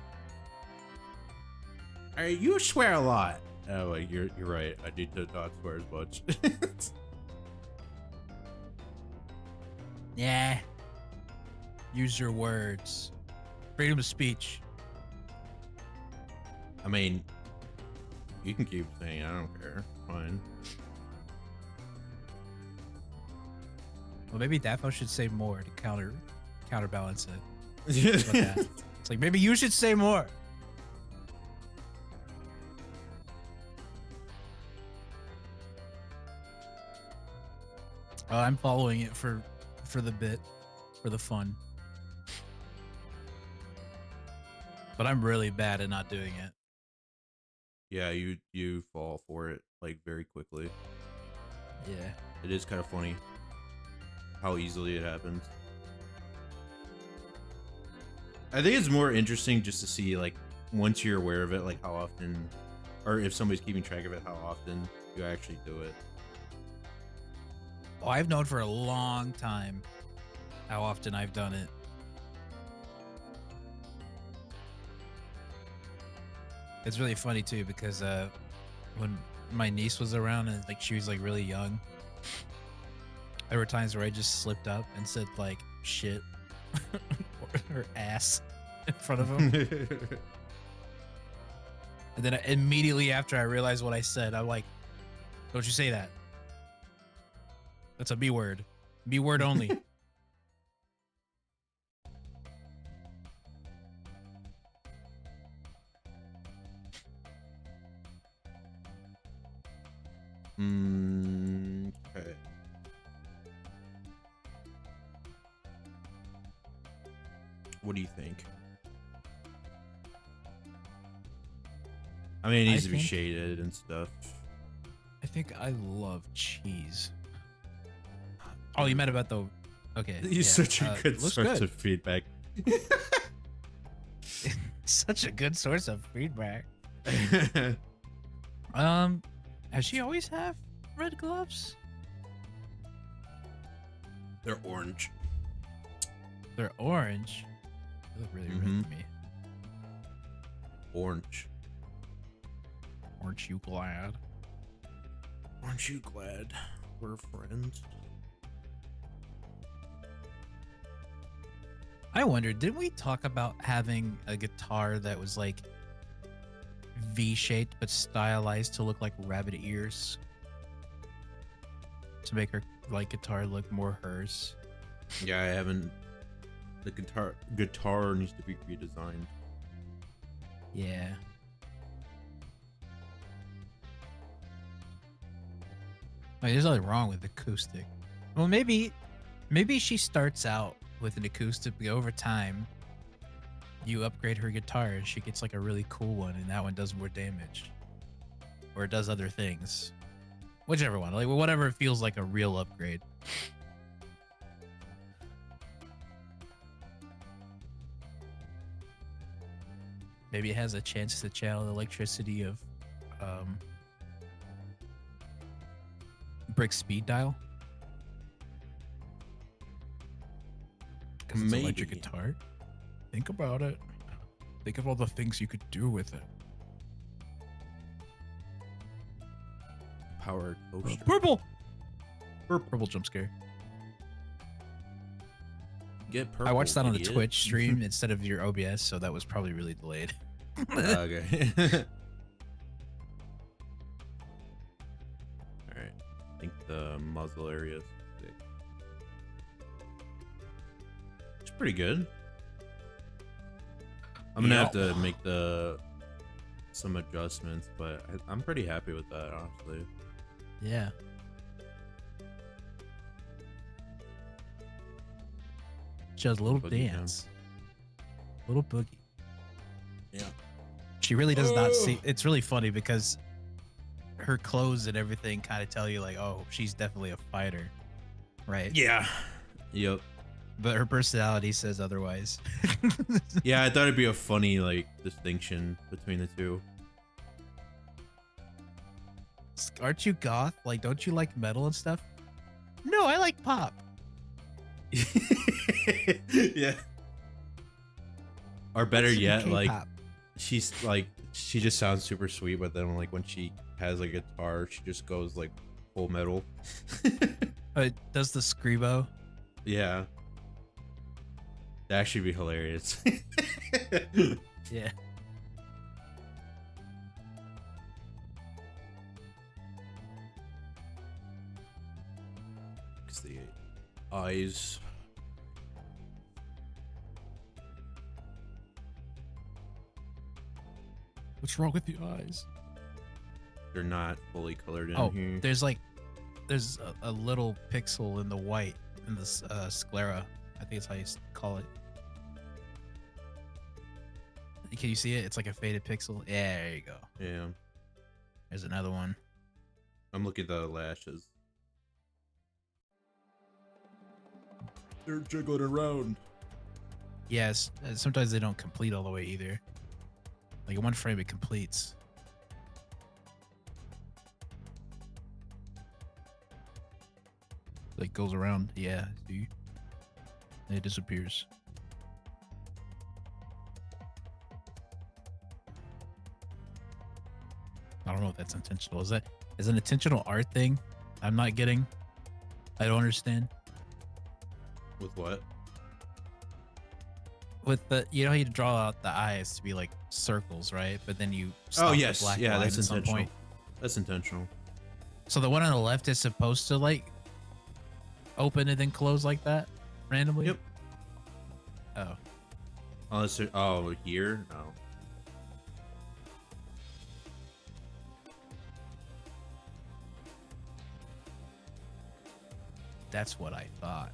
"Hey, you swear a lot." Oh, like you're right. I need to not swear as much. Yeah. Use your words. Freedom of speech. I mean, you can keep saying I don't care. Fine. Well, maybe Daphne should say more to counterbalance it. How about that? It's like maybe you should say more. I'm following it for the bit, for the fun. But I'm really bad at not doing it. Yeah, you fall for it like very quickly. Yeah. It is kind of funny how easily it happens. I think it's more interesting just to see, like, once you're aware of it, like how often, or if somebody's keeping track of it, how often you actually do it. Oh, I've known for a long time how often I've done it. It's really funny too because when my niece was around and like she was like really young, there were times where I just slipped up and said like shit or her ass in front of him. And then immediately after I realized what I said, I'm like, don't you say that. That's a B word. B word only. Okay. What do you think? I mean, it needs to be think- shaded and stuff. I think I love cheese. Oh, you meant about the... Okay. You're yeah, such a good looks source good. of feedback. Such a good source of feedback. Has she always have red gloves? They're orange. They're orange. They look really red to me. Orange. Aren't you glad? Aren't you glad we're friends? I wonder, didn't we talk about having a guitar that was like V-shaped but stylized to look like rabbit ears? To make her like guitar look more hers. Yeah, I haven't. The guitar needs to be redesigned. Yeah. Like, there's nothing wrong with acoustic. Well, maybe she starts out with an acoustic, but over time, you upgrade her guitar and she gets like a really cool one, and that one does more damage, or it does other things. Whichever one, like whatever feels like a real upgrade. Maybe it has a chance to channel the electricity of Brick's speed dial. Because it's an electric guitar. Think about it. Think of all the things you could do with it. Powered coaster. Purple! Purple jump scare. Get purple. I watched that on the idiot. Twitch stream instead of your OBS, so that was probably really delayed. Okay. Alright. I think the muzzle area is big. It's pretty good. I'm gonna have to make some adjustments, but I'm pretty happy with that, honestly. Yeah. She has a little Boogie dance. Little boogie. Yeah. She really does not see. It's really funny because her clothes and everything kind of tell you like, oh, she's definitely a fighter, right? Yeah. Yep. But her personality says otherwise. Yeah, I thought it'd be a funny like distinction between the two. Aren't you goth? Like, don't you like metal and stuff? No, I like pop. Yeah. Or better yet, like K-pop. she's like she just sounds super sweet, but then like when she has a guitar, she just goes like full metal. Does the Scribo? Yeah. That'd actually be hilarious. Yeah. It's the eyes. What's wrong with the eyes? They're not fully colored in Oh, here. there's a little pixel in the white in the sclera. I think it's how you call it. Can you see it? It's like a faded pixel. Yeah, there you go. Yeah. There's another one. I'm looking at the lashes. They're jiggling around. Yes, sometimes they don't complete all the way either. Like in one frame it completes. Like goes around. Yeah, see? And it disappears. I don't know if that's intentional. Is an intentional art thing I'm not getting? I don't understand. With what? With the, you know how you draw out the eyes to be like circles, right? But then you stop Oh the yes, black yeah, line that's at some intentional. point. That's intentional. So the one on the left is supposed to like open and then close like that randomly? Yep. Oh. Unless oh here? No. That's what I thought.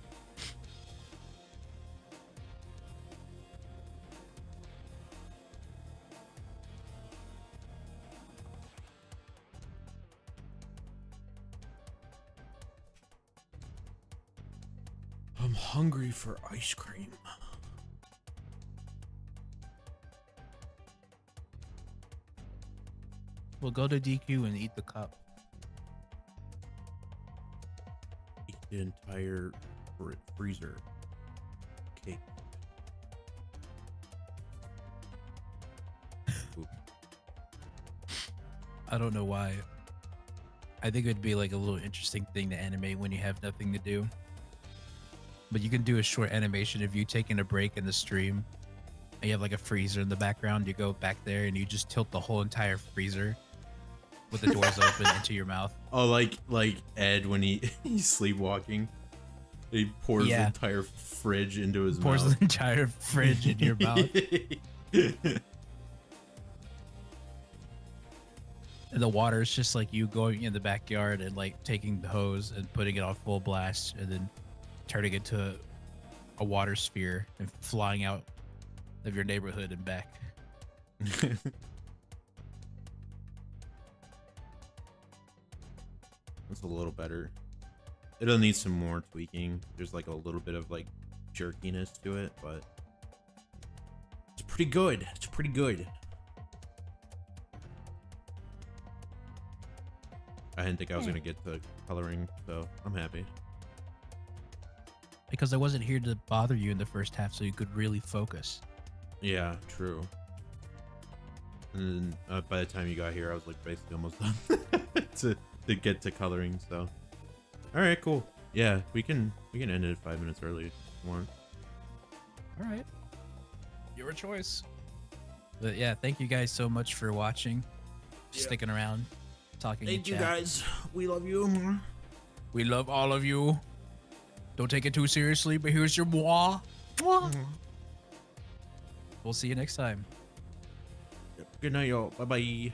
I'm hungry for ice cream. We'll go to DQ and eat the cup. Eat the entire freezer. Cake. Oop. I don't know why. I think it would be like a little interesting thing to animate when you have nothing to do. But you can do a short animation of you taking a break in the stream and you have like a freezer in the background. You go back there and you just tilt the whole entire freezer with the doors open into your mouth. Oh, like Ed when he's sleepwalking. He pours the Yeah. entire fridge into his Pours mouth. the entire fridge into your mouth. And the water is just like you going in the backyard and like taking the hose and putting it on full blast and then turning it to a water sphere and flying out of your neighborhood and back. That's a little better. It'll need some more tweaking. There's like a little bit of like jerkiness to it, but it's pretty good. It's pretty good. I didn't think I was gonna get to coloring, so I'm happy. Because I wasn't here to bother you in the first half, so you could really focus. Yeah, true. And then by the time you got here, I was like basically almost done to get to coloring. So, all right, cool. Yeah, we can end it 5 minutes early if you want. All right, your choice. But yeah, thank you guys so much for watching, sticking around, talking. Thank you chat. guys. We love you. We love all of you. Don't take it too seriously, but here's your moi. We'll see you next time. Good night, y'all. Bye bye.